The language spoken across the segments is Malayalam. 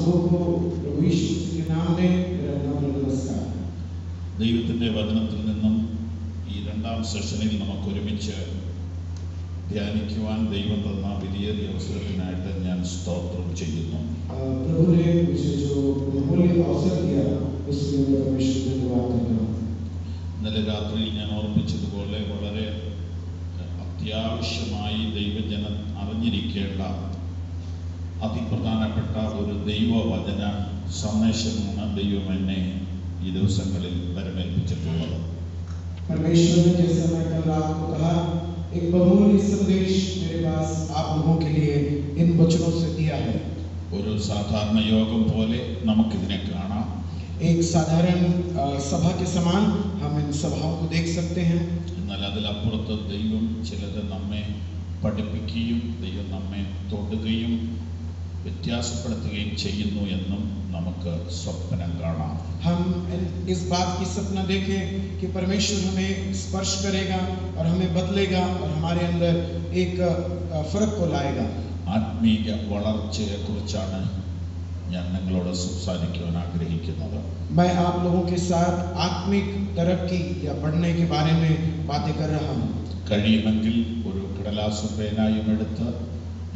सबको प्रभु यीशु के नाम में नम्र नमस्कार। ദൈവത്തിൻ്റെ വചനത്തിൽ നിന്നും ഈ രണ്ടാം സെഷനിൽ നമുക്ക് ഒരുമിച്ച് ധ്യാനിക്കുവാൻ ദൈവം തന്ന വലിയ അവസരത്തിനായിട്ട് ഞാൻ സ്തോത്രം ചെയ്യുന്നു. प्रभु ने मुझे जो अमूल्य अवसर दिया उसके लिए परमेश्वर को धन्यवाद करता हूँ। ഇന്നലെ രാത്രിയിൽ ഞാൻ ഓർമ്മിച്ചതുപോലെ വളരെ അത്യാവശ്യമായി ദൈവജനം അറിഞ്ഞിരിക്കേണ്ട അതിപ്രധാനപ്പെട്ട ഒരു ദൈവവചന സന്ദേശമാണ് ദൈവം എന്നെ ഈ ദിവസങ്ങളിൽ വരമേൽപ്പിച്ചിട്ടുള്ളത്. परमेश्वर ने जैसे मैं कल रात को कहा एक बहुमूल्य संदेश मेरे पास आप लोगों के लिए इन वचनों से दिया है। ഒരു സാധാരണ യോഗം പോലെ നമുക്കിതിനെ കാണാം. एक साधारण सभा के समान हम इन सभाओं को देख सकते हैं. എന്നാൽ അതിലപ്പുറത്ത് ദൈവം ചിലത് നമ്മെ പഠിപ്പിക്കുകയും ദൈവം നമ്മെ തൊടുകയും വ്യത്യാസപ്പെടുത്തുകയും ചെയ്യുന്നു എന്നും നമുക്ക് സ്വപ്നം കാണാം. हम इस बात की सपना देखें कि परमेश्वर हमें स्पर्श करेगा और हमें बदलेगा और हमारे अंदर एक फर्क को लाएगा. ആത്മീയ വളർച്ചയെക്കുറിച്ചാണ് ഞാൻ നിങ്ങളോട് സംസാരിക്കുവാൻ ആഗ്രഹിക്കുന്നത്. मैं आप लोगों के साथ आत्मिक तरक्की या बढ़ने के बारे में बातें कर रहा हूँ. കഴിയുമെങ്കിൽ ഒരു കടലാസും പേനായും എടുത്ത്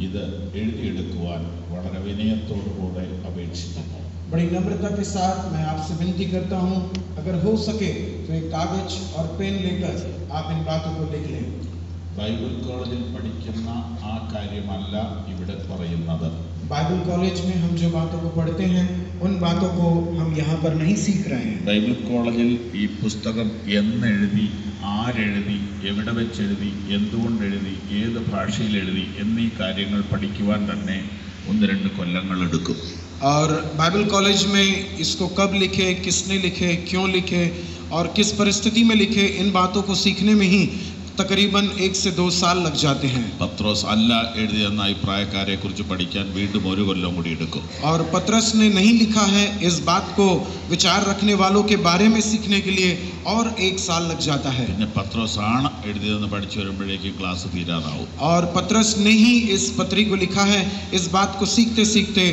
ഇത് എഴുതിയെടുക്കുവാൻ വളരെ വിനയത്തോടുകൂടെ അപേക്ഷിക്കുന്നു. बड़ी नम्रता के साथ मैं आपसे विनती करता हूँ, अगर हो सके तो एक कागज और पेन लेकर आप इन बातों को लिख लें. ബൈബിൾ കോളേജിൽ പഠിക്കുന്ന ആ കാര്യമല്ല ഇവിടെ പറയുന്നത്. बाइबल कॉलेज में हम जो बातों को पढ़ते हैं उन बातों को हम यहाँ पर नहीं सीख रहे हैं. ബൈബിൾ കോളേജിൽ ഈ പുസ്തകം എന്നെഴുതി, ആരെഴുതി, എവിടെ വെച്ചെഴുതി, എന്തുകൊണ്ട് എഴുതി, ഏത് ഭാഷയിൽ എഴുതി എന്നീ കാര്യങ്ങൾ പഠിക്കുവാൻ തന്നെ 1-2 കൊല്ലങ്ങൾ എടുക്കും. और बाइबल कॉलेज में इसको कब लिखे, किसने लिखे, क्यों लिखे और किस परिस्थिति में लिखे, इन बातों को सीखने में ही तकरीबन 1 से 2 साल लग जाते हैं. പത്രോസ് അല്ല എഴുതിയെന്ന അഭിപ്രായക്കാരെ കുറിച്ച് പഠിക്കാൻ വീണ്ടും 1 കൊല്ലം കൂടി എടുക്കും. और पतरस ने नहीं लिखा है इस बात को विचार रखने वालों के बारे में सीखने के लिए और 1 साल लग जाता है. പിന്നെ പത്രോസ് ആണ് എഴുതിയതെന്ന് പഠിച്ചു വരുമ്പോഴേക്കും ക്ലാസ് തീരാറാവും. और पतरस ने ही इस पत्री को लिखा है, इस बात को सीखते सीखते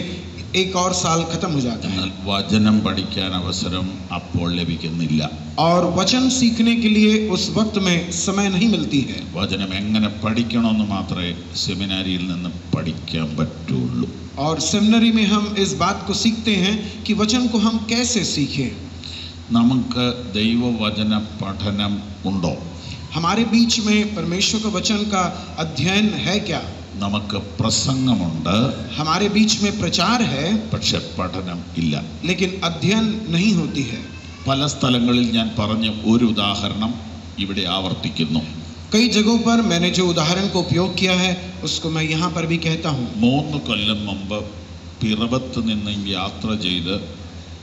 1 और साल खत्म हो जाता है. വചനം പഠിക്കാൻ അവസരം അപ്പോൾ ലഭിക്കുന്നില്ല. और वचन सीखने के लिए उस वक्त में समय नहीं मिलती है. വചനം എങ്ങനെ പഠിക്കണമെന്ന് മാത്രമേ സെമിനാരിയിൽ നിന്ന് പഠിക്കാൻ പറ്റുള്ളൂ. और सेमिनरी में हम इस बात को सीखते हैं कि वचन को हम कैसे सीखें. നമുക്ക് ദൈവവചന പഠനം ഉണ്ടോ? हमारे बीच में परमेश्वर का वचन का अध्ययन है क्या? നമുക്ക് പ്രസംഗമുണ്ട്, हमारे बीच में प्रचार है, പക്ഷെ പഠനം ഇല്ല. लेकिन अध्ययन नहीं होती है. പല സ്ഥലങ്ങളിൽ ഞാൻ പറഞ്ഞ ഒരു ഉദാഹരണം ഇവിടെ ആവർത്തിക്കുന്നു. कई जगहों पर मैंने जो उदाहरण को उपयोग किया है उसको मैं यहाँ पर भी कहता हूँ. 3 കൊല്ലം മുമ്പ് പിറവത്ത് നിന്ന് യാത്ര ചെയ്ത്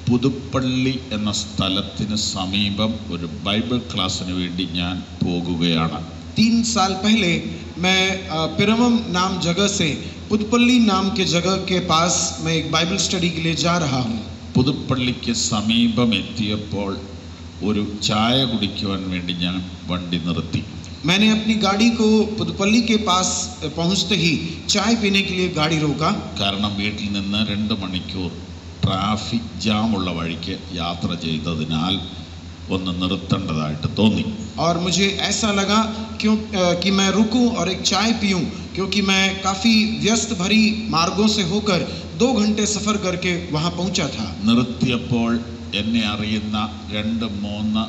പുതുപ്പള്ളി എന്ന സ്ഥലത്തിന് സമീപം ഒരു ബൈബിൾ ക്ലാസ്സിന് വേണ്ടി ഞാൻ പോകുകയാണ്. 3 साल पहले मैं पिरवम नाम जगह से पुदपल्ली नाम के जगह के पास मैं एक बाइबल स्टडी के लिए जा रहा हूँ. പുതുപ്പള്ളിക്ക് സമീപം എത്തിയപ്പോൾ ഒരു ചായ കുടിക്കുവാൻ വേണ്ടി ഞാൻ വണ്ടി നിർത്തി. मैंने अपनी गाड़ी को पुदपल्ली के पास पहुँचते ही चाय पीने के लिए गाड़ी रोका. കാരണം വീട്ടിൽ നിന്ന് 2 മണിക്കൂർ ട്രാഫിക് ജാമുള്ള വഴിക്ക് യാത്ര ചെയ്തതിനാൽ ഒന്ന് നിർത്തേണ്ടതായിട്ട് തോന്നി. और मुझे ऐसा लगा कि मैं रुकूं और एक चाय पीऊं, क्योंकि मैं काफ़ी व्यस्त भरी मार्गों से होकर 2 घंटे सफ़र करके वहाँ पहुँचा था. നിർത്തിയപ്പോൾ എന്നെ അറിയുന്ന 2-3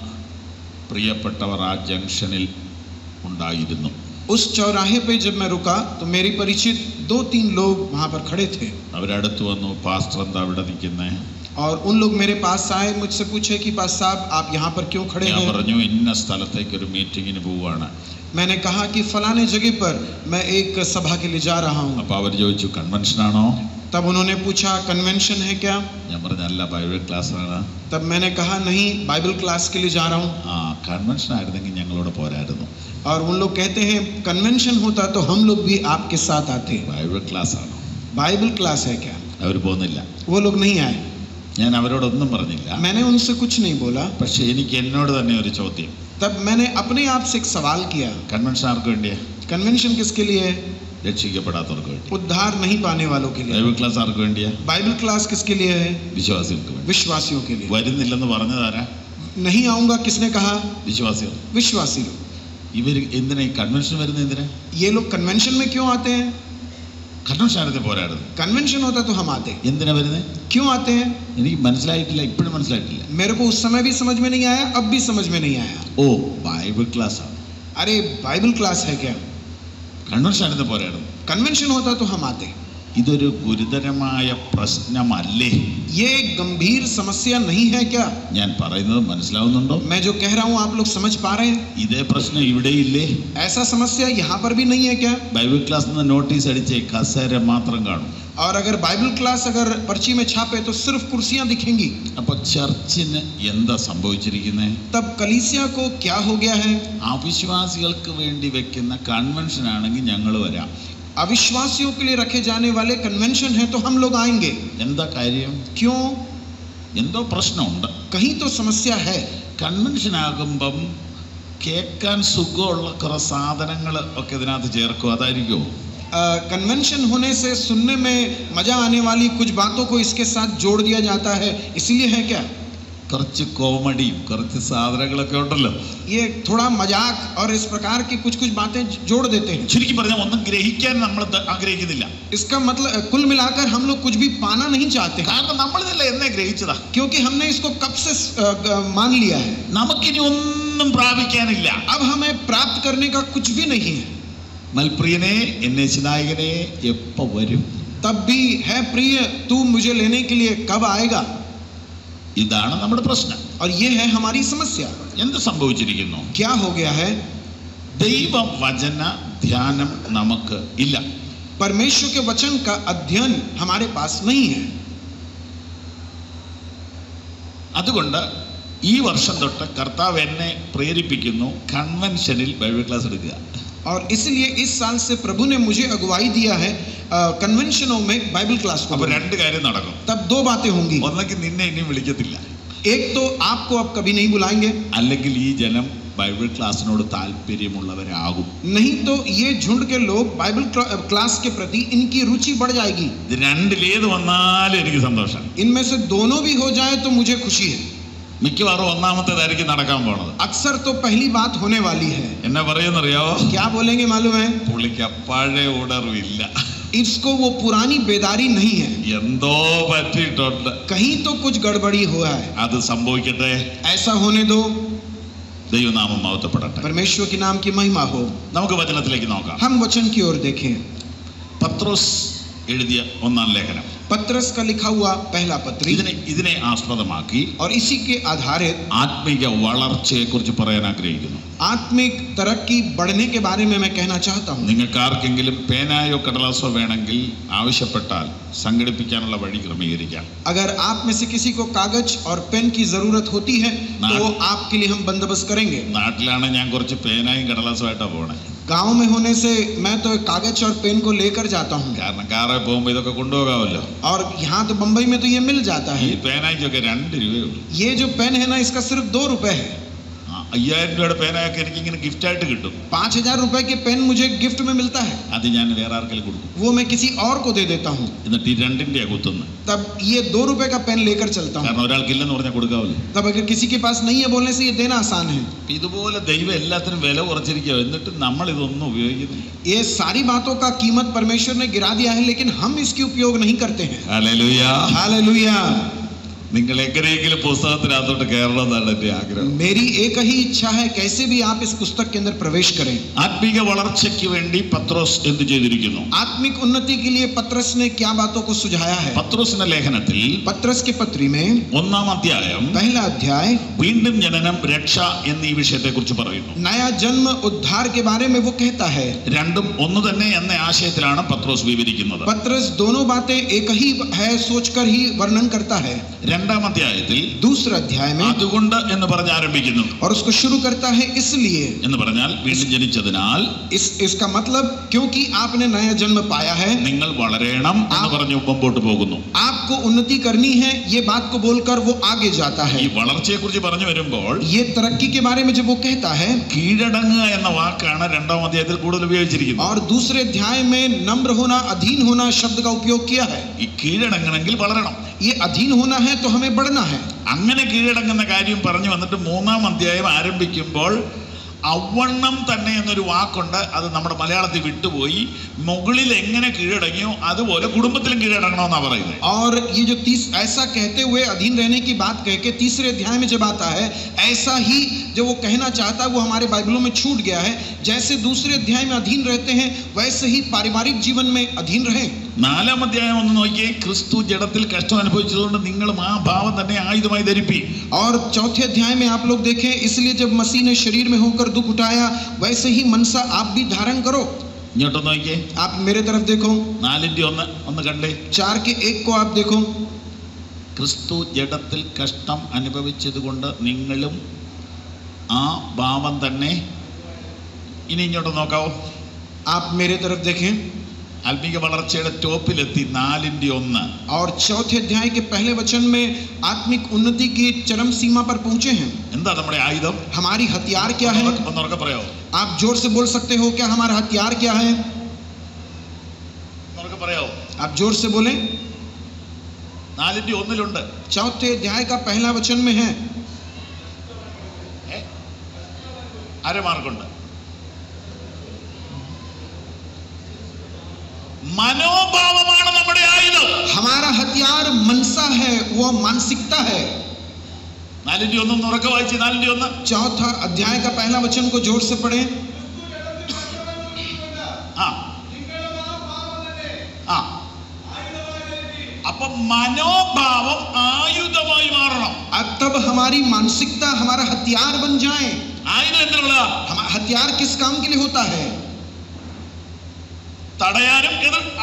പ്രിയപ്പെട്ടവർ ആ ജംഗ്ഷനിൽ ഉണ്ടായിരുന്നു. उस चौराहे पे जब मैं रुका तो मेरे परिचित 2-3 लोग वहाँ पर खड़े थे. അവരടുത്ത് വന്നു, പാസ്റ്റർ എന്താ ഇവിടെ നിൽക്കുന്നേ? और उन लोग मेरे पास आए, मुझसे पूछे कि पास साहब आप यहाँ पर क्यों खड़े ഞാൻ हैं? പറഞ്ഞു ഇന്ന സ്ഥലത്തേക്ക് ഒരു മീറ്റിങ്ങിന് പോവാണ്. मैंने कहा कि फलाने जगह पर मैं एक सभा के लिए जा रहा हूँ. അപ്പോൾ അവർ ചോദിച്ചു കൺവെൻഷനാണോ? तब उन्होंने पूछा कन्वेंशन है क्या? ഞാൻ പറഞ്ഞു അല്ല, ബൈബിൾ ക്ലാസ്സാണ്. तब मैंने कहा नहीं, बाइबल क्लास के लिए जा रहा हूँ. ആ കൺവെൻഷൻ ആയിരുന്നെങ്കിൽ ഞങ്ങളോട് പോരായിരുന്നു. और उन लोग कहते हैं कन्वेंशन होता तो हम लोग भी आपके साथ आते. ബൈബിൾ ക്ലാസ് ആണോ? बाइबल क्लास है क्या? അവർ പോകുന്നില്ല. वो लोग नहीं आए. ഞാൻ അവരോടൊന്നും പറഞ്ഞില്ല. मैंने उनसे कुछ नहीं बोला. പക്ഷെ എനിക്ക് എന്നോട് തന്നെ ഒരു ചോദ്യം. तब मैंने अपने आप से एक सवाल किया, കൺവെൻഷൻ ആർക്ക് വേണ്ടിയാ? कन्वेंशन किसके लिए है? രക്ഷിക്കപ്പെടാത്തവർക്ക് വേണ്ടി. उद्धार नहीं पाने वालों के लिए. ബൈബിൾ ക്ലാസ് ആർക്ക് വേണ്ടിയാ? बाइबल क्लास किसके लिए है? വിശ്വാസികൾക്ക് വേണ്ടി. विश्वासियों के लिए. വരുന്നില്ലെന്ന് പറഞ്ഞതാരാ? नहीं आऊंगा किसने कहा? വിശ്വാസികൾ. विश्वासी लोग. ഇവർ എന്തിനാ ഈ കൺവെൻഷൻ വരുന്നത്? എന്തിനാ? ये लोग कन्वेंशन में क्यों आते हैं? കൺവെൻഷൻ ആയിരുന്നു പോരായിരുന്നു. कन्वेंशन होता तो हम आते. എന്തിനാ വരുന്നത്? क्यों आते हैं? എനിക്ക് മനസ്സിലായിട്ടില്ല, ഇപ്പോഴും മനസ്സിലായിട്ടില്ല. मेरे को उस समय भी समझ में नहीं आया, अब भी समझ में नहीं आया. ഓ ബൈബിൾ ക്ലാസ് ആണ്. अरे बाइबल क्लास है क्या? കൺവെൻഷൻ ആയിരുന്നു പോരായിരുന്നു. कन्वेंशन होता तो हम आते. ഇതൊരു ഗുരുതരമായ പ്രശ്നമല്ലേ? ये गंभीर समस्या नहीं है क्या? ഞാൻ പറയുന്നത് മനസ്സിലാവുന്നുണ്ടോ? मैं जो कह रहा हूँ आप लोग समझ पा रहे हैं? ഇതേ പ്രശ്നം ഇവിടെ ഇല്ലേ? ऐसा समस्या यहाँ पर भी नहीं है क्या? ബൈബിൾ ക്ലാസ് നിന്ന് നോട്ടീസ് അടിച്ച് കസേര മാത്രം കാണും. और अगर बाइबल क्लास अगर पर्ची में छापे तो सिर्फ कुर्सियां दिखेंगी. അപ്പൊ ചർച്ചിന് എന്താ സംഭവിച്ചിരിക്കുന്നത്? तब कलीसिया को क्या हो गया है? അവിശ്വാസികൾക്ക് വേണ്ടി വെക്കുന്ന കൺവെൻഷൻ ആണെങ്കിൽ ഞങ്ങൾ വരാം. अविश्वासियों के लिए रखे जाने वाले कन्वेंशन है तो हम लोग आएंगे. എന്താ കാര്യം? क्यों? എന്തോ പ്രശ്നമുണ്ട്. कहीं तो समस्या है. കൺവെൻഷൻ ആകുമ്പം കേൾക്കാൻ സുഖമുള്ള കുറെ സാധനങ്ങൾ ഒക്കെ ഇതിനകത്ത് ചേർക്കും, അതായിരിക്കുമോ? कन्वेंशन होने से सुनने में मजा आने वाली कुछ बातों को इसके साथ जोड़ दिया जाता है, इसलिए है क्या? കുറച്ച് കോമഡിയും കുറച്ച് സാധനങ്ങളൊക്കെ ഉണ്ടല്ലോ. ये थोड़ा मजाक और इस प्रकार की कुछ कुछ बातें जोड़ देते हैं. ശരിക്കും പറഞ്ഞാൽ ഒന്നും ഗ്രഹിക്കാൻ നമ്മൾ ആഗ്രഹിക്കുന്നില്ല. इसका मतलब कुल मिलाकर हम लोग कुछ भी पाना नहीं चाहते. കാരണം നമ്മൾ ഇതല്ലേ എന്നെ ഗ്രഹിച്ചതാ. क्योंकि हमने इसको कब से मान लिया है. നമുക്കിനി ഒന്നും പ്രാപിക്കാനില്ല. अब हमें प्राप्त करने का कुछ भी नहीं है. മൽപ്രിയനെ എന്നെ നായകനെ എപ്പോ വരും? तब भी है प्रिय तू मुझे लेने के लिए कब आएगा? ഇതാണ് നമ്മുടെ പ്രശ്നം. और ये है हमारी समस्या. എന്ത് സംഭവിച്ചിരിക്കുന്നു? क्या हो गया है? ദൈവവചന ധ്യാനം നമുക്ക് ഇല്ല. परमेश्वर के वचन का अध्ययन हमारे पास नहीं है. അതുകൊണ്ട് ഈ വർഷം തൊട്ട് കർത്താവ് എന്നെ പ്രേരിപ്പിക്കുന്നു കൺവെൻഷനിൽ ബൈബിൾ ക്ലാസ് എടുക്കുക. और इसलिए इस साल से प्रभु ने मुझे अगुवाई दिया है कन्वेंशनों में बाइबल क्लास को. അപ്പോൾ രണ്ട് കാര്യം നടക്കും. तब दो बातें होंगी. ഒന്നെങ്കിൽ നിന്നെ ഇനി വിളിക്കത്തില്ല. एक तो आपको अब कभी नहीं बुलाएंगे. അല്ലെങ്കിൽ ഈ ജനം ബൈബിൾ ക്ലാസ്സിനോട് താല്പര്യമുള്ളവരാകും. नहीं तो ये झुंड के लोग बाइबल क्लास के प्रति इनकी रुचि बढ़ जाएगी. ഇത് രണ്ടിലേത് വന്നാലും എനിക്ക് സന്തോഷം. इनमें से दोनों भी हो जाए तो मुझे खुशी है. മിക്കവാറും ഒന്നാമത്തേതായിരിക്കും നടക്കാൻ പോണത്. अक्सर तो पहली बात होने वाली है. എന്നാ പറയുന്നറിയാവോ? क्या बोलेंगे मालूम है? പുള്ളിക്ക് പഴയ ഉണർവില്ല. इसको वो पुरानी बेदारी नहीं है. എന്തോ പറ്റിയിട്ടുണ്ട്. कहीं तो कुछ गड़बड़ी हुआ है. അത് സംഭവിക്കട്ടെ. ऐसा होने दो. ദൈവനാമം മഹത്വപ്പെടട്ടെ. परमेश्वर के नाम की महिमा हो. നമുക്ക് വചനത്തിലേക്ക് നോക്കാം. हम वचन की ओर देखें. പത്രോസ് എഴുതിയ ഒന്നാം ലേഖനം. पत्रस का लिखा हुआ पहला पत्री. ഇതിനെ ആസ്പദമാക്കി और इसी के आधारित ആത്മീക വളർച്ചയെ കുറിച്ച് പറയാൻ ആഗ്രഹിക്കുന്നു. आत्मिक तरक्की बढ़ने के बारे में मैं कहना चाहता हूँ. നിങ്ങൾക്ക് ആർക്കെങ്കിലും പേനായോ കടലാസോ വേണമെങ്കിൽ ആവശ്യപ്പെട്ടാൽ സംഘടിപ്പിക്കാനുള്ള വഴി ക്രമീകരിക്കാം. अगर आप में से किसी को कागज और पेन की जरूरत होती है तो आपके लिए हम बंदोबस्त करेंगे. നാട്ടിലാണ് ഞാൻ കുറച്ച് പേനായും കടലാസും ആയിട്ടാ പോണേ. गांव में होने से मैं तो कागज और पेन को लेकर जाता हूँ. കാരണം കാറിൽ പോകുമ്പോൾ ഇതൊക്കെ കൊണ്ടുപോകാമല്ലോ. और यहाँ तो बम्बई में तो ये मिल जाता ഈ है. പേനായ്ക്കൊക്കെ 2 രൂപയുള്ളൂ. ये जो पेन है ना इसका सिर्फ 2 रुपए है. 5000 രൂപയുടെ പേനയൊക്കെ എനിക്ക് ഇങ്ങനെ ഗിഫ്റ്റ് ആയിട്ട് കിട്ടും. 5000 रुपए के पेन मुझे गिफ्ट में मिलता है. അത് ഞാൻ വേറെ ആർക്കെങ്കിലും കൊടുക്കും. वो मैं किसी और को दे देता हूँ. എന്നിട്ട് ഈ 2ന്റെ കുത്തുന്നു. तब ये 2 रुपए का पेन लेकर चलता हूँ. കാരണം ഒരാൾക്കില്ലെന്ന് പറഞ്ഞാൽ കൊടുക്കാമല്ലോ. तब अगर किसी के पास नहीं है बोलने से ये देना आसान है. ഇതുപോലെ ദൈവം എല്ലാത്തിനും വില കുറച്ചിരിക്കുക, എന്നിട്ട് നമ്മൾ ഇതൊന്നും ഉപയോഗിക്കുന്നില്ല. ये सारी बातों का कीमत परमेश्वर ने गिरा दिया है लेकिन हम इसकी उपयोग नहीं करते हैं. ഹല്ലേലൂയ. हालेलुया. നിങ്ങൾ എങ്ങനെയെങ്കിലും പുസ്തകത്തിനകത്തോട്ട് കയറണം എന്നാണ് എൻ്റെ ആഗ്രഹം. मेरी एक ही इच्छा है कैसे भी आप इस पुस्तक के अंदर प्रवेश करें. ആത്മീക വളർച്ചയ്ക്ക് വേണ്ടി പത്രോസ് എന്ത് ചെയ്തിരിക്കുന്നു? आत्मिक उन्नति के लिए पत्रस ने क्या बातों को सुझाया है. പത്രോസിന്റെ ലേഖനത്തിൽ पत्रस की पत्री में 1-ാം അധ്യായം पहला अध्याय വീണ്ടും ജനനം രക്ഷ എന്നീ വിഷയത്തെ കുറിച്ച് പറയുന്നു. नया जन्म उद्धार के बारे में वो कहता है. രണ്ടും ഒന്ന് തന്നെ എന്ന ആശയത്തിലാണ് പത്രോസ് വിവരിക്കുന്നത്. पत्रस दोनों बातें एक ही है सोचकर ही वर्णन करता है. 2-ാം അധ്യായത്തിൽ दूसरे अध्याय में അതുകൊണ്ട് എന്ന് പറഞ്ഞ് ആരംഭിക്കുന്നു. और उसको शुरू करता है इसलिए എന്ന് പറഞ്ഞാൽ വീണ്ടും ജനിച്ചതിനാൽ इसका मतलब क्योंकि आपने नया जन्म पाया है നിങ്ങൾ വളരണം എന്ന് പറഞ്ഞ് മുമ്പോട്ട് പോകുന്നു. आप आपको उन्नति करनी है, ये बात को बोलकर वो आगे जाता है। ഈ വളർച്ചയെക്കുറിച്ച് പറഞ്ഞു വരുമ്പോൾ ये तरक्की के बारे में जब वो कहता है, കീഴടങ്ങുക എന്ന വാക്കാണ് രണ്ടാം അധ്യായത്തിൽ കൂടുതൽ ഉപയോഗിച്ചിരിക്കുന്നത്. और दूसरे अध्याय में नम्र होना, अधीन होना शब्द का उपयोग किया है. ഈ കീഴടങ്ങണമെങ്കിൽ വളരണം. ये अधीन होना है तो हमें बढ़ना है. അങ്ങനെ കീഴടങ്ങുന്ന കാര്യം പറഞ്ഞു വന്നിട്ട് മൂന്നാം അധ്യായം ആരംഭിക്കുമ്പോൾ അവണ്ണം തന്നെ എന്നൊരു വാക്കുണ്ട്. അത് നമ്മുടെ മലയാളത്തിൽ വിട്ടുപോയി. മുകളിൽ എങ്ങനെ കീഴടങ്ങിയോ അതുപോലെ കുടുംബത്തിലും കീഴടങ്ങണമെന്നാണ് പറയുന്നത്. और ये जो ऐसा कहते हुए अधीन रहने की बात कह के तीसरे अध्याय में जब आता है, ऐसा ही जो वो कहना चाहता है वो हमारे बाइबलों में छूट गया है. जैसे दूसरे अध्याय में अधीन रहते हैं वैसे ही पारिवारिक जीवन में अधीन रहें. നാലാം അധ്യായം ഒന്ന് നോക്കിയേ. ക്രിസ്തു ജഡത്തിൽ കഷ്ടം അനുഭവിച്ചതുകൊണ്ട് നിങ്ങളും ആ ഭാവം തന്നെ ആയുധമായി ധരിപ്പി. और चौथे अध्याय में आप लोग देखें, इसलिए जब मसीह ने शरीर में होकर दुख उठाया वैसे ही मनसा आप भी धारण करो. ഇങ്ങോട്ട് നോക്കിയേ. आप मेरे तरफ देखो. 4:1 ഒന്ന് കണ്ടേ. 4:1 को आप देखो. ക്രിസ്തു ജഡത്തിൽ കഷ്ടം അനുഭവിച്ചതുകൊണ്ട് നിങ്ങളും ആ ഭാവം തന്നെ. ഇനി ഇങ്ങോട്ട് നോക്കാവോ. आप मेरे तरफ देखें. ആത്മീക വളർച്ചയുടെ ടോപ്പിലെത്തി 4:1. और चौथे अध्याय के पहले वचन में आत्मिक उन्नति की चरम सीमा पर पहुंचे हैं. എന്താ നമ്മുടെ ആയുധം? हमारी हथियार क्या है? ഒന്നുറക്കെ പറയാമോ? आप जोर से बोल सकते हो क्या हमारा हथियार क्या है? ഒന്നുറക്കെ പറയാമോ? आप जोर से बोलें. 4:1 चौथे अध्याय का पहला वचन में है. അരമാർക്കുണ്ട്. മനോഭാവമാണ് നമ്മുടെ ആയുധം. हमारा हथियार मनसा है, वो मानसिकता है. 4:1 ഉറക്കെ വായിച്ച്. 4:1 चौथा अध्याय का पहला वचन को जोर से पढ़ें. അപ്പൊ മനോഭാവം ആയുധമായി മാറണം. अब तब हमारी मानसिकता हमारा हथियार बन जाए. ആയുധം എന്തിനുള്ള? हथियार किस काम के लिए होता है? തടയാനും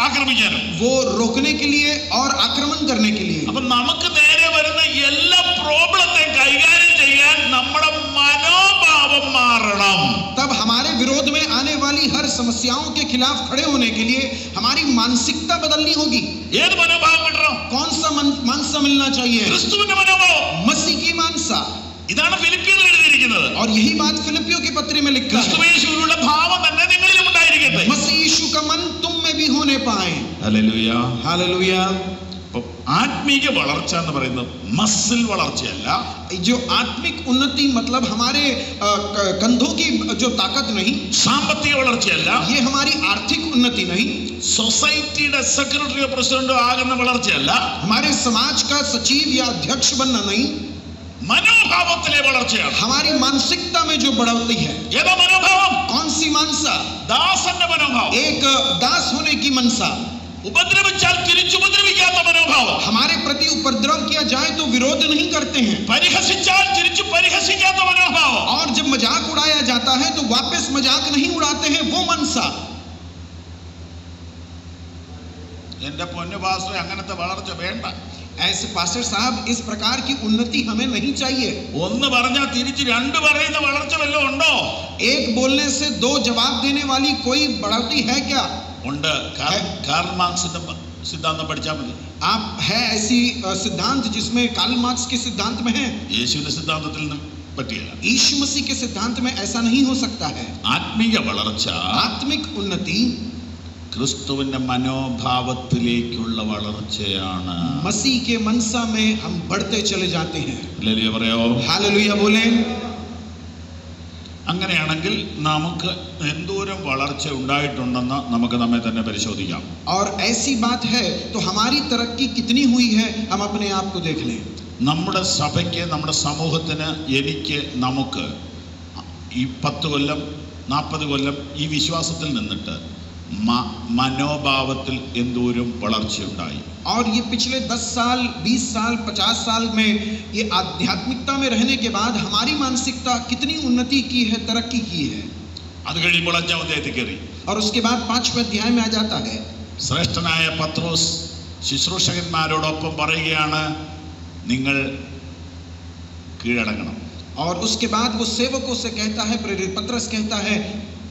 ആക്രമിക്കാനും. वो रोकने के लिए और आक्रमण करने के लिए. അപ്പൊ നമുക്ക് നേരെ വരുന്ന എല്ലാ പ്രോബ്ലത്തെ കൈകാര്യം ചെയ്യാൻ നമ്മുടെ മനോഭാവം മാറണം. तब हमारे विरोध में आने वाली हर समस्याओं के खिलाफ खड़े होने के लिए हमारी मानसिकता बदलनी होगी. ഏത് മനോഭാവം കിട്ടണം? कौन सा मानसा मिलना चाहिए? ക്രിസ്തുവിന്റെ മനോഭാവം, मसीह की मानसा. ഇതാണ് ഫിലിപ്പിയറിൽ എഴുതിയിരിക്കുന്നത്. और यही बात फिलिपियों के पत्र में लिखा है. ക്രിസ്തുയേശുവിലുള്ള ഭാവം തന്നെ നിങ്ങളിലും ഉണ്ടായിരിക്കട്ടെ. मसीह यीशु का मन तुम में भी होने पाए. Hallelujah, hallelujah. ആത്മീക വളർച്ച എന്ന് പറയുന്നത് മസിൽ വളർച്ചയല്ല. जो आत्मिक उन्नति मतलब हमारे कंधों की जो ताकत नहीं. സാമ്പത്തിക വളർച്ചയല്ല. ये हमारी आर्थिक उन्नति नहीं. സൊസൈറ്റിയുടെ സെക്രട്ടറിയോ പ്രസിഡന്റോ ആകുന്ന വളർച്ചയല്ല. हमारे समाज का सचिव या अध्यक्ष बनना नहीं. മനോഭാവത്തിലെ വളർച്ചയാണ്. हमारी मानसिकता में जो बढ़ोतरी है. ഏതാ മനോഭാവം? कौन सी मानसा? ദാസന്റെ മനോഭാവം. एक दास होने की मनसा. ഉപദ്രവിച്ചാൽ തിരിച്ചുപദ്രവിക്കാത്ത മനോഭാവം. हमारे प्रति उपद्रव किया जाए तो विरोध नहीं करते हैं. പരിഹസിച്ചാൽ തിരിച്ചു പരിഹസിക്കാത്ത മനോഭാവം. और जब मजाक उड़ाया जाता है तो वापस मजाक नहीं उड़ाते हैं, वो मनसा. എന്റെ പൊന്നു പാസ്റ്റർ, അങ്ങനത്തെ വളർച്ച വേണ്ട. ऐसे पास्टर साहब, इस प्रकार की उन्नति हमें नहीं चाहिए. ഒന്ന് പറഞ്ഞാൽ തിരിച്ച് രണ്ട് പറയുന്ന വളർച്ച വല്ലതും ഉണ്ടോ? एक बोलने से दो जवाब देने वाली कोई बढ़ोतरी है क्या? ഉണ്ട്. കാർൽ മാർക്സിന്റെ സിദ്ധാന്തം പഠിച്ചാൽ മതി. आप है ऐसी सिद्धांत जिसमें कार्ल मार्क्स के सिद्धांत में है. യേശുവിന്റെ സിദ്ധാന്തത്തിൽ നിന്ന് പറ്റില്ല. यीशु मसीह के सिद्धांत में ऐसा नहीं हो सकता है. ആത്മീക വളർച്ച, आत्मिक उन्नति ക്രിസ്തുവിന്റെ മനോഭാവത്തിലേക്കുള്ള വളർച്ചയാണ്. मसीह के मनसा में हम बढ़ते चले जाते हैं. ഹല്ലേലൂയ പറയാമോ? हालेलुया बोले. അങ്ങനെയാണെങ്കിൽ നമുക്ക് എന്തോരം വളർച്ച ഉണ്ടായിട്ടുണ്ടെന്ന് നമുക്ക് നമ്മെ തന്നെ പരിശോധിക്കാം. और ऐसी बात है तो हमारी तरक्की कितनी हुई है, हम अपने आप को देख लें. നമ്മുടെ സഭയ്ക്ക്, നമ്മുടെ സമൂഹത്തിന്, എനിക്ക്, നമുക്ക് ഈ 10 കൊല്ലം 40 കൊല്ലം ഈ വിശ്വാസത്തിൽ നിന്നിട്ട് മനോഭാവത്തിൽ എന്തോരം വളർച്ചയുണ്ടായി. और ये पिछले 10 साल 20 साल 50 साल में ये आध्यात्मिकता में रहने के बाद हमारी मानसिकता कितनी उन्नति की है, तरक्की की है. അത് കഴിയുമ്പോൾ 5-ാം അധ്യായത്തിൽ കയറി. और उसके बाद 5वें अध्याय में आ जाता है. ശ്രേഷ്ഠനായ പത്രോസ് ശുശ്രൂഷകന്മാരോടൊപ്പം പറയുകയാണ്, നിങ്ങൾ കീഴടങ്ങണം. और उसके बाद वो सेवकों से कहता है, प्रेरित पत्रस कहता है,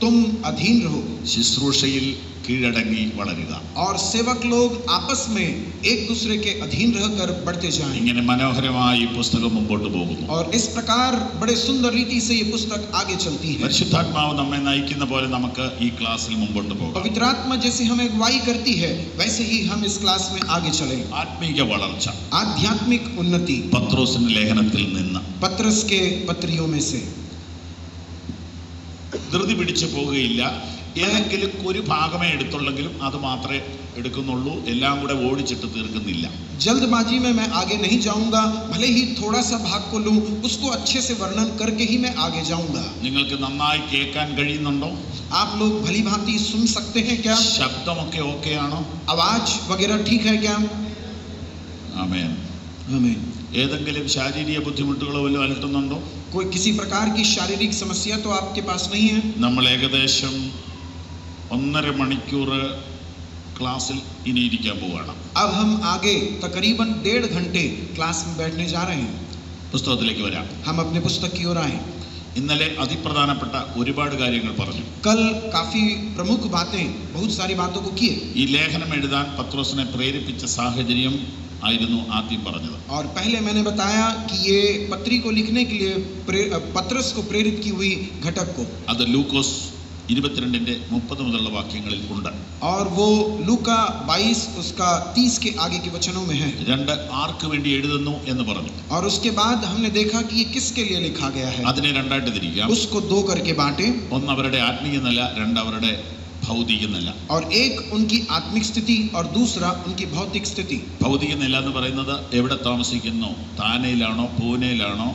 तुम अधीन रहो. ശുശ്രൂഷയിൽ കീഴടങ്ങി വളരുക. और सेवक लोग आपस में एक दूसरे के अधीन रहकर बढ़ते जाएं. ഇങ്ങനെ മനോഹരമായി ഈ പുസ്തകം മുമ്പോട്ട് പോകുന്നു. और इस प्रकार बड़े सुंदर रीति से ये पुस्तक आगे चलती है. പരിശുദ്ധാത്മാവ് നമ്മെ നയിക്കുന്ന പോലെ നമുക്ക് ഈ ക്ലാസ്സിൽ മുമ്പോട്ട് പോകാം. पवित्र आत्मा जैसे हमें अगुवाई करती है वैसे ही हम इस क्लास में आगे चलें. ആത്മീക വളർച്ച आध्यात्मिक उन्नति പത്രോസിന്റെ ലേഖനത്തിൽ നിന്ന് पत्रस के पत्रियों में से ധൃതി പിടിച്ചു പോകുകയില്ല. ഏതെങ്കിലും ഒരു ഭാഗമേ എടുത്തുള്ളെങ്കിലും അത് മാത്രമേ എടുക്കുന്നുള്ളൂ. എല്ലാം കൂടെ ഓടിച്ചിട്ട് തീർക്കുന്നില്ല. जल्दबाजी में मैं आगे नहीं जाऊंगा, भले ही थोड़ा सा भाग को लूं, उसको अच्छे से वर्णन करके ही मैं आगे जाऊंगा. നിങ്ങൾക്ക് നന്നായി കേൾക്കാൻ കഴിയുന്നുണ്ടോ? आप लोग भली भांति सुन सकते हैं क्या? ശബ്ദമൊക്കെ ഓക്കെ ആണോ? आवाज वगैरह ठीक है क्या? ആമേൻ. आमीन. ഏതെങ്കിലും ശാരീരിക ബുദ്ധിമുട്ടുകളോ വല്ലതും അലട്ടുന്നുണ്ടോ? कोई किसी प्रकार की शारीरिक समस्या तो आपके पास नहीं है? നമ്മൾ ഏകദേശം 1.5 മണിക്കൂർ ക്ലാസ്സിൽ ഇനി ഇരിക്കാൻ പോവുകയാണ്. अब हम आगे तकरीबन 1.5 घंटे क्लास में बैठने जा रहे हैं. പുസ്തകത്തിലേക്ക് വരാം. हम अपने पुस्तक की ओर आए. ഇന്നലെ അതിപ്രധാനപ്പെട്ട ഒരുപാട് കാര്യങ്ങൾ പറഞ്ഞു. कल काफी प्रमुख बातें, बहुत सारी बातों को किए. ഈ ലേഖനം എഴുതാൻ പത്രോസിനെ പ്രേരിപ്പിച്ച സാഹചര്യം ആയിരുന്നു ആദ്യം പറഞ്ഞത്. और पहले मैंने बताया कि ये पत्री को लिखने के लिए पत्रस को प्रेरित की हुई घटक को, അത് ലൂക്കോസ് 22:30 മുതലുള്ള വാക്യങ്ങളിൽ ഉണ്ട്. और वो लूका 22 उसका 30 के आगे के वचनों में है. രണ്ട് ആർക്ക് വേണ്ടി എഴുതുന്നു എന്ന് പറഞ്ഞു. और उसके बाद हमने देखा कि ये किसके लिए लिखा गया है. അതിനെ രണ്ടായിട്ട് തിരിക്കാം. उसको 2 करके बांटे. ഒന്ന് അവരുടെ ആത്മീയ നില, രണ്ട് അവരുടെ ഭൗതിക നില. और एक उनकी आत्मिक स्थिति और दूसरा उनकी भौतिक स्थिति. ഭൗതിക നില എന്ന് പറയുന്നത് എവിടെ താമസിക്കുന്നു, താനയിലാണോ പൂനെയിലാണോ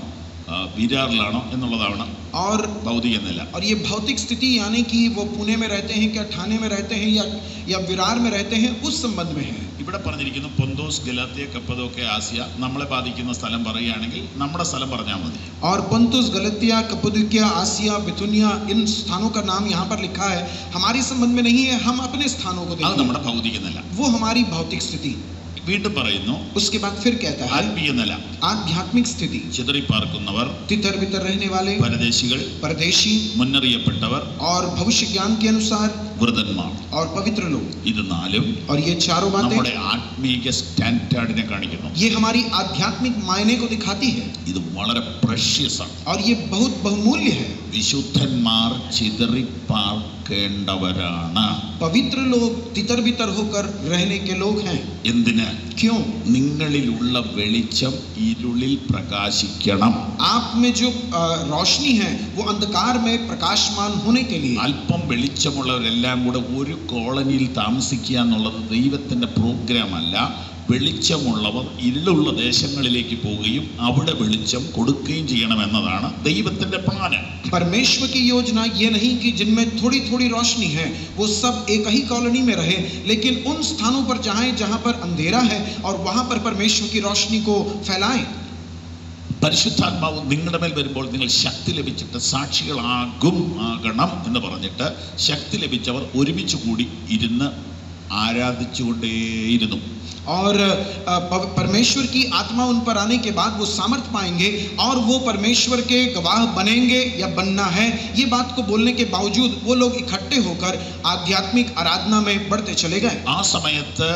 വിരാറിലാണോ എന്നുള്ളതാണ് और ഭൗതിക നില. और ये भौतिक स्थिति यानी कि वो पुणे में रहते हैं क्या, ठाणे में रहते हैं या विरार में रहते हैं, उस संबंध में है. ഇവിടെ പറഞ്ഞിരിക്കുന്നു പൊന്തോസ്, ഗലാത്യ, കപ്പദോക്യ, ആസിയ. നമ്മളെ ബാധിക്കുന്ന സ്ഥലം പറയുകയാണെങ്കിൽ നമ്മുടെ സ്ഥലം പറഞ്ഞാൽ മതി. और पुन्तुस, गलतिया, कप्पदोकिया, आसिया, बिथुनिया, इन स्थानों का नाम यहाँ पर लिखा है. हमारे संबंध में नहीं है, हम अपने स्थानों को അത് देखें. നമ്മുടെ ഭൗതിക നില. वो हमारी भौतिक स्थिति. വീണ്ടും പറയുന്നു उसके बाद फिर कहता है ആത്മീയ നില. आध्यात्मिक स्थिति. ചിതറിപ്പാർക്കുന്നവർ, तितर बितर रहने वाले, പരദേശികൾ, परदेशी, മുന്നറിയപ്പെട്ടവർ, और भविष्य ज्ञान के अनुसार, വൃതന്മാർ. और पवित्र लोग. ഇത് നാലും और ये चारों बातें നമ്മുടെ ആത്മീയ സ്റ്റാൻഡേർഡിനെ കാണിക്കുന്നു. ये हमारी आध्यात्मिक मायने को दिखाती है. ഇത് വളരെ പ്രഷ്യസ് ആണ്. और ये बहुत बहुमूल्य है. വിശുദ്ധന്മാർ ചിതറിപ്പാർക്കേണ്ടവരാണ്. पवित्र लोग तितर बितर होकर रहने के लोग हैं. എന്തിന്? क्यों? നിങ്ങളിലുള്ള വെളിച്ചം ഇരുളിൽ പ്രകാശിക്കണം. आप में जो रोशनी है वो अंधकार में प्रकाशमान होने के लिए. അല്പം വെളിച്ചമുള്ളവരെല്ലാം കൂടെ ഒരു കോളനിയിൽ താമസിക്കുക എന്നുള്ളത് ദൈവത്തിൻ്റെ പ്രോഗ്രാം അല്ല. വെളിച്ചമുള്ളവർ ഇരുളുള്ള ദേശങ്ങളിലേക്ക് പോവുകയും അവിടെ വെളിച്ചം കൊടുക്കുകയും ചെയ്യണമെന്നതാണ് ദൈവത്തിൻ്റെ പ്ലാന്. परमेश्वर की योजना ये नहीं कि जिनमें थोड़ी थोड़ी रोशनी है वो सब एक ही कॉलोनी में रहे, लेकिन उन स्थानों पर जाएं जहां पर अंधेरा है और वहां पर परमेश्वर की रोशनी को फैलाएं. പരിശുദ്ധാത്മാവ് നിങ്ങളുടെ മേൽ വരുമ്പോൾ നിങ്ങൾ ശക്തി ലഭിച്ചിട്ട് ആകണം എന്ന് പറഞ്ഞിട്ട് ശക്തി ലഭിച്ചവർ ഒരുമിച്ച് കൂടി ഇരുന്ന് ആരാധിച്ചുകൊണ്ടേയിരുന്നു. और परमेश्वर की आत्मा उन पर आने के बाद वो सामर्थ पाएंगे और वो परमेश्वर के गवाह बनेंगे या बनना है, ये बात को बोलने के बावजूद वो लोग इकट्ठे होकर आध्यात्मिक आराधना में बढ़ते चले गए. ആ സമയത്ത്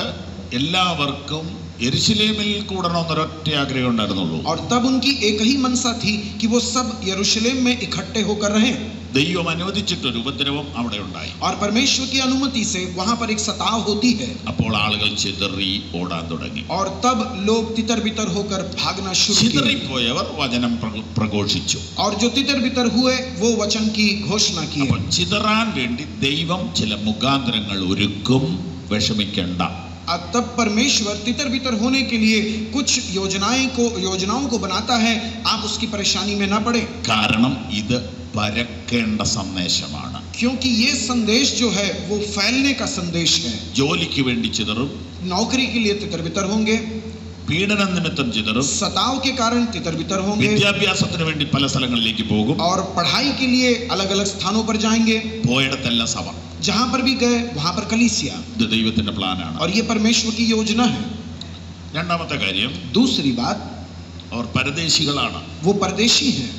എല്ലാവർക്കും യെരുശലേമിൽ കൂടണമെന്നൊരൊറ്റ ആഗ്രഹം ഉണ്ടായിരുന്നുള്ളൂ. और तब उनकी एक ही मनसा थी कि वो सब यरूशलेम में इकट्ठे होकर रहें. ദൈവം അനുവദിച്ചിട്ടൊരു ഉപദ്രവം അവിടെ ഉണ്ടായി. और परमेश्वर की अनुमति से वहां पर एक सताव होती है. അപ്പോൾ ആളുകൾ ചിതറി ഓടാൻ തുടങ്ങി. और तब लोग तितर बितर होकर भागना शुरू किए. ചിതറിപ്പോയവർ വചനം പ്രഘോഷിച്ചു. और जो तितर बितर हुए वो वचन की घोषणा की. അപ്പോൾ ചിതറാൻ വേണ്ടി ദൈവം ചില മുഖാന്തരങ്ങൾ ഒരുക്കും. വിഷമിക്കേണ്ട. तब परमेश्वर तितर बितर होने के लिए कुछ योजनाओं को बनाता है. आप उसकी परेशानी में ना पड़े. കാരണം ഇത് പരക്കേണ്ട സന്ദേശമാണ്. क्योंकि ये संदेश जो है वो फैलने का संदेश है. ജോലിക്ക് വേണ്ടി ചിതറും, नौकरी के लिए तितर बितर होंगे, പീഡന നിമിത്തം ചിതറും, सताव के कारण तितर बितर होंगे, വിദ്യാഭ്യാസത്തിന് വേണ്ടി പല സ്ഥലങ്ങളിലേക്ക് പോകും, और पढ़ाई के लिए अलग अलग स्थानों पर जाएंगे. പോയിടത്തെല്ലാം സഭ. जहां पर भी गए वहां पर कलीसिया. ഇത് ദൈവത്തിന്റെ പ്ലാനാണ്. और ये परमेश्वर की योजना है. രണ്ടാമത്തെ കാര്യം, दूसरी बात, അവർ പരദേശികളാണ്. वो परदेशी हैं.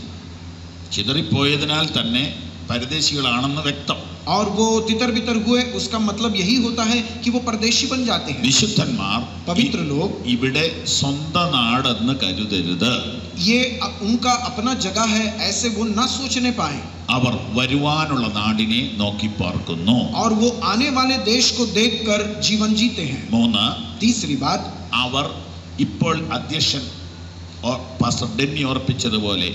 ചിതറിപ്പോയതിനാൽ തന്നെ പരദേശികളാണെന്ന് വ്യക്തം. और वो तितर बितर हुए, उसका मतलब यही होता है कि वो परदेशी बन जाते हैं। വിശുദ്ധന്മാർ पवित्र लोग ഇവിടെ സ്വന്തം നാടെന്ന് കരുതരുത്. ये उनका अपना जगह है ऐसे वो ना सोचने पाए, അവർ വരുവാനുള്ള നാടിനെ നോക്കി പാർക്കുന്നു. और वो आने वाले देश को देखकर जीवन जीते हैं। 3, तीसरी बात, അവർ ഇപ്പോൾ അധ്യക്ഷൻ പാസ്റ്റർ ഡെന്നി ഓർപ്പിച്ചതുപോലെ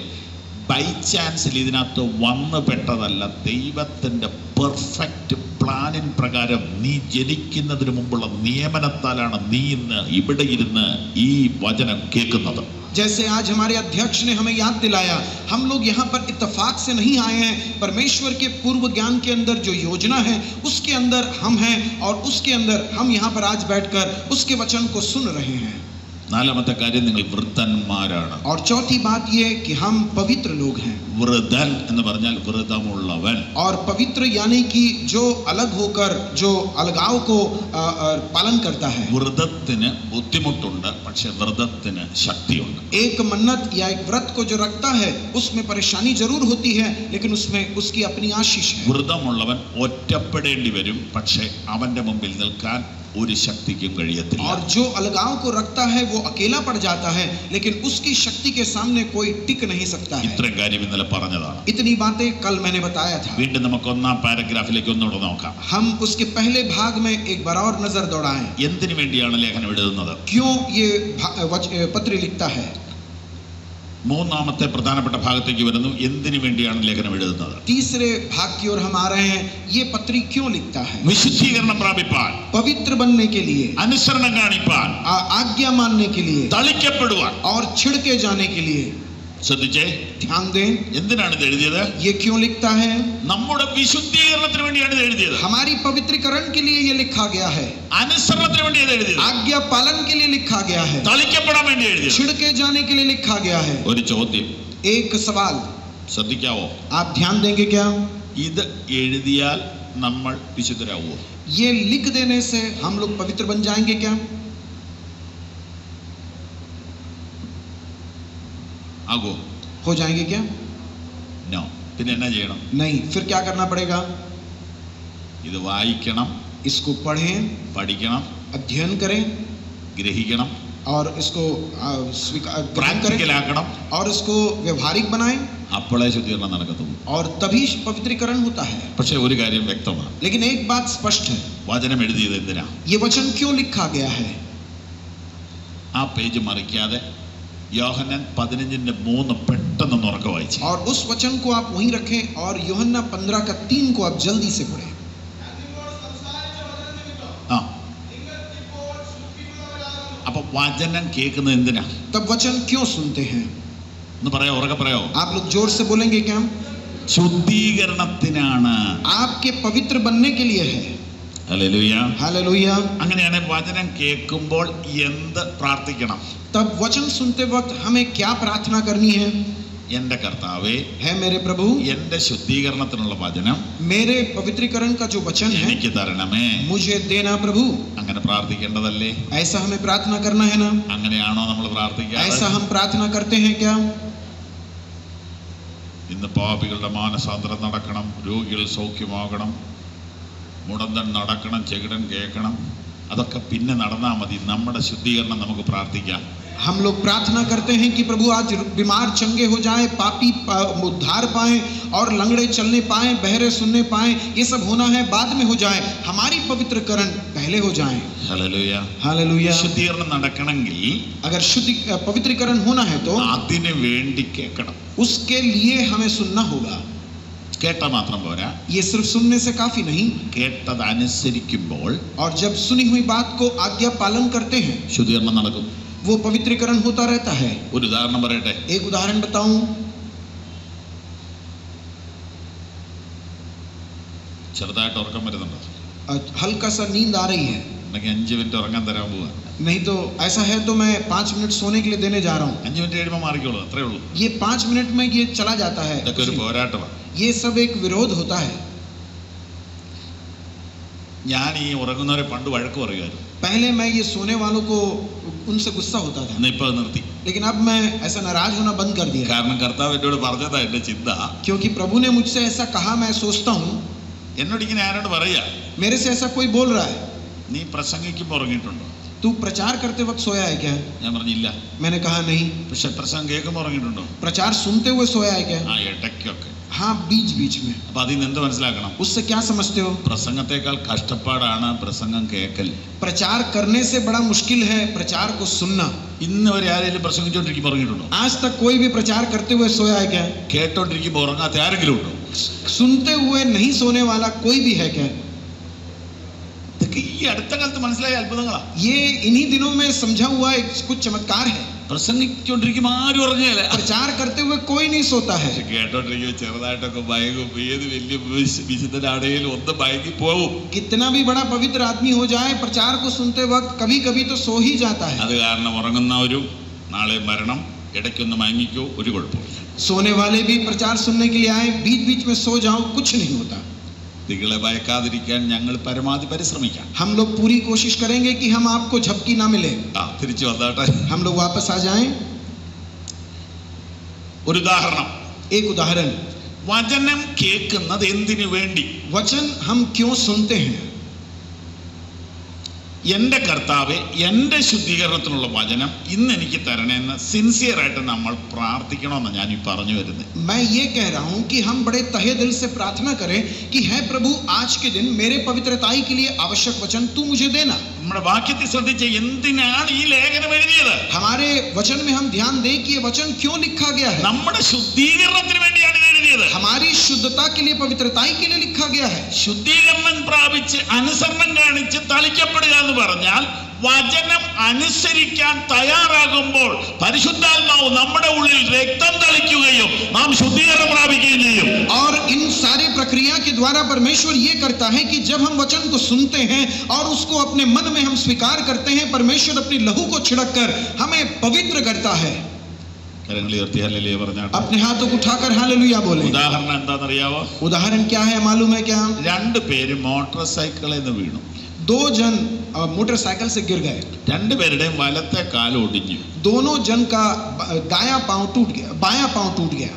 ബൈ ചാൻസിൽ ഇതിനകത്ത് വന്നു പെട്ടതല്ല. ദൈവത്തിൻ്റെ പെർഫെക്റ്റ് പ്ലാനിൻ പ്രകാരം നീ ജനിക്കുന്നതിന് മുമ്പുള്ള നിയമനത്താലാണ് നീ ഇന്ന് ഇവിടെ ഇരുന്ന് ഈ വചനം കേൾക്കുന്നത്. जैसे आज हमारे अध्यक्ष ने हमें याद दिलाया, हम लोग यहाँ पर इत्तेफाक से नहीं आए हैं, परमेश्वर के पूर्व ज्ञान के अंदर जो योजना है उसके अंदर हम हैं, और उसके अंदर हम यहाँ पर आज बैठकर उसके वचन को सुन रहे हैं. നാലാമത്തെ കാര്യം, നിങ്ങൾ വൃദ്ധന്മാരാണ്. और चौथी बात ये कि हम पवित्र लोग हैं. വൃദ്ധൻ എന്ന് പറഞ്ഞാൽ വ്രതമുള്ളവൻ. और पवित्र यानी कि जो अलग होकर जो अलगाव को पालन करता है. വ്രതത്തിന് ബുദ്ധിമുട്ടുണ്ട്, പക്ഷെ വ്രതത്തിന് ശക്തിയുണ്ട്. एक मन्नत या एक व्रत को जो रखता है उसमें परेशानी जरूर होती है, लेकिन उसमें उसकी अपनी आशीष है. വ്രതമുള്ളവൻ ഒറ്റപ്പെടേണ്ടി വരും, പക്ഷെ അവന്റെ മുമ്പിൽ നിൽക്കാൻ ഒരു ശക്തിക്കും കഴിയത്തില്ല. और जो अलगाव को रखता है वो अकेला पड़ जाता है, लेकिन उसकी शक्ति के सामने कोई टिक नहीं सकता है. ഇത്രയും കാര്യം ഇന്നലെ പറഞ്ഞതാണ്. इतनी बातें कल मैंने बताया था. വീണ്ടും നമുക്ക് ഒന്നാം പാരഗ്രാഫിലേക്ക് ഒന്നുകൂടെ നോക്കാം. हम उसके पहले भाग में एक बार और नजर दौड़ाएं. എന്തിനു വേണ്ടിയാണ് ലേഖനം എഴുതുന്നത്? क्यों ये पत्र लिखता है? മൂന്നാമത്തെ പ്രധാനപ്പെട്ട ഭാഗത്തേക്ക് വരുന്നു. എന്തിനു വേണ്ടിയാണ് ലേഖനം എഴുതുന്നത്? तीसरे भाग की ओर हम आ रहे हैं. ये पत्री क्यों लिखता है? വിശുദ്ധീകരണം പ്രാപിപ്പാൻ, पवित्र बनने के लिए, അനുസരണം കാണിപ്പാൻ, आज्ञा मानने के लिए, തളിക്കപ്പെടുവാൻ. और छिड़के जाने के लिए. ശ്രദ്ധിച്ചേ, ध्यान दें, എന്തിനാണ് ഇത് എഴുതിയത്? ये क्यों लिखता है? നമ്മുടെ വിശുദ്ധീകരണത്തിന് വേണ്ടിയാണ് ഇത് എഴുതിയത്. हमारी पवित्रीकरण के लिए ये लिखा गया है. അനുസരണത്തിന് വേണ്ടി ഇത് എഴുതിയത്. आज्ञा पालन के लिए लिखा गया है. തളിക്കപ്പെടാൻ വേണ്ടി എഴുതിയത്. छिड़के जाने के लिए लिखा गया है. ഒരു ചോദ്യം, एक सवाल, ശ്രദ്ധിക്കാവോ? आप ध्यान देंगे क्या? ഇത് എഴുതിയാൽ നമ്മൾ വിശുദ്ധരാകുമോ? ये लिख देने से हम लोग पवित्र बन जाएंगे क्या? ആകോ? हो जाएंगे क्या? നോ. പിന്നെ എന്നാ ചെയ്യണം? नहीं. फिर क्या करना पड़ेगा? ഇത് വായിക്കണം, इसको पढ़ें, പഠിക്കണം, अध्ययन करें, ഗ്രഹിക്കണം, और इसको ग्रहण करें, പ്രാക്ടിക്കലാക്കണം. और इसको व्यवहारिक बनाएं, അപ്പോഴേ ശുദ്ധീകരണം നടക്കത്തുള്ളൂ. और तभी पवित्रीकरण होता है. പക്ഷെ ഒരു കാര്യം വ്യക്തമാണ്, लेकिन एक बात स्पष्ट है, വചനം എഴുതിയത് എന്തിനാ? ये वचन क्यों लिखा गया है? ആ പേജ് മറിക്കാതെ യോഹന്നാൻ 15:3 പെട്ടെന്ന് ഉറക്കെ വായിച്ചു. और उस वचन को आप वहीं रखें, और यूहन्ना 15:3 को आप जल्दी से पढ़ें. ആ, അപ്പൊ വചനം കേൾക്കുന്നത് എന്തിനാ? तब वचन क्यों सुनते हैं? ഒന്ന് പറയാ, ഉറക്കെ പറയാോ? आप लोग जोर से बोलेंगे क्या? ശുദ്ധീകരണത്തിനാണ്. आपके पवित्र बनने के लिए है. ഹല്ലേലൂയ. हालेलुया. അങ്ങനെയാണ് വചനം കേൾക്കുമ്പോൾ എന്ത് പ്രാർത്ഥിക്കണം? तब वचन सुनते वक्त हमें क्या प्रार्थना करनी है? എന്റെ കർത്താവേ, है मेरे प्रभु, എന്റെ ശുദ്ധീകരണത്തിനുള്ള വചനം मेरे पवित्रीकरण का जो वचन है എനിക്ക് തരണമേ. मुझे देना प्रभु. അങ്ങനെ പ്രാർത്ഥിക്കേണ്ടതല്ലേ? ऐसा हमें प्रार्थना करना है ना? അങ്ങനെയാണോ നമ്മൾ പ്രാർത്ഥിക്കാറ്? ऐसा हम प्रार्थना करते हैं क्या? ഇന്ന് പാപികളുടെ മാനസാന്തരം നടക്കണം, രോഗികൾ സൗഖ്യമാകണം, മുടന്തൻ നടക്കണം, ചെകിടൻ കേൾക്കണം. അതൊക്കെ പിന്നെ നടന്നാൽ മതി. നമ്മുടെ ശുദ്ധീകരണം നമുക്ക് പ്രാർത്ഥിക്കാം. हम लोग प्रार्थना करते हैं कि प्रभु आज बीमार चंगे हो जाएं, पापी उद्धार पाएं, और लंगड़े चलने पाएं, बहरे सुनने पाएं. ये सब होना है, बाद में हो जाए. हमारी पवित्रकरण पहले हो जाए. ഹല്ലേലൂയ. हालेलुया. ശുദ്ധീകരണം നടക്കണമെങ്കിൽ अगर पवित्रीकरण होना है तो അതിനു വേണ്ടി കേൾക്കണം. उसके लिए हमें सुनना होगा. കേട്ടാൽ മാത്രം പോരാ, ये सिर्फ सुनने से काफी नहीं, കേട്ടത് അനുസരിക്കുമ്പോൾ और जब सुनी हुई बात को आज्ञा पालन करते हैं ശുദ്ധീകരണം നടക്കും. वो पवित्रीकरण होता रहता है. ഒരു ഉദാഹരണം പറയട്ടെ. एक उदाहरण बताऊं. ചെറുതായിട്ട് ഉറക്കം വരുന്നുണ്ടോ? हल्का सा नींद आ रही है. ഉണ്ടെങ്കിൽ 5 മിനിറ്റ് ഉറങ്ങാൻ തരാൻ പോവാ. नहीं तो ऐसा है तो मैं 5 मिनट सोने के लिए देने जा रहा हूँ. 5 മിനിറ്റ് കഴിയുമ്പോൾ മാറിക്കോളൂ, അത്രേ ഉള്ളൂ. ये 5 मिनट में ये चला जाता है. ഇതൊക്കെ ഒരു പോരാട്ടമാണ്. ये सब एक विरोध होता है. ഞാൻ ഈ ഉറങ്ങുന്നവരെ പണ്ട് വഴക്ക് പറയുമായിരുന്നു. पहले मैं ये सोने वालों को उनसे गुस्सा होता था, ഇന്ന് ഇപ്പൊ നിർത്തി. लेकिन अब मैं ऐसा नाराज होना बंद कर दिया. കാരണം കർത്താവ് എന്നോട് പറഞ്ഞതാ എന്റെ ചിന്ത. क्योंकि प्रभु ने मुझसे ऐसा कहा, मैं सोचता हूँ എന്നോട് ഇങ്ങനെ ആരോട് പറയാ, मेरे से ऐसा कोई बोल रहा है, നീ പ്രസംഗിക്കുമ്പോൾ ഉറങ്ങിയിട്ടുണ്ടോ? तू प्रचार करते वक्त सोया है क्या? ഞാൻ പറഞ്ഞില്ല. मैंने कहा नहीं. പക്ഷെ പ്രസംഗം കേൾക്കുമ്പോൾ ഉറങ്ങിയിട്ടുണ്ടോ? प्रचार सुनते हुए सोया है क्या? ആ ഇടയ്ക്കൊക്കെ. हाँ, बीच बीच में. അപ്പൊ അതിൽ നിന്ന് എന്ത് മനസ്സിലാക്കണം? उससे क्या समझते हो? പ്രസംഗത്തെക്കാൾ കഷ്ടപ്പാടാണ് പ്രസംഗം കേൾക്കൽ. प्रचार करने से बड़ा मुश्किल है प्रचार को सुनना. ഇന്ന് വരെ ആരെങ്കിലും പ്രസംഗിച്ചോണ്ടിരിക്കുമ്പോൾ ഉറങ്ങിയിട്ടുണ്ടോ? आज तक कोई भी प्रचार करते हुए सोया है क्या? കേട്ടോണ്ടിരിക്കുമ്പോൾ ഉറങ്ങാത്ത ആരെങ്കിലും ഉണ്ടോ? सुनते हुए नहीं सोने वाला कोई भी है क्या? ഇതൊക്കെ ഈ അടുത്ത കാലത്ത് മനസ്സിലായ അത്ഭുതങ്ങളാ. ये इन्हीं दिनों में समझा हुआ एक कुछ चमत्कार है. പ്രസംഗിച്ചോണ്ടിരിക്കുമ്പോൾ ആരും ഉറങ്ങിയല്ല. प्रचार करते हुए कोई नहीं सोता है. കേട്ടോണ്ടിരിക്കുമ്പോൾ ചെറുതായിട്ടൊക്കെ ഭയകും. ഏത് വലിയ വിശുദ്ധനാണെങ്കിലും ഒന്ന് ഭയങ്കി പോവും. कितना भी बड़ा पवित्र आदमी हो जाए, प्रचार को सुनते वक्त कभी कभी तो सो ही जाता है. അത് കാരണം ഉറങ്ങുന്നവരും നാളെ മരണം, ഇടയ്ക്കൊന്ന് മയങ്ങിക്കോ, ഒരു കുഴപ്പമില്ല. सोने वाले भी प्रचार सुनने के लिए आए, बीच बीच में सो जाओ, कुछ नहीं होता. നിങ്ങളെ ഭയക്കാതിരിക്കാൻ ഞങ്ങൾ പരമാവധി പരിശ്രമിക്കാം. हम लोग पूरी कोशिश करेंगे कि हम आपको झपकी ना मिले. തിരിച്ചു വന്നാട്ടെ. हम लोग वापस आ जाएं. ഒരു ഉദാഹരണം. एक उदाहरण. വചനം കേൾക്കുന്നത് എന്തിനു വേണ്ടി? वचन हम क्यों सुनते हैं? എൻ്റെ കർത്താവെ, എൻ്റെ ശുദ്ധീകരണത്തിനുള്ള വചനം ഇന്ന് എനിക്ക് തരണമെന്ന് സിൻസിയറായിട്ട് നമ്മൾ പ്രാർത്ഥിക്കണമെന്ന് ഞാൻ ഈ പറഞ്ഞു വരുന്നത്. मैं ये कह रहा हूँ कि हम बड़े तहे दिल से प्रार्थना करें कि है प्रभु, आज के दिन मेरे पवित्रताई के लिए आवश्यक वचन तू मुझे देना. നമ്മുടെ വാക്യത്തിൽ ശ്രദ്ധിച്ച് എന്തിനാണ് ഈ ലേഖനം എഴുതിയത്? हमारे वचन में हम ध्यान दें कि ये वचन क्यों लिखा गया है. നമ്മുടെ ശുദ്ധീകരണത്തിന് വേണ്ടിയാണ് ഇത് എഴുതിയത്. हमारी शुद्धता के लिए, पवित्रताई के लिए लिखा गया है. ശുദ്ധീകരണം പ്രാപിച്ച് അനുസരണം കാണിച്ച് തളിക്കപ്പെടുക എന്ന് പറഞ്ഞാൽ വചനം അനുസരിക്കാൻ തയ്യാറാകുമ്പോൾ പരിശുദ്ധാത്മാവ് നമ്മുടെ ഉള്ളിൽ രക്തം തളിക്കുകയും നാം ശുദ്ധീകരണം പ്രാപിക്കുകയും ചെയ്യും. और इन सारी प्रक्रिया के द्वारा परमेश्वर ये करता है कि जब हम वचन को सुनते हैं और उसको अपने मन में हम स्वीकार करते हैं, परमेश्वर अपनी लहू को छिड़क कर हमें पवित्र करता है. अपने हाथों को उठाकर हालेलुया बोले. ഉദാഹരണം എന്താണെന്നറിയാവോ? उदाहरण क्या है मालूम है क्या? രണ്ടു പേര് മോട്ടോർ സൈക്കിളിൽ നിന്ന് വീണു. दो जन मोटरसाइकिल से गिर गए. രണ്ടുപേരുടെയും വലത്തെ കാൽ ഒടിഞ്ഞു. दोनों जन का दायां पांव टूट गया, बायां पांव टूट गया.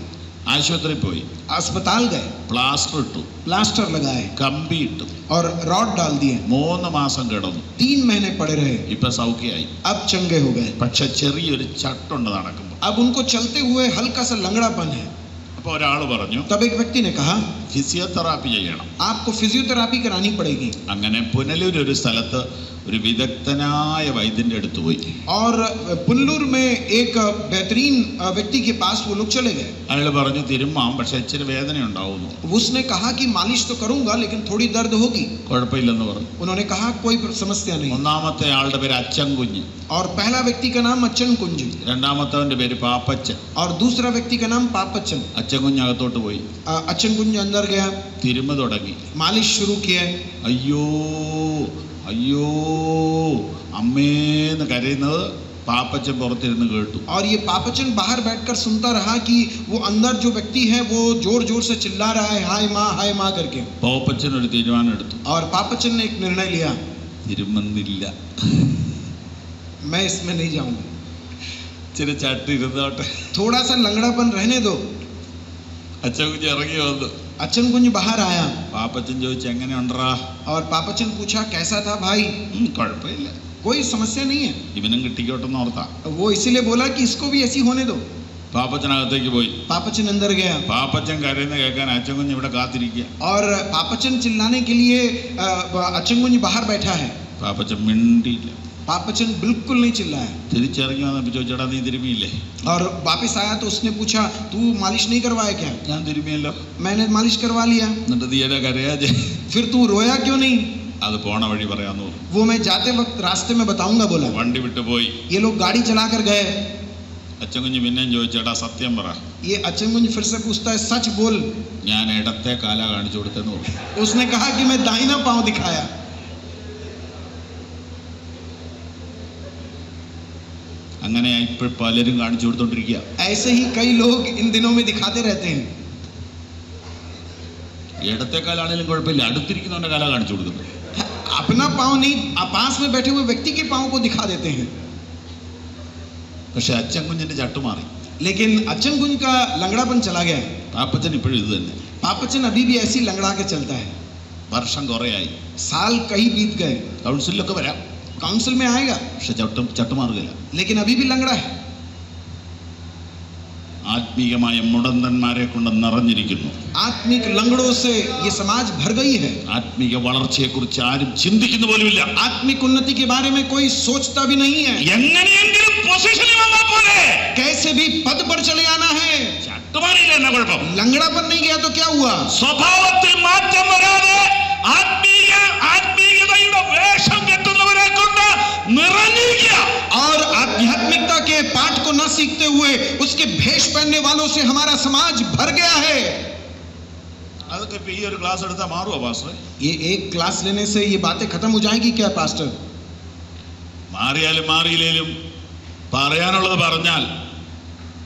ആശുപത്രിയിൽ പോയി, अस्पताल गए, പ്ലാസ്റ്റർ ഇട്ടു, प्लास्टर लगाए കമ്പി ഇട്ടു, और रॉड डाल दिए. 3 മാസം കിടന്നു. 3 महीने पड़े रहे. ഇപ്പൊ സൗഖ്യമായി. अब चंगे हो गए. പക്ഷെ ചെറിയൊരു ചട്ടുണ്ട് നടക്കുമ്പോൾ. अब उनको चलते हुए हल्का सा लंगड़ापन है. അപ്പോൾ ഒരാൾ പറഞ്ഞു, तब एक व्यक्ति ने कहा, ഫിസിയോതെറാപ്പി ചെയ്യണം. आपको फिजियोथेरापी करानी पड़ेगी. അങ്ങനെ പുനലൂർ ഒരു സ്ഥലത്ത് ഒരു വിദഗ്ധനായ വൈദ്യന്റെ അടുത്ത് പോയി. और पुनलूर में एक बेहतरीन व्यक्ति के पास वो लोग चले गए. അയാൾ പറഞ്ഞു, തിരുമ്മാം, പക്ഷെ ഇച്ചിരി വേദന ഉണ്ടാവുന്നു. उसने कहा कि मालिश तो करूंगा लेकिन थोड़ी दर्द होगी. കുഴപ്പമില്ലെന്ന് പറഞ്ഞു. उन्होंने कहा कोई समस्या नहीं. ഒന്നാമത്തെ ആളുടെ പേര് അച്ഛൻ കുഞ്ഞ്. और पहला व्यक्ति का नाम अच्चन कुंज. രണ്ടാമത്തവന്റെ പേര് പാപ്പച്ചൻ. और दूसरा व्यक्ति का नाम पापचन. അച്ഛൻ കുഞ്ഞ് അകത്തോട്ട് പോയി. अच्चन कुंज अंदर गया, തിരുമ്മ തുടങ്ങി. मालिश शुरू किया. അയ്യോ അയ്യോ അമ്മേന്ന് കരയുന്നത് പാപ്പച്ചൻ പുറത്തിരുന്ന് കേട്ടു. और ये पापचन बाहर बैठकर सुनता रहा कि वो अंदर जो व्यक्ति है वो जोर जोर से चिल्ला रहा है, हाय माँ करके. പാപ്പച്ചൻ ഒരു തീരുമാനം എടുത്തു. और पापचन ने एक निर्णय लिया, തിരുമുന്നില്ല, मैं इसमें नहीं जाऊंगा. ഇച്ചിരി ചട്ടി ഇരുന്നോട്ടെ. थोड़ा सा लंगड़ापन रहने दो. അച്ഛൻ കുഞ്ഞ് ഇറങ്ങി വന്നു. अच्चन कुंज बाहर आया. പാപ്പച്ചൻ ചോദിച്ചു, എങ്ങനെയുണ്ടറാ? और पापचन पूछा, कैसा था भाई? കുഴപ്പമില്ല, कोई समस्या नहीं है. ഇവനും കിട്ടിക്കോട്ടെന്ന് ഓർത്താ. वो इसीलिए बोला कि इसको भी ऐसी होने दो. പാപ്പച്ചനകത്തേക്ക് പോയി. पापचन अंदर गया. പാപ്പച്ചൻ കരയുന്ന കേൾക്കാൻ അച്ഛൻ കുഞ്ഞ് ഇവിടെ കാത്തിരിക്കുക. और पापचन चिल्लाने के लिए अच्चन कुंज बाहर बैठा है. പാപ്പച്ചൻ മിണ്ടിയില്ല. पापचन बिल्कुल नहीं चिल्लाया. തിരിച്ചിറങ്ങി വന്നപ്പോൾ ചോദിച്ചേടാ, നീ തിരുമിയില്ലേ? और वापस आया तो उसने पूछा, तू मालिश नहीं करवाया क्या? ഞാൻ തിരുമിയല്ലോ. मैंने मालिश करवा लिया. എന്നിട്ട് നീ എന്നെ കരയാതെ? फिर तू रोया क्यों नहीं? അത് പോണ വഴി പറയാന്ന് പറഞ്ഞു. वो मैं जाते वक्त रास्ते में बताऊंगा बोला. വണ്ടി വിട്ടു പോയി. ये लोग गाड़ी चला कर गए. അച്ഛൻ കുഞ്ഞ് പിന്നെയും ചോദിച്ചേടാ, സത്യം പറ. ये अच्चन कुंज फिर से पूछता है, सच बोल. ഞാൻ ഇടത്തെ കാല കാണിച്ചു കൊടുത്തെന്ന് പറഞ്ഞു. उसने कहा कि मैं दाहिना पांव दिखाया. അങ്ങനെ ഇപ്പോൾ പലരും കാണിച്ചു കൊടുത്തോണ്ടിരിക്കുക. ऐसे ही कई लोग इन दिनों में दिखाते रहते हैं. ഇടത്തെ കാലാണെങ്കിലും കുഴപ്പമില്ല, അടുത്തിരിക്കുന്നവന്റെ കാല കാണിച്ചു കൊടുക്കുന്നു. अपना पांव नहीं, पास में बैठे हुए व्यक्ति के पांव को दिखा देते हैं. പക്ഷെ അച്ഛൻ കുഞ്ഞിന്റെ ചട്ടു മാറി. लेकिन अच्चन कुंज का लंगड़ापन चला गया. പാപ്പച്ചൻ ഇപ്പോഴും ഇത് തന്നെ. पापचन अभी भी ऐसी लंगड़ा के चलता है. വർഷം കുറേയായി, साल कई बीत गए, കൗൺസിലൊക്കെ വരാം, काउंसिल में आएगा, പക്ഷെ ചട്ടുമാറുകയില്ല. लेकिन अभी भी लंगड़ा है. ആത്മീയമായ മുടന്തന്മാരെ കൊണ്ട് നിറഞ്ഞിരിക്കുന്നു. आत्मिक लंगड़ों से ये समाज भर गई है. ആത്മീയ വളർച്ചയെക്കുറിച്ച് ആരും ചിന്തിക്കുന്ന പോലുമില്ല. आत्मिक उन्नति के बारे में कोई सोचता भी नहीं है. എങ്ങനെയെങ്കിലും പൊസിഷനിൽ വന്നാൽ പോലെ, कैसे भी पद पर चले आना है. ചട്ടുമാറിയില്ല എന്ന കുഴപ്പം. लंगड़ापन नहीं गया तो क्या हुआ? സ്വഭാവത്തിൽ മാറ്റം വരാതെ ആത്മീയതയുടെ വേഷം കെട്ടുന്നവരെ കൊണ്ട് നിറഞ്ഞിരിക്കുക. और आध्यात्मिकता के पाठ को न सीखते हुए उसके भेष पहनने वालों से हमारा समाज भर गया है. അതൊക്കെ ഇപ്പൊ ഈ ഒരു ക്ലാസ് എടുത്താൽ മാറുമോ പാസ്റ്റർ? ये एक क्लास लेने से ये बातें खत्म हो जाएगी क्या पास्टर? മാറിയാലും മാറിയില്ലേലും പറയാനുള്ളത് പറഞ്ഞാൽ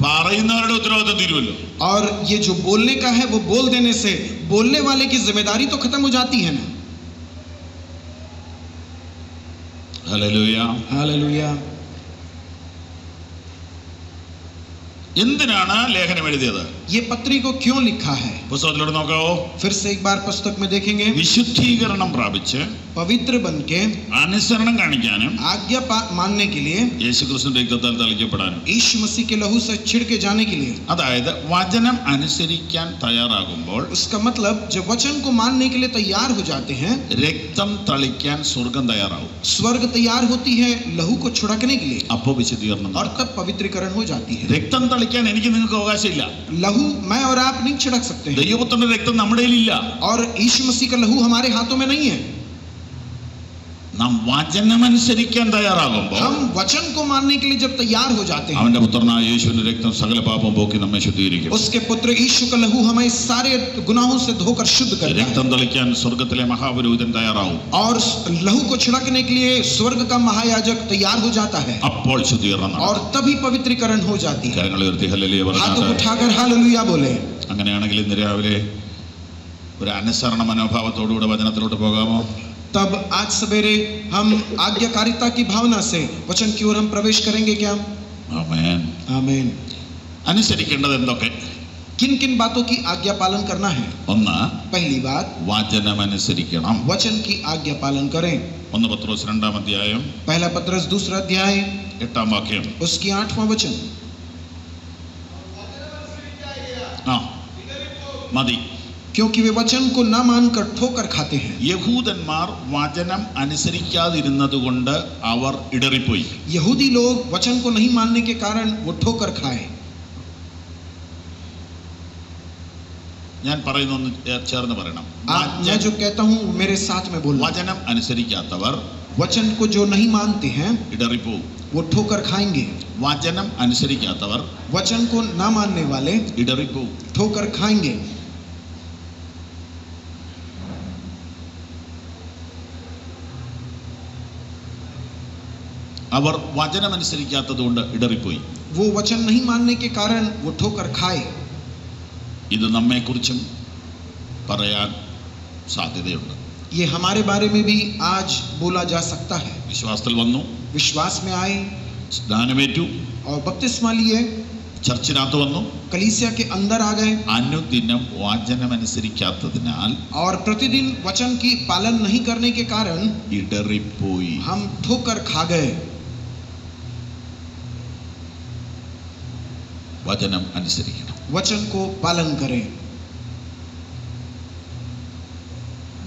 പറയുന്നവരുടെ ഉത്തരവാദിത്വം തീരുമല്ലോ. और ये जो बोलने का है वो बोल देने से बोलने वाले की जिम्मेदारी तो खत्म हो जाती है ना. ഹല്ലേലൂയ. हालेलुया. എന്തിനാണ് ലേഖനം എഴുതിയത്? ये पत्री को क्यों लिखा है? പുസ്തകത്തിലൂടെ നോക്കാവോ. फिर से एक बार पुस्तक में देखेंगे. വിശുദ്ധീകരണം പ്രാപിച്ച് पवित्र बनके അനുസരണം കാണിക്കാനും आज्ञा मानने के लिए, യേശുക്രിസ്തുവിന്റെ രക്തത്താൽ തളിക്കപ്പെടാനും, यीशु मसीह के लहू से छिड़के जाने के लिए. അതായത് വചനം അനുസരിക്കാൻ തയ്യാറാകുമ്പോൾ, उसका मतलब जब वचन को मानने के लिए तैयार हो जाते हैं, രക്തം തളിക്കാൻ സ്വർഗം തയ്യാറാവും. स्वर्ग तैयार होती है लहू को छिड़कने के लिए, അപ്പോൾ വിശുദ്ധീകരണം. और तब पवित्रीकरण हो जाती है. രക്തം തളിക്കാൻ എനിക്ക് നിങ്ങൾക്ക് അവകാശമില്ല. लहू मैं और आप नहीं छिड़क सकते हैं, ദൈവപുത്രന്റെ രക്തം നമ്മുടെ കയ്യിലില്ല. और यीशु मसीह का लहू हमारे हाथों में नहीं है. നാം വചനമനുസരിക്കാൻ തയ്യാറാകുമ്പോൾ, हम वचन को मानने के लिए जब तैयार हो जाते हैं, അവന്റെ പുത്രനായ യേശുവിന്റെ രക്തം സകല പാപം പോക്കി നമ്മെ ശുദ്ധീകരിക്കും. उसके पुत्र यीशु का लहू हमें सारे गुनाहों से धोकर शुद्ध करता है. രക്തം തളിക്കാൻ സ്വർഗത്തിലെ മഹാപുരോഹിതൻ തയ്യാറാവും. और लहू को छिड़कने के लिए स्वर्ग का महायाजक तैयार हो जाता है, അപ്പോൾ ശുദ്ധീകരണം. और तभी पवित्रीकरण हो जाती है. കരങ്ങൾ ഉയർത്തി ഹല്ലേലൂയ हाथ പറഞ്ഞാൽ. उठाकर हालेलुया बोले. അങ്ങനെയാണെങ്കിൽ ഇന്ന് രാവിലെ ഒരു അനുസരണ മനോഭാവത്തോടുകൂടെ വചനത്തിലോട്ട് പോകാമോ? तब आज सवेरे हम आज्ञाकारिता की भावना से वचन की ओर हम प्रवेश करेंगे क्या? ആമേൻ. आमीन. അനുസരിക്കേണ്ടത് എന്തൊക്കെ? किन किन बातों की आज्ञा पालन करना है? ഒന്ന്, पहली बात, വചനമനുസരിക്കണം. वचन की आज्ञा पालन करें. 1 പത്രോസ് 2-ാം അധ്യായം पहला पत्रस 2 अध्याय 8-ാം വാക്യം. उसकी 8वां वचन. മതി. क्योंकि वे वचन को न मानकर ठोकर खाते हैं. യഹൂദന്മാർ വചനം അനുസരിക്കാതിരുന്നത് കൊണ്ട് അവർ ഇടറിപ്പോയി. यहूदी लोग वचन को नहीं मानने के कारण वो ठोकर खाए. ഞാൻ പറയുന്നൊന്ന് ചേർന്ന് പറയണം. मैं जो कहता हूँ मेरे साथ में बोलना. വചനം അനുസരിക്കാത്തവർ वचन को जो नहीं मानते हैं ഇടറിപ്പോവും. वो ठोकर खाएंगे. വചനം അനുസരിക്കാത്തവർ, वचन को न मानने वाले ഇടറിപ്പോവും. ठोकर खाएंगे. അവർ വചനമനുസരിക്കാത്തത് കൊണ്ട് ഇടറിപ്പോയി. वो वचन नहीं मानने के कारण वो ठोकर खाए. ഇത് നമ്മെക്കുറിച്ചും പറയാൻ സാധ്യതയുണ്ട്. ये हमारे बारे में भी आज बोला जा सकता है. വിശ്വാസത്തിൽ വന്നു, विश्वास में आए സ്നാനമേറ്റു, और बपतिस्मा लिए, ചർച്ചിനകത്ത് വന്നു, कलीसिया के अंदर आ गए, അനുദിനം വചനമനുസരിക്കാത്തതിനാൽ और प्रतिदिन वचन की पालन नहीं करने के कारण ഇടറിപ്പോയി. हम ठोकर खा गए. വചനം അനുസരിക്കണം. वचन को पालन करें.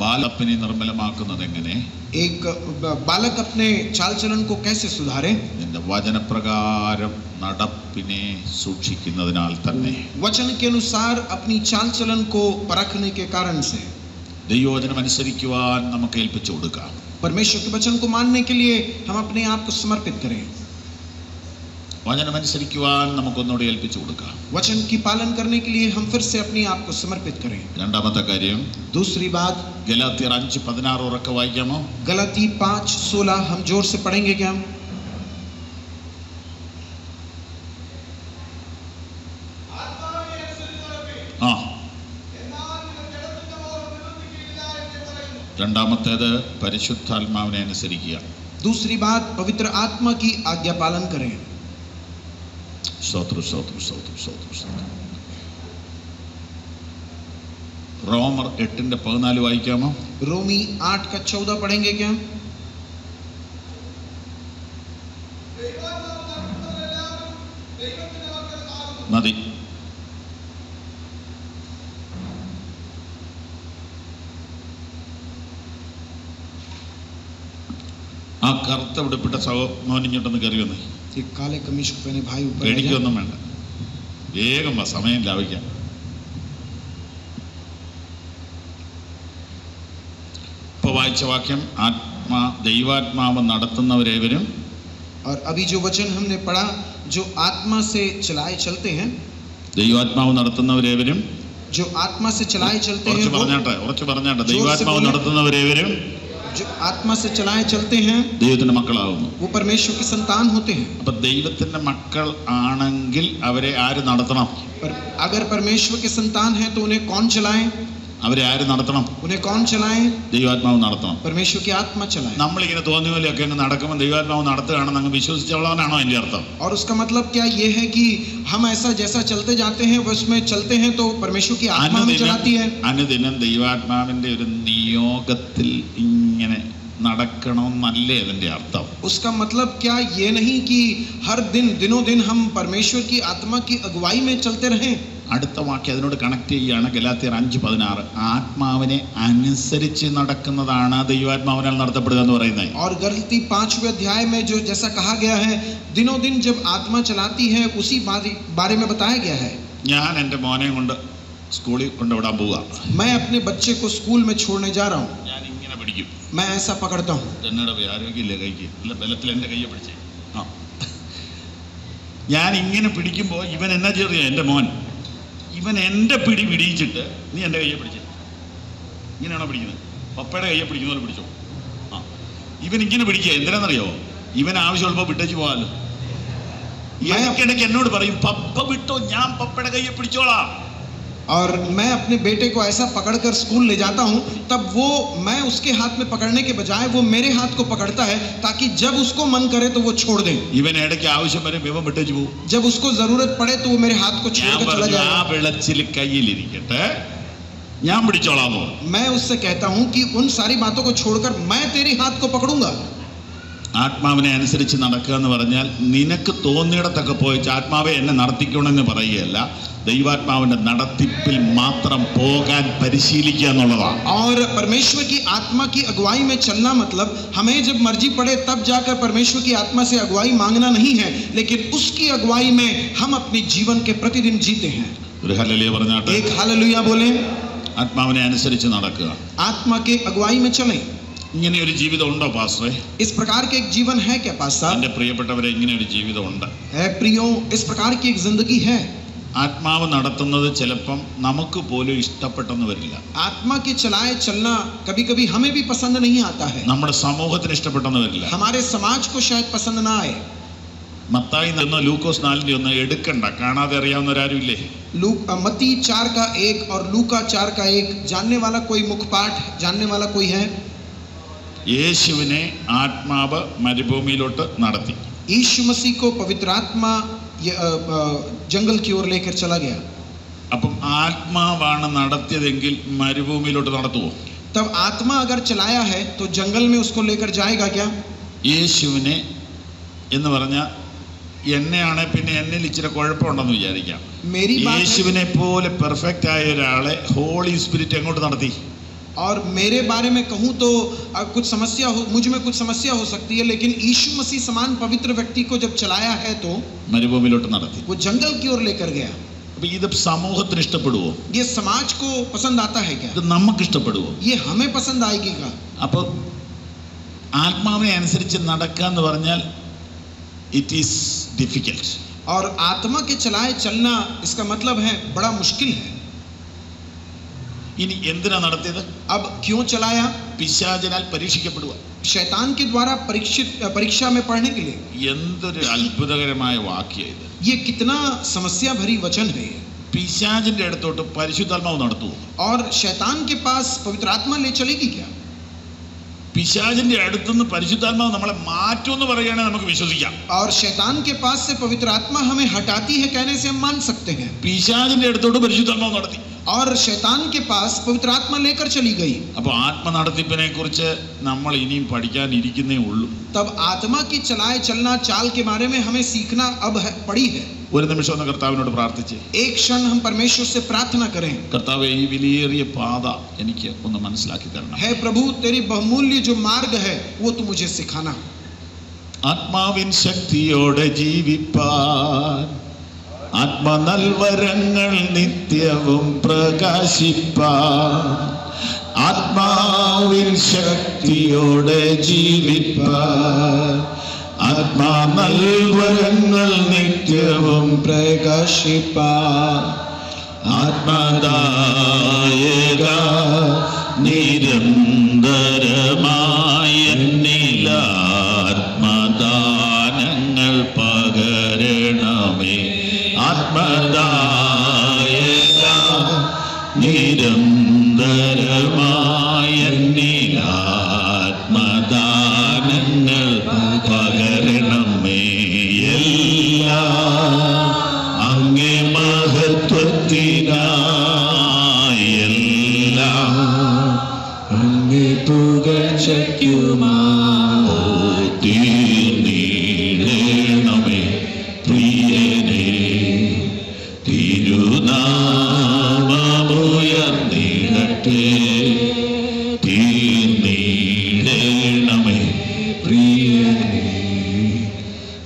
ബാലപ്പിനെ നിർമ്മലമാക്കുന്നത് എങ്ങനെ? एक बालक अपने चाल चलन को कैसे सुधारे? നിന്റെ വചനപ്രകാരം നടപ്പിനെ സൂക്ഷിക്കുന്നതിനാൽ തന്നെ. वचन के अनुसार अपनी चाल चलन को परखने के कारण से. ദൈവവചനം അനുസരിക്കുവാൻ നമുക്ക് ഏൽപ്പിച്ചു കൊടുക്കാം. परमेश्वर के वचन को मानने के लिए हम अपने आप को समर्पित करें. വചനം അനുസരിക്കുവാൻ നമുക്കൊന്നുകൂടി ഏൽപ്പിച്ചു കൊടുക്കാം. वचन की पालन करने के लिए हम फिर से अपने आप को समर्पित करें. രണ്ടാമത്തെ കാര്യം, दूसरी बात, ഗലാത്യർ 5:16 ഉറക്കെ വായിക്കാമോ? गलाती 5:16 हम जोर से पढ़ेंगे क्या? രണ്ടാമത്തേത് പരിശുദ്ധാത്മാവിനെ അനുസരിക്കുക. दूसरी बात, पवित्र आत्मा की आज्ञा पालन करें. സ്തോത്രം, സ്തോത്രം, സ്തോത്രം, സ്തോത്രം, സ്തോത്രം. റോമർ 8:14 വായിക്കാമോ? रोमी 8:14 पढ़ेंगे क्या? മതി. ആ കറുത്ത ഉടുപ്പിട്ട മോനിങ്ങോട്ടൊന്ന് കയറി വന്നേ. काले कमीज पहने भाई ऊपर പേടിക്കൊന്നും വേണ്ട, വേഗം വാ, സമയം ലാഭിക്കാം. ഇപ്പൊ വായിച്ച വാക്യം ദൈവാത്മാവ് നടത്തുന്നവരേവരും. और अभी जो वचन हमने पढ़ा, जो आत्मा से चलाए चलते हैं, ദൈവാത്മാവ് നടത്തുന്നവരേവരും, जो आत्मा से चलाए चलते हैं, ഉറച്ചു പറഞ്ഞാട്ടെ, ദൈവാത്മാവ് നടത്തുന്നവരേവരും जो आत्मा से चलाए चलते हैं ദൈവത്തിന്റെ മക്കളാവുന്നു. वो परमेश्वर की संतान होते हैं. അപ്പൊ ദൈവത്തിന്റെ മക്കൾ ആണെങ്കിൽ അവരെ ആര് നടത്തണം? अगर परमेश्वर के संतान है तो उन्हें कौन चलाए? അവരെ ആര് നടത്തണം? उन्हें कौन चलाए? ദൈവാത്മാവ് നടത്തണം. परमेश्वर की आत्मा चलाए. നമ്മളിങ്ങനെ തോന്നിയ പോലെയൊക്കെ അങ്ങ് നടക്കുമ്പോൾ ദൈവാത്മാവ് നടത്തുകയാണെന്ന് അങ്ങ് വിശ്വസിച്ചവളാണോ അതിന്റെ അർത്ഥം? और उसका मतलब क्या ये है कि हम ऐसा जैसा चलते जाते हैं उसमें चलते हैं तो परमेश्वर की आत्मा हमें चलाती है? അനുദിനം ദൈവാത്മാവിന്റെ ഒരു നിയോഗത്തിൽ ഇങ്ങനെ നടക്കണമെന്നല്ലേ അതിന്റെ അർത്ഥം? उसका मतलब क्या ये नहीं कि हर दिन दिनों दिन हम परमेश्वर की आत्मा की अगुवाई में चलते रहें. അടുത്ത വാക്യം അതിനോട് കണക്ട് ചെയ്യുകയാണ്. ഗലാത്യർ 5:16, ആത്മാവിനെ അനുസരിച്ച് നടക്കുന്നതാണ് ദൈവാത്മാവിനാൽ നടത്തപ്പെടുക എന്ന് പറയുന്നത്. और गलती 5वें अध्याय में जो जैसा कहा गया है, दिनों दिन जब आत्मा चलाती है उसी बारे में बताया गया है. ഞാൻ എൻ്റെ മോനെ കൊണ്ട് സ്കൂളിൽ കൊണ്ടുവിടാൻ പോവുക. मैं अपने बच्चे को स्कूल में छोड़ने जा रहा हूँ. ഞാൻ ഇങ്ങനെ പിടിക്കും. मैं ऐसा पकड़ता हूँ. എന്നോട് ആരോഗ്യമില്ല കൈക്ക്, അല്ല ബലത്തിൽ എൻ്റെ കയ്യെ പിടിച്ചേ. ഞാൻ ഇങ്ങനെ പിടിക്കുമ്പോൾ ഇവൻ എന്നാ ചെറിയ എൻ്റെ മോൻ, ഇവൻ എൻ്റെ പിടി പിടിച്ചിട്ട് നീ എൻ്റെ കയ്യെ പിടിച്ചേ. ഇങ്ങനെയാണോ പിടിക്കുന്നത്? പപ്പയുടെ കയ്യെ പിടിക്കുന്ന പോലെ പിടിച്ചോ. ഇവൻ ഇങ്ങനെ പിടിക്കുക എന്തിനാണെന്നറിയോ? ഇവൻ ആവശ്യമുള്ളപ്പോൾ വിട്ടേച്ച് പോകാമല്ലോ. ഇടയ്ക്കിടയ്ക്ക് എന്നോട് പറയും, പപ്പ വിട്ടോ, ഞാൻ പപ്പയുടെ കയ്യെ പിടിച്ചോളാം. और मैं अपने बेटे को ऐसा पकड़कर स्कूल ले जाता हूँ, तब वो मैं उसके हाथ में पकड़ने के बजाय वो मेरे हाथ को पकड़ता है ताकि जब उसको मन करे तो वो छोड़ दे. ഇവൻ ഇടയ്ക്ക് ആവശ്യം വരെ ഇവൻ വിട്ടേച്ച് പോകും. जब उसको जरूरत पड़े तो वो मेरे हाथ को छोड़कर चला जाएगा. ആ വിളച്ചിൽ കയ്യിലിരിക്കട്ടെ, ഞാൻ പിടിച്ചോളാമോ? मैं उससे कहता हूँ कि उन सारी बातों को छोड़कर मैं तेरे हाथ को पकड़ूंगा. ആത്മാവിനെ അനുസരിച്ച് നടക്കുക എന്ന് പറഞ്ഞാൽ നിനക്ക് തോന്നിയിടത്തൊക്കെ പോയി ആത്മാവെ എന്നെ നടത്തിക്കണമെന്ന് പറയുകയല്ല, ദൈവാത്മാവിന്റെ നടത്തിപ്പിൽ മാത്രം പോകാൻ പരിശീലിക്കുക എന്നുള്ളതാണ്. और परमेश्वर की आत्मा की अगुवाई में चलना मतलब हमें जब मर्जी पड़े तब जाकर परमेश्वर की आत्मा से अगुवाई मांगना नहीं है, लेकिन उसकी अगुवाई में हम अपने जीवन के प्रतिदिन जीते हैं. ഒരു ഹല്ലേലൂയ പറഞ്ഞാട്ടെ. एक हालेलुया बोले. ആത്മാവിനെ അനുസരിച്ച് നടക്കുക. आत्मा के अगुवाई में चलें. ഇങ്ങനെ ഒരു ജീവിതം ഉണ്ടോ പാസ്റ്ററെ? इस प्रकार के एक जीवन है क्या पास्टर? എൻ്റെ പ്രിയപ്പെട്ടവരെ, ഇങ്ങനെ ഒരു ജീവിതം ഉണ്ട്. है प्रियो, इस प्रकार की एक जिंदगी है. ആത്മാവ് നടത്തുന്നത് ചിലപ്പം നമുക്ക് പോലും ഇഷ്ടപ്പെട്ടെന്ന് വരില്ല. आत्मा के चलाए चलना कभी कभी हमें भी पसंद नहीं आता है. നമ്മുടെ സമൂഹത്തിന് ഇഷ്ടപ്പെട്ടെന്ന് വരില്ല. हमारे समाज को शायद पसंद ना आए. മത്തായി 1 ലൂക്കോസ് 4:1 എടുക്കണ്ട, കാണാതെ അറിയാവുന്നവരാരും ഇല്ലേ? मत्ती 4:1 और लूका 4:1 जानने वाला कोई मुखपाठ जानने वाला कोई है? യേശുവിനെ ആത്മാവ് മരുഭൂമിയിലോട്ട് നടത്തി. यीशु मसीह को पवित्र आत्मा जंगल की ओर लेकर चला गया. അപ്പം ആത്മാവാണ് നടത്തിയതെങ്കിൽ മരുഭൂമിയിലോട്ട് നടത്തുമോ? तब आत्मा अगर चलाया है तो जंगल में उसको लेकर जाएगा क्या? യേശുവിനെ എന്ന് പറഞ്ഞാൽ എന്നെയാണ്, പിന്നെ എന്നിൽ ഇച്ചിരി കുഴപ്പമുണ്ടെന്ന് വിചാരിക്കാം. യേശുവിനെ പോലെ പെർഫെക്റ്റ് ആയ ഒരാളെ ഹോളി സ്പിരിറ്റ് എങ്ങോട്ട് നടത്തി? और मेरे बारे में कहूँ तो कुछ समस्या हो, मुझ में कुछ समस्या हो सकती है, लेकिन यीशु मसीह समान पवित्र व्यक्ति को जब चलाया है तो മരുഭൂമിയിലോട്ട് നടത്തി. वो जंगल की ओर लेकर गया. അപ്പൊ ഇത് സമൂഹത്തിന് ഇഷ്ടപ്പെടുവോ? ये समाज को पसंद आता है क्या? ഇത് നമുക്ക് ഇഷ്ടപ്പെടുവോ? ये हमें पसंद आएगी क्या? അപ്പോൾ ആത്മാവിനെ അനുസരിച്ച് നടക്കുക എന്ന് പറഞ്ഞാൽ ഇറ്റ് ഈസ് ഡിഫിക്കൽട്ട്. और आत्मा के चलाए चलना इसका मतलब है बड़ा मुश्किल है. ഇനി എന്തിനാ നടത്തിയത്? अब क्यों चलाया? പിശാചനാൽ പരീക്ഷിക്കപ്പെടുക. शैतान के द्वारा परीक्षा में पढ़ने के लिए. എന്തൊരു അത്ഭുതകരമായ വാക്യം ഇത്! ये कितना समस्या भरी वचन है. പിശാചിന്റെ അടുത്തോട്ട് പരിശുദ്ധാത്മാവ് നടത്തുമോ? और शैतान के पास पवित्र आत्मा ले चलेगी क्या? പിശാചിന്റെ അടുത്തുനിന്ന് പരിശുദ്ധാത്മാവ് നമ്മളെ മാറ്റുമെന്ന് പറയുകയാണെങ്കിൽ നമുക്ക് വിശ്വസിക്കാം. और शैतान के पास से पवित्र आत्मा हमें हटाती है कहने से हम मान सकते हैं. പിശാചിന്റെ അടുത്തോട്ട് പരിശുദ്ധാത്മാവ് നടത്തി. और शैतान के पास पवित्र आत्मा लेकर चली गई। അപ്പോൾ ആത്മനടത്തിപ്പിനെ കുറിച്ച് നമ്മൾ ഇനിയും പഠിക്കാനിരിക്കുന്നേ ഉള്ളൂ. तब आत्मा की चलाए चलना चाल के बारे में हमें सीखना अब पड़ी है। ഒരു നിമിഷം ഒന്ന് കർത്താവിനോട് പ്രാർത്ഥിച്ച് एक क्षण हम परमेश्वर से प्रार्थना करें, കർത്താവേ ഈ വിലയേറിയ പാത എനിക്ക് ഒന്ന് മനസ്സിലാക്കി തരണം. है प्रभु तेरी बहुमूल्य जो मार्ग है वो तू मुझे सिखाना। ആത്മാവിൻ ശക്തിയോടെ ജീവിപ്പാൻ ആത്മനൽവരങ്ങൾ നിത്യവും പ്രകാശിപ്പാൻ ആത്മാവിൻ ശക്തിയോടെ ജീവിപ്പാൻ ആത്മനൽവരങ്ങൾ നിത്യവും പ്രകാശിപ്പാൻ ആത്മദായക നിരന്തരമായ ആത്മദാനങ്ങൾ പകരണമേ ആത്മദായക നിരന്തരമായ ആത്മദാനങ്ങൾ പകരണമേ എല്ലാം അങ്ങേ മഹത്വത്തിനായി എല്ലാം അങ്ങേ പുകഴ്ചയ്ക്കുമായി തീർന്നിടണമേ പ്രിയനേ തിരുനാമമുയർന്നിടട്ടെ തീർന്നിടണമേ പ്രിയനേ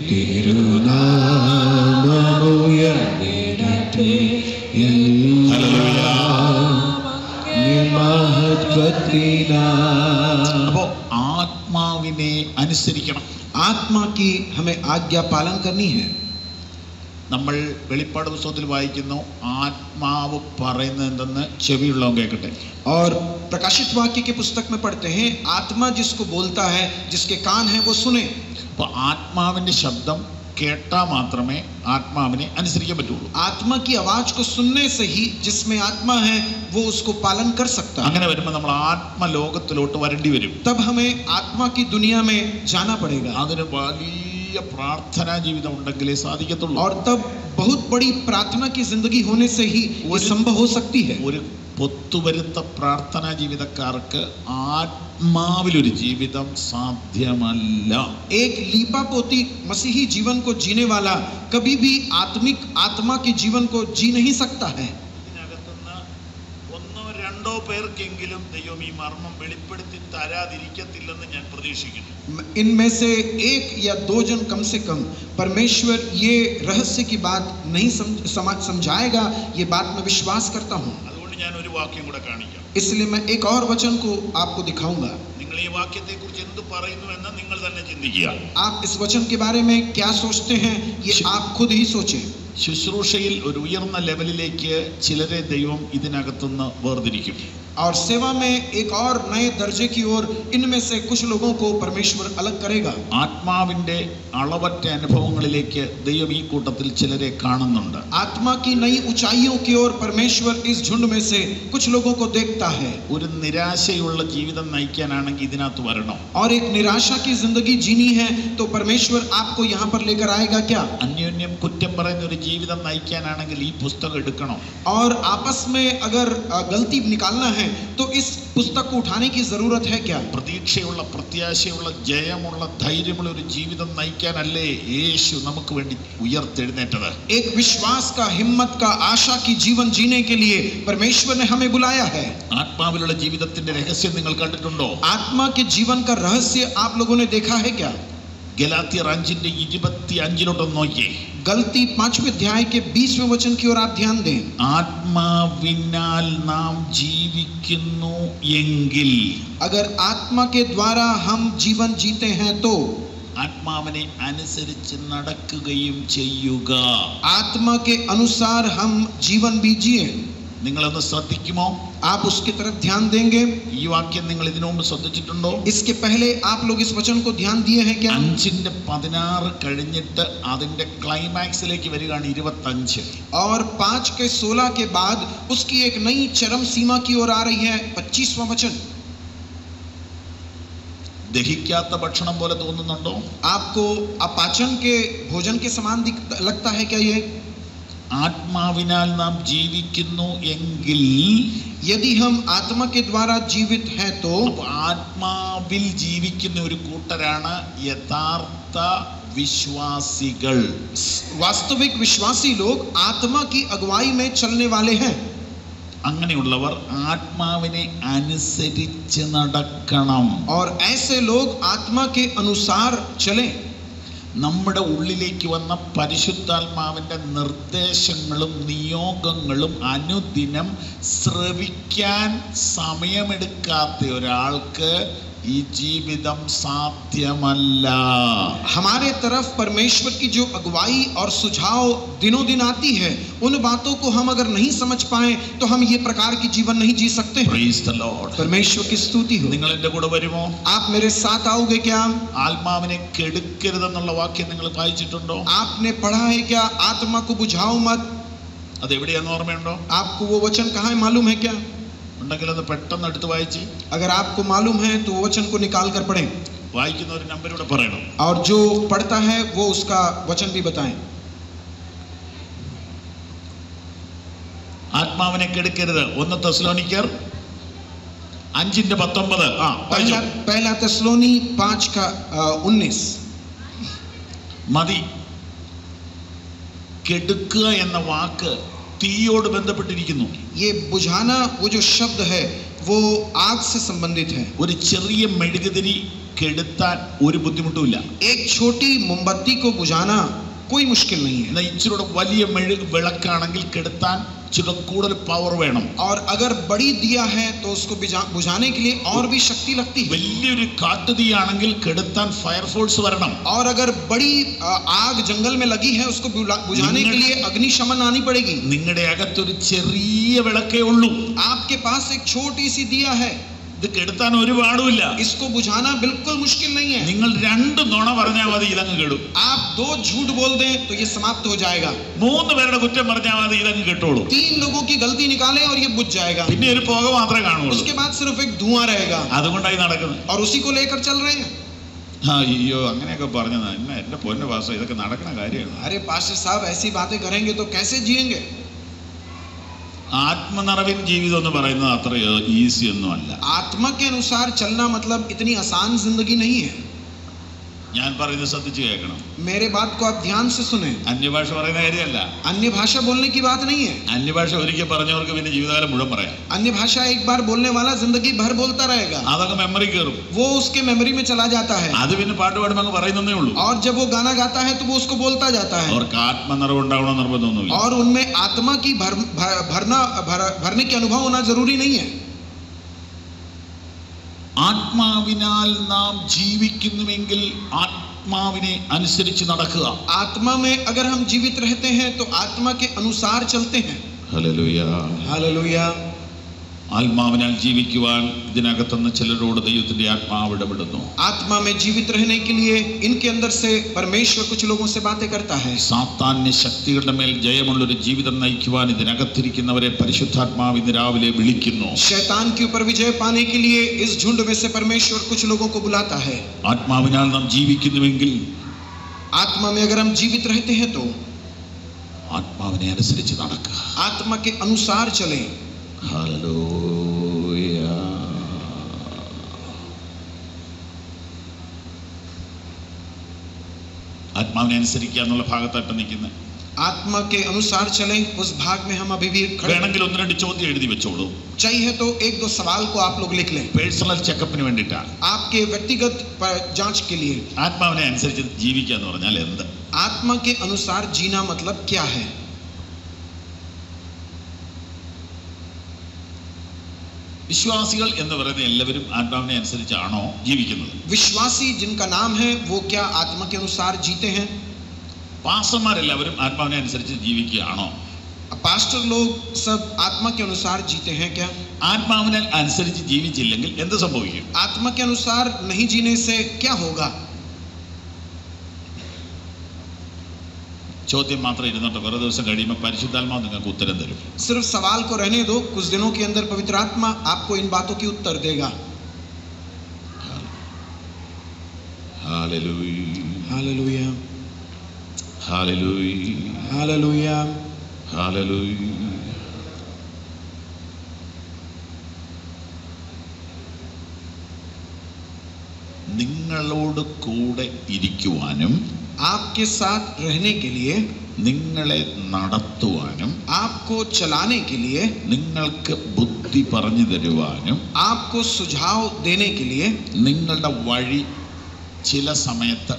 തിരുനാമമുയർന്നിടട്ടെ അപ്പോ ആത്മാവിനെ അനുസരിക്കണം. आत्मा की हमें आज्ञा पालन करनी है। നമ്മൾ വെളിപ്പാട് പുസ്തകത്തിൽ വായിക്കുന്നു ആത്മാവ് പറയുന്നത് എന്തെന്ന് ചെവിയുള്ളവൻ കേൾക്കട്ടെ. और प्रकाशित वाक्य के पुस्तक में पढ़ते हैं आत्मा जिसको बोलता है जिसके कान है वो सुने। അപ്പോൾ ആത്മാവിന്റെ ശബ്ദം കേട്ടാൽ മാത്രമേ ആത്മാവിനെ അനുസരിക്കാൻ പറ്റുള്ളൂ. आत्मा की आवाज को सुनने से ही जिसमें आत्मा है वो उसको पालन कर सकता है। അങ്ങനെ വരുമ്പോൾ നമ്മൾ ആത്മലോകത്തിലോട്ട് വരേണ്ടി വരും. तब हमें आत्मा की दुनिया में जाना पड़ेगा। അതിന് വലിയ പ്രാർത്ഥനാ ജീവിതം ഉണ്ടെങ്കിലേ സാധിക്കത്തുള്ളൂ. और तब बहुत बड़ी प्रार्थना की जिंदगी होने से ही वो संभव हो सकती है। ഒരു പൊത്തുവരുത്ത പ്രാർത്ഥനാ ജീവിതക്കാർക്ക് ആത്മാവിലൊരു ജീവിതം സാധ്യമല്ല. एक लीपा पोती मसीही जीवन को जीने वाला कभी भी आत्मिक आत्मा के जीवन को जी नहीं सकता है। ഇതിനകത്തുനിന്ന് ഒന്നോ രണ്ടോ പേർക്കെങ്കിലും ദൈവം ഈ മർമ്മം വെളിപ്പെടുത്തി തരാതിരിക്കത്തില്ലെന്ന് ഞാൻ പ്രതീക്ഷിക്കുന്നു. इनमें से एक या दो जन कम से कम परमेश्वर ये रहस्य की बात नहीं समझाएगा, ये बात मैं विश्वास करता हूँ। അതുകൊണ്ട് ഞാൻ ഒരു വാക്യം കൂടെ കാണിക്കാം. इसलिए मैं एक और वचन को आपको दिखाऊंगा। നിങ്ങൾ ഈ വാക്യത്തെക്കുറിച്ച് എന്ത് പറയുന്നു എന്ന് നിങ്ങൾ തന്നെ ചിന്തിക്കുക. आप इस वचन के बारे में क्या सोचते हैं ये आप खुद ही सोचें। ശുശ്രൂഷയിൽ ഒരു ഉയർന്ന ലെവലിലേക്ക് ചിലരെ ദൈവം ഇതിനകത്തുനിന്ന് വേർതിരിക്കും. और सेवा में एक और नए दर्जे की ओर इनमें से कुछ लोगों को परमेश्वर अलग करेगा। ആത്മാവിന്റെ അളവറ്റ അനുഭവങ്ങളിലേക്ക് ദൈവം ഈ കൂട്ടത്തിൽ ചിലരെ കാണുന്നുണ്ട്. आत्मा की नई ऊंचाइयों की ओर परमेश्वर इस झुंड में से कुछ लोगों को देखता है। ഒരു നിരാശയുള്ള ജീവിതം നയിക്കാനാണെങ്കിൽ ഇതിനകത്ത് വരണം. और एक निराशा की जिंदगी जीनी है तो परमेश्वर आपको यहाँ पर लेकर आएगा क्या? അന്യോന്യം കുറ്റം പറയുന്ന ഒരു ജീവിതം നയിക്കാനാണെങ്കിൽ ഈ പുസ്തകം എടുക്കണം. और आपस में अगर गलती निकालना है तो इस पुस्तक को उठाने की जरूरत है क्या? പ്രതീക്ഷയുള്ള പ്രത്യാശയുള്ള ജയമുള്ള ധൈര്യമുള്ള ഒരു ജീവിതം നയിക്കാനല്ലേ യേശു നമുക്ക് വേണ്ടി ഉയർത്തെഴുന്നേറ്റത്. एक विश्वास का, हिम्मत का, आशा की जीवन जीने के लिए परमेश्वर ने हमें बुलाया है। ആത്മാവിലുള്ള ജീവിതത്തിന്റെ രഹസ്യം നിങ്ങൾ കണ്ടിട്ടുണ്ടോ? आत्मा के जीवन का रहस्य आप लोगों ने देखा है क्या? ഗലാത്യർ 5:25 നോക്കിയേ. गलती 5वें अध्याय के 20वें वचन की ओर आप ध्यान दें। ആത്മാവിനാൽ നാം ജീവിക്കുന്നു എങ്കിൽ, अगर आत्मा के द्वारा हम जीवन जीते हैं तो ആത്മാവിനെ അനുസരിച്ച് നടക്കുകയും ചെയ്യുക. आत्मा के अनुसार हम जीवन भी जिए। നിങ്ങളൊന്ന് ശ്രദ്ധിക്കുമോ? आप उसकी तरफ ध्यान देंगे? ഈ വാക്യം നിങ്ങൾ ഇതിനു മുമ്പ് ശ്രദ്ധിച്ചിട്ടുണ്ടോ? इसके पहले आप लोग इस वचन को ध्यान दिए हैं क्या? 5:16 കഴിഞ്ഞിട്ട് അതിന്റെ ക്ലൈമാക്സിലേക്ക് വരികയാണ് 25. और 5:16 के बाद उसकी एक नई चरम सीमा की ओर आ रही है 25वां वचन। ദഹിക്കാത്ത ഭക്ഷണം പോലെ തോന്നുന്നുണ്ടോ? आपको अपाचन के भोजन के समान लगता है क्या? ये ആത്മാവിനാൽ നാം ജീവിക്കുന്നു എങ്കിൽ, यदि हम आत्मा के द्वारा जीवित हैं तो ആത്മാവിൽ ജീവിക്കുന്ന ഒരു കൂട്ടരാണ് യഥാർത്ഥ വിശ്വാസികൾ. वास्तविक विश्वासी लोग आत्मा की अगुवाई में चलने वाले हैं. അങ്ങനെയുള്ളവർ ആത്മാവിനെ അനുസരിച്ച് നടക്കണം. और ऐसे लोग आत्मा के अनुसार चलें. നമ്മുടെ ഉള്ളിലേക്ക് വന്ന പരിശുദ്ധാത്മാവിൻ്റെ നിർദ്ദേശങ്ങളും നിയോഗങ്ങളും അനുദിനം ശ്രവിക്കാൻ സമയമെടുക്കാത്ത ഒരാൾക്ക് ഈ ജീവിതം സാധ്യമല്ല. हमारे तरफ परमेश्वर की जो अगुवाई और सुझाव दिनों दिन आती है, उन बातों को हम अगर नहीं समझ पाए तो हम ये प्रकार की जीवन नहीं जी सकते. Praise the Lord. परमेश्वर की स्तुति हो. നിങ്ങൾ എൻ്റെ കൂടെ വരുമോ? आप मेरे साथ आओगे क्या? ആത്മാവിനെ കെടുക്കരുതെന്നുള്ള വാക്യം നിങ്ങൾ വായിച്ചിട്ടുണ്ടോ? आपने पढ़ा है क्या? आत्मा को बुझाओ मत. അത് എവിടെയാന്ന് ഓർമ്മയുണ്ടോ? आपको वो वचन कहाँ है मालूम है क्या? ഉണ്ടെങ്കിൽ അത് പെട്ടെന്ന് എടുത്ത് വായിച്ച്. अगर आपको मालूम है तो वो वचन को निकाल कर पढ़ें. വായിക്കുന്ന ഒരു നമ്പർ ഇവിടെ പറയണം. और जो पढ़ता है वो उसका वचन भी बताएं. ആത്മാവിനെ കെടുക്കരുത്. 1 തെസ്സലോനിക്കർ 5:19. पहला तेस्सलोनी 5:19. മതി. കെടുക്കുക എന്ന വാക്ക് തീയോട് ബന്ധപ്പെട്ടിരിക്കുന്നു. ये बुझाना, वो जो शब्द है वो आग से संबंधित है. ഒരു ചെറിയ മെഴുകുതിരി കെടുത്താൻ ഒരു ബുദ്ധിമുട്ടുമില്ല. एक छोटी मोमबत्ती को बुझाना कोई मुश्किल नहीं है. എന്നാൽ ഇച്ചിരി വലിയ വിളക്കാണെങ്കിൽ കെടുത്താൻ ഇച്ചിരി കൂടുതൽ പവർ വേണം. और अगर बड़ी दिया है तो उसको बुझाने के लिए और भी शक्ति लगती है. വലിയൊരു കാട്ടുതീയാണെങ്കിൽ കെടുത്താൻ ഫയർഫോഴ്സ് വരണം. और अगर बड़ी आग जंगल में लगी है उसको बुझाने के लिए अग्निशमन आनी पड़ेगी. നിങ്ങളുടെ അകത്തൊരു ചെറിയ വിളക്കേ ഉള്ളൂ. आपके पास एक छोटी सी दिया है. ഇത് കെടുത്താൻ ഒരു പാടുമില്ല. इसको बुझाना बिल्कुल मुश्किल नहीं है. നിങ്ങൾ 2 നുണ പറഞ്ഞാൽ മതി, ഇതങ്ങ് കെടും. आप 2 झूठ बोल दें तो ये समाप्त हो जाएगा. 3 പേരുടെ കുറ്റം പറഞ്ഞാൽ മതി, ഇതങ്ങ് കെട്ടോളൂ. 3 लोगों की गलती निकालें और ये बुझ जाएगा. പിന്നെ ഒരു പുക മാത്രമേ കാണുള്ളൂ. उसके बाद सिर्फ एक धुआं रहेगा. അതുകൊണ്ടായി നടക്കുന്നത്. और उसी को लेकर चल रहे हैं. അയ്യോ അങ്ങനെയൊക്കെ പറഞ്ഞതാ. എന്റെ പൊന്നു പാസ്റ്റർ, ഇതൊക്കെ നടക്കുന്ന കാര്യമാണ്. अरे पास्टर साहब, ऐसी बातें करेंगे तो कैसे जिएंगे? ആത്മനിറവിൻ ജീവിതം എന്ന് പറയുന്നത് അത്ര ഈസി ഒന്നും അല്ല. आत्मा के अनुसार चलना मतलब इतनी आसान जिंदगी नहीं है. ഞാൻ പറയുന്നത് ശ്രദ്ധിച്ച് കേൾക്കണം. मेरे बात को आप ध्यान से सुने. അന്യഭാഷ പറയുന്ന കാര്യമല്ല. अन्य भाषा बोलने की बात नहीं है. അന്യഭാഷ ഒരിക്കൽ പറഞ്ഞവർക്ക് പിന്നെ ജീവിതകാലം മുഴുവൻ പറയാം. अन्य भाषा एक बार बोलने वाला जिंदगी भर बोलता रहेगा. അതൊക്കെ മെമ്മറി കയറും. वो उसके मेमोरी में चला जाता है. അത് പിന്നെ പാട്ട് പാടുമ്പോൾ അങ്ങ് പറയുന്നേ ഉള്ളൂ. और जब वो गाना गाता है तो वो उसको बोलता जाता है. അവർക്ക് ആത്മനിറവ് ഉണ്ടാവണം നിർബന്ധമൊന്നുമില്ല. और उनमें आत्मा की भरने के अनुभव होना जरूरी नहीं है. ആത്മാവിനാൽ നാം ജീവിക്കുന്നുവെങ്കിൽ ആത്മാവിനെ അനുസരിച്ച് നടക്കുക. आत्मा में अगर हम जीवित रहते हैं तो आत्मा के अनुसार चलते हैं. ഹല്ലേലൂയ. हालेलुया. ആത്മാവിനാൽ ജീവിക്കുവാൻ ഇതിനകത്തുനിന്ന് ചിലരോട് ദൈവത്തിന്റെ ആത്മാവ് ഇടപെടുന്നു. आत्मा में जीवित रहने के लिए इनके अंदर से परमेश्वर कुछ लोगों से बातें करता है. സാത്താന്യ ശക്തികളുടെ മേൽ ജയമുള്ളൊരു ജീവിതം നയിക്കുവാൻ ഇതിനകത്തിരിക്കുന്നവരെ പരിശുദ്ധാത്മാവ് ഇന്ന് രാവിലെ വിളിക്കുന്നു. शैतान के ऊपर विजय पाने के लिए इस झुंड में से परमेश्वर कुछ लोगों को बुलाता है. ആത്മാവിനാൽ നാം ജീവിക്കുന്നുവെങ്കിൽ, आत्मा में अगर हम जीवित रहते हैं तो ആത്മാവിനെ അനുസരിച്ച് നടക്കുക. आत्मा के अनुसार चलें. ഹല്ലേലൂയ. ആത്മാവിനെ അനുസരിക്കുക എന്നുള്ള ഭാഗത്തായിട്ട് നിൽക്കുന്നത്. आत्मा के अनुसार चलें, उस भाग में हम अभी भी खड़े. വേണമെങ്കിൽ 1-2 ചോദ്യം എഴുതി വെച്ചോളൂ. चाहिए तो 1-2 सवाल को आप लोग लिख लें. പേഴ്സണൽ ചെക്കപ്പിന് വേണ്ടിയിട്ടാണ്. आपके व्यक्तिगत जांच के लिए. ആത്മാവിനെ അനുസരിച്ച് ജീവിക്കുക എന്ന് പറഞ്ഞാൽ എന്ത്? आत्मा के अनुसार जीना मतलब क्या है? വിശ്വാസികൾ എന്ന് പറയുന്ന എല്ലാവരും ആത്മാവിനെ അനുസരിച്ചാണോ ജീവിക്കുന്നത്? विश्वासी जिनका नाम है वो क्या आत्मा के अनुसार जीते हैं? പാസ്റ്റർമാരെല്ലാവരും ആത്മാവിനെ അനുസരിച്ച് ജീവിക്കുകയാണോ? पास्टर लोग सब आत्मा के अनुसार जीते हैं क्या? ആത്മാവിനെ അനുസരിച്ച് ജീവിച്ചില്ലെങ്കിൽ എന്ത് സംഭവിക്കും? आत्मा के अनुसार नहीं जीने से क्या होगा? ചോദ്യം മാത്രം ഇരുന്നിട്ട് കുറേ ദിവസം കഴിയുമ്പോൾ പരിശുദ്ധാത്മാവ് നിങ്ങൾക്ക് ഉത്തരം തരും. सिर्फ सवाल को रहने दो, कुछ दिनों के अंदर पवित्र आत्मा आपको इन बातों की उत्तर देगा. Hallelujah. Hallelujah. Hallelujah. Hallelujah. Hallelujah. നിങ്ങളോട് കൂടെ ഇരിക്കുവാനും आपके साथ रहने के लिए, നിങ്ങളെ നടത്തുവാനും आपको चलाने के लिए, നിങ്ങൾക്ക് ബുദ്ധി പറഞ്ഞു തരുവാനും आपको सुझाव देने के लिए, നിങ്ങളുടെ വഴി ചില സമയത്ത്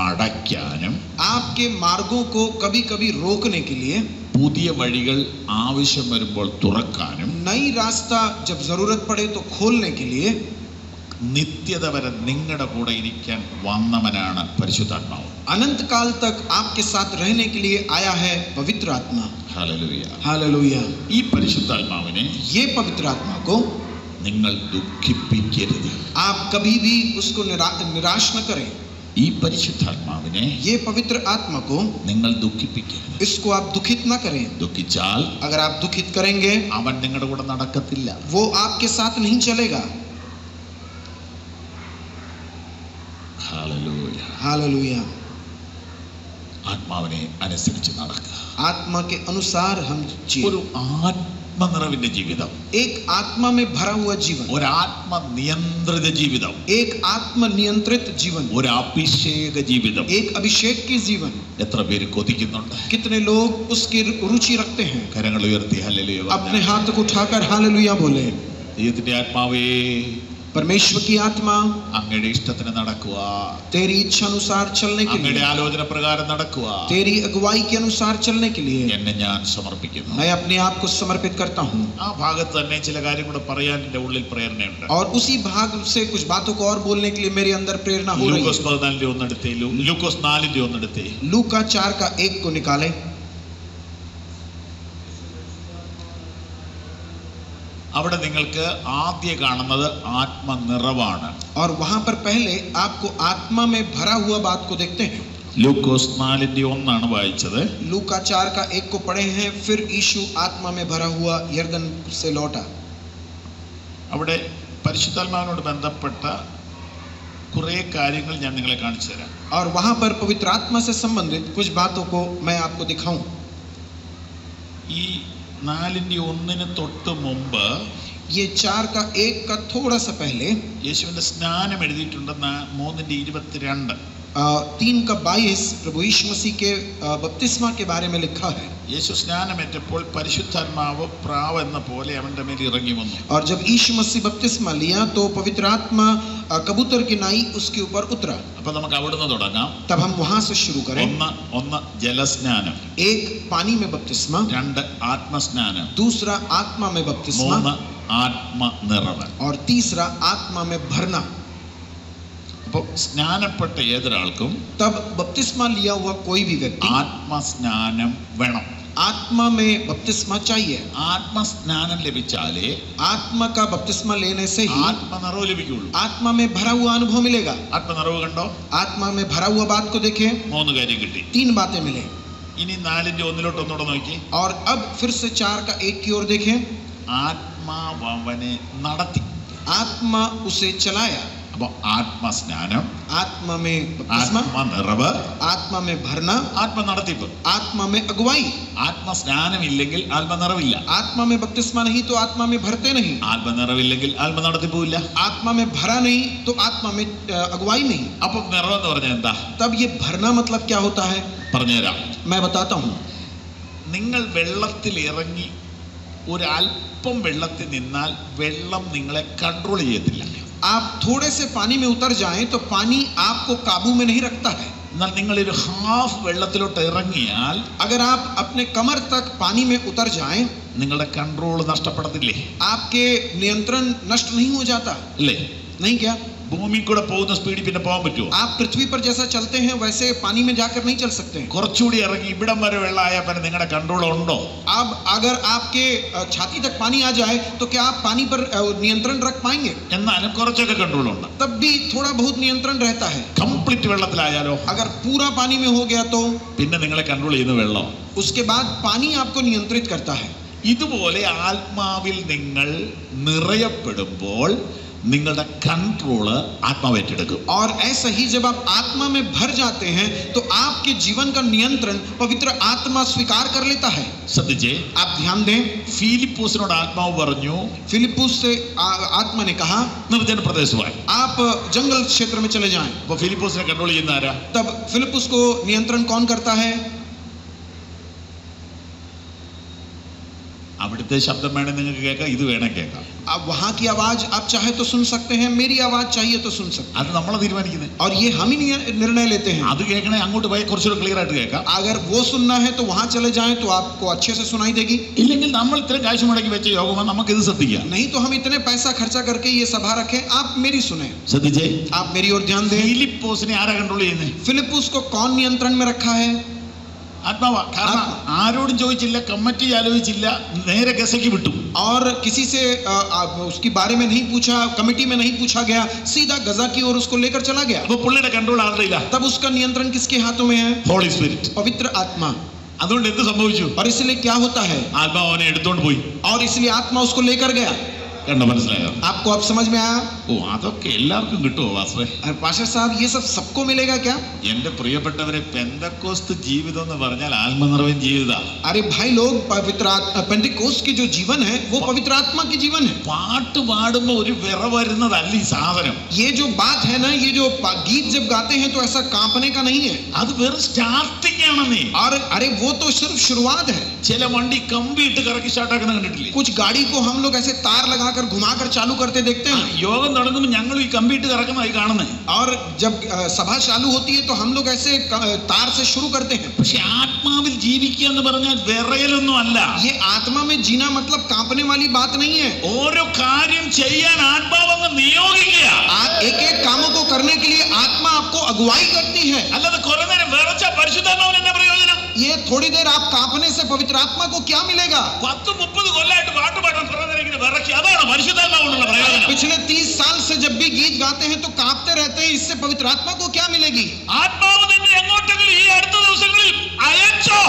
അടയ്ക്കാനും आपके मार्गों को कभी कभी रोकने के लिए, പുതിയ വഴികൾ ആവശ്യം വരുമ്പോൾ തുറക്കാനും नई रास्ता जब जरूरत पड़े तो खोलने के लिए, നിത്യത വരെ നിങ്ങളുടെ കൂടെ ഇരിക്കാൻ വന്നവനാണ് പരിശുദ്ധാത്മാവ്. अनंत काल तक आपके साथ रहने के लिए आया है पवित्र आत्मा. ഹല്ലേലൂയ. हालेलुया. ഈ പരിശുദ്ധാത്മാവിനെ ये पवित्र आत्मा को നിങ്ങൾ ദുഃഖിപ്പിക്കരുത്. आप कभी भी उसको निराश न करें. ഈ പരിശുദ്ധാത്മാവിനെ ये पवित्र आत्मा को നിങ്ങൾ ദുഃഖിപ്പിക്കരുത്. इसको आप दुखित न करें. ദുഃഖിച്ചാൽ अगर आप दुखित करेंगे, അവൻ നിങ്ങളുടെ കൂടെ നടക്കത്തില്ല. वो आपके साथ नहीं चलेगा. ഹല്ലേലൂയ. हालेलुया. ആത്മാവിനെ അനുസരിച്ച് നടക്കുക. आत्मा के अनुसार हम ഒരു जिए. ആത്മനിറവിന്റെ ജീവിതം, एक आत्मा में भरा हुआ जीवन, ഒരു ആത്മനിയന്ത്രിത ജീവിതം, एक आत्म नियंत्रित जीवन, ഒരു അഭിഷേക ജീവിതം. एक अभिषेक के जीवन. എത്ര പേര് കൊതിക്കുന്നുണ്ട്? कितने लोग उसकी रुचि रखते हैं? കരങ്ങൾ ഉയർത്തി ഹല്ലേലൂയ अपने हाथ को उठाकर हालेलुया बोले. ദൈവത്തിന്റെ ആത്മാവേ, परमेश्वर की आत्मा, അങ്ങയുടെ ഇഷ്ടത്തിന് നടക്കുക, तेरी इच्छा अनुसार चलने के അങ്ങയുടെ लिए, ആലോചന പ്രകാരം നടക്കുക. तेरी अगुवाई के अनुसार चलने के लिए എന്നെ ഞാൻ സമർപ്പിക്കുന്നു. मैं अपने आप को समर्पित करता हूँ. ആ ഭാഗത്ത് തന്നെ ചില കാര്യം കൂടെ പറയാൻ എൻ്റെ ഉള്ളിൽ പ്രേരണയുണ്ട്. और उसी भाग से कुछ बातों को और बोलने के लिए मेरे अंदर प्रेरणा हो रही ലൂക്കോസ് है. 14 ഒന്നെടുത്തേ, ലൂക്കോസ് 4 ഒന്നെടുത്തേ. लूका 4 का 1 को निकाले. അവിടെ നിങ്ങൾക്ക് ആദ്യം കാണുന്നത് ആത്മനിറവാണ്. और वहां पर पहले आपको आत्मा में भरा हुआ बात को देखते हैं. ലൂക്കോസ് 4:1 വായിച്ചത്. लूका 4 का 1 को पढ़े हैं. फिर यीशु आत्मा में भरा हुआ यरदन से लौटा. അവിടെ പരിശുദ്ധാത്മാവിനോട് ബന്ധപ്പെട്ട കുറേ കാര്യങ്ങൾ ഞാൻ നിങ്ങളെ കാണിച്ചു തരാം. और वहां पर पवित्र आत्मा से संबंधित कुछ बातों को मैं आपको दिखाऊं. ഈ 4:1 തൊട്ട് മുമ്പ് ये 4 का 1 का थोड़ा सा पहले യേശുവിന്റെ സ്നാനം എഴുതിയിട്ടുണ്ട് 3:22. 3 का 22 प्रभु यीशु मसीह के बपतिस्मा के बारे में लिखा है. യേശു സ്നാനമേറ്റപ്പോൾ പരിശുദ്ധാത്മാവ് പ്രാവ് എന്ന പോലെ അവന്റെ മേൽ ഇറങ്ങി വന്നു. और जब यीशु मसीह बपतिस्मा लिया तो पवित्र आत्मा कबूतर की नाई उसके ऊपर उतरा. അപ്പൊ നമുക്ക് അവിടുന്ന് തുടങ്ങാം. तब हम वहां से शुरू करें. ഒന്ന് ജലസ്നാനം, 1 पानी में बपतिस्मा, 2 ആത്മസ്നാനം, दूसरा आत्मा में बपतिस्मा, 3 ആത്മനിറവ്. और तीसरा आत्मा में भरना. അപ്പോൾ സ്നാനപ്പെട്ട ഏതൊരാൾക്കും तब बपतिस्मा लिया हुआ कोई भी व्यक्ति ആത്മസ്നാനം വേണം. आत्मा में बपतिस्मा चाहिए. ആത്മസ്നാനം ലഭിച്ചാലേ आत्मा का बपतिस्मा लेने से ही ആത്മനിറവ് ലഭിക്കുള്ളൂ. आत्मा में भरा हुआ अनुभव मिलेगा. ആത്മനിറവ് കണ്ടോ? आत्मा में भरा हुआ बात को देखें. 3 കാര്യം കിട്ടി. 3 बातें मिले. ഇനി 4:1 ഒന്നുകൂടെ നോക്കി. और अब फिर से 4 का 1 की ओर देखें. ആത്മാവ് അവനെ നടത്തി. आत्मा उसे चलाया. അപ്പോൾ ആത്മസ്നാനം, आत्मा में बपतिस्मा, ആത്മനിറവ്, आत्मा में भरना, ആത്മനടത്തിപ്പ്. आत्मा में अगुवाई. ആത്മസ്നാനം ഇല്ലെങ്കിൽ ആത്മനിറവില്ല. आत्मा में बपतिस्मा नहीं तो आत्मा में भरते नहीं. ആത്മനിറവില്ലെങ്കിൽ ആത്മനടത്തിപ്പുമില്ല. आत्मा में भरा नहीं तो आत्मा में अगुवाई नहीं. അപ്പം നിറവെന്ന് പറഞ്ഞാൽ എന്താ? तब ये भरना मतलब क्या होता है? പറഞ്ഞുതരാം. मैं बताता हूँ. നിങ്ങൾ വെള്ളത്തിൽ ഇറങ്ങി ഒരല്പം വെള്ളത്തിൽ നിന്നാൽ വെള്ളം നിങ്ങളെ കൺട്രോൾ ചെയ്യത്തില്ല. आप थोड़े से पानी में उतर जाएं तो पानी आपको काबू में नहीं रखता है. എന്നാൽ നിങ്ങളൊരു ഹാഫ് വെള്ളത്തിലോട്ട് ഇറങ്ങിയാൽ अगर आप अपने कमर तक पानी में उतर जाएं, നിങ്ങളുടെ കൺട്രോൾ നഷ്ടപ്പെടത്തില്ലേ? आपके नियंत्रण नष्ट नहीं हो जाता. അല്ലേ? नहीं क्या? ഭൂമി കൂടെ പോകുന്ന സ്പീഡിൽ പിന്നെ പോകാൻ പറ്റുമോ? आप पृथ्वी पर जैसा चलते हैं वैसे पानी में जाकर नहीं चल सकते हैं. കുറച്ചുകൂടി ഇറങ്ങി ഇവിടം വരെ വെള്ളമായാൽ പിന്നെ നിങ്ങളുടെ കൺട്രോൾ ഉണ്ടോ? अब अगर आपके छाती तक पानी आ जाए तो क्या आप पानी पर नियंत्रण रख पाएंगे? എന്നാലും കുറച്ചൊക്കെ കൺട്രോൾ ഉണ്ട്. तब भी थोड़ा बहुत नियंत्रण रहता है. കംപ്ലീറ്റ് വെള്ളത്തിലായാലോ? अगर पूरा पानी में हो गया तो പിന്നെ നിങ്ങളെ കൺട്രോൾ ചെയ്യുന്ന വെള്ളം. उसके बाद पानी आपको नियंत्रित करता है. ഇതുപോലെ ആത്മാവിൽ നിങ്ങൾ നിറയപ്പെടുമ്പോൾ നിങ്ങളുടെ കൺട്രോള് ആത്മാവ് ഏറ്റെടുക്കും. और ऐसा ही जब आप आत्मा में भर जाते हैं तो आपके जीवन का नियंत्रण पवित्र आत्मा स्वीकार कर लेता है. ശ്രദ്ധിച്ചേ, आप ध्यान दें, ഫിലിപ്പോസിനോട് ആത്മാവ് പറഞ്ഞു, फिलिप्पुस से आत्मा ने कहा നിർജ്ജന പ്രദേശമായി, आप जंगल क्षेत्र में चले जाएं. അപ്പൊ ഫിലിപ്പോസിനെ കൺട്രോൾ ചെയ്യുന്ന ആരാ? तब फिलिप्पुस को नियंत्रण कौन करता है? അവിടുത്തെ ശബ്ദം വേണേ നിങ്ങൾക്ക് കേൾക്കാം, ഇത് വേണേ കേൾക്കാം. अब वहां की आवाज आप चाहे तो सुन सकते हैं, मेरी आवाज चाहिए तो सुन सकते हैं. അത് നമ്മളെ തീരുമാനിക്കുന്നത്. और ये हम ही निर्णय लेते हैं. അത് കേൾക്കണേ അങ്ങോട്ട് പോയി കുറച്ചുകൂടെ ക്ലിയർ ആയിട്ട് കേൾക്കാം. अगर वो सुनना है तो वहां चले जाएं तो आपको अच्छे से सुनाई देगी. ഇല്ലെങ്കിൽ നമ്മൾ ഇത്രയും കാശ് മുടക്കി വെച്ച യോഗമാണ് നമുക്ക് ഇത് ശ്രദ്ധിക്കാം. नहीं तो हम इतने पैसा खर्चा करके ये सभा रखें, आप मेरी सुने. ശ്രദ്ധിച്ചേ, आप मेरी ओर ध्यान दें. ഫിലിപ്പോസിനെ ആരാ കൺട്രോൾ ചെയ്യുന്നത്? फिलिप्पुस को कौन नियंत्रण में रखा है? ആത്മാവാ. കാരണം ആരോടും ചോദിച്ചില്ല, കമ്മിറ്റി ആലോചിച്ചില്ല, നേരെ ഗസയ്ക്ക് വിട്ടു. और किसी से उसके बारे में नहीं पूछा, कमेटी में नहीं पूछा गया, सीधा गजा की ओर उसको लेकर चला गया. അപ്പൊ പുള്ളിയുടെ കൺട്രോൾ ആരുടെയില്ല? तब उसका नियंत्रण किसके हाथों में है? ഹോളി സ്പിരിറ്റ്, पवित्र आत्मा. അതുകൊണ്ട് എന്ത് സംഭവിച്ചു? और इसलिए क्या होता है? ആത്മാവ് അവനെ എടുത്തോണ്ട് പോയി. और इसलिए आत्मा उसको लेकर गया. കണ്ടോ, മനസ്സിലായോ? आपको अब समझ में आया? ഓ, അതൊക്കെ എല്ലാവർക്കും കിട്ടുമോ വാസ്തവേ? पास्टर साहब, ये सब सबको मिलेगा क्या? എന്റെ പ്രിയപ്പെട്ടവരെ, പെന്തക്കോസ്ത് ജീവിതം എന്ന് പറഞ്ഞാൽ ആത്മനിറവൻ ജീവിതമാണ്. अरे भाई लोग, पवित्र पेंटिकोस्ट की जो जीवन है वो पवित्र आत्मा की जीवन है. പാട്ട് പാടുമ്പോ ഒരു വിറ വരുന്നതല്ല ഈ സാധനം. ये जो बात है ना, ये जो गीत जब गाते हैं तो ऐसा कांपने का नहीं है. അത് വെറും സ്റ്റാർട്ടിംഗ് ആണെന്നേ. और अरे वो तो सिर्फ शुरुआत है. ചില വണ്ടി കമ്പി ഇട്ട് കറക്കി സ്റ്റാർട്ടാക്കുന്ന കണ്ടിട്ടില്ലേ? कुछ गाड़ी को हम लोग ऐसे तार लगाकर घुमाकर चालू करते देखते हैं. യോഗം തുടങ്ങുമ്പോൾ ഞങ്ങൾ ഈ കമ്പി ഇട്ട് കറക്കുന്നതായി കാണുന്നത്. और जब सभा चालू होती है तो हम लोग ऐसे तार से शुरू करते हैं. പക്ഷെ ആത്മാവിൽ ജീവിക്കുക എന്ന് പറഞ്ഞാൽ വിറയലൊന്നും അല്ല. ये आत्मा में जीना मतलब कांपने वाली बात नहीं है. ഓരോ കാര്യം ചെയ്യാൻ ആത്മാവ് അങ്ങ് നിയോഗിക്കുക. एक एक कामों को करने के लिए आत्मा आपको अगुवाई करती है. അല്ലാതെ കുറെ നേരം വിറച്ച പരിശുദ്ധാത്മാവിന് എന്നാ പ്രയോജനം? ये थोड़ी देर आप कांपने से पवित्र आत्मा को क्या मिलेगा? 10-30 കൊല്ലമായിട്ട് പാട്ട് പാടാൻ കുറെ നേരം ഇങ്ങനെ വിറക്കി, അതാണ് പരിശുദ്ധാത്മാവിനുള്ള പ്രയോജനം. पिछले 30 साल से जब भी गीत गाते हैं तो कांपते रहते हैं, इससे पवित्र आत्मा को क्या मिलेगी? ആത്മാവ് നിന്നെ എങ്ങോട്ടെങ്കിലും ഈ അടുത്ത ദിവസങ്ങളിൽ അയച്ചോ?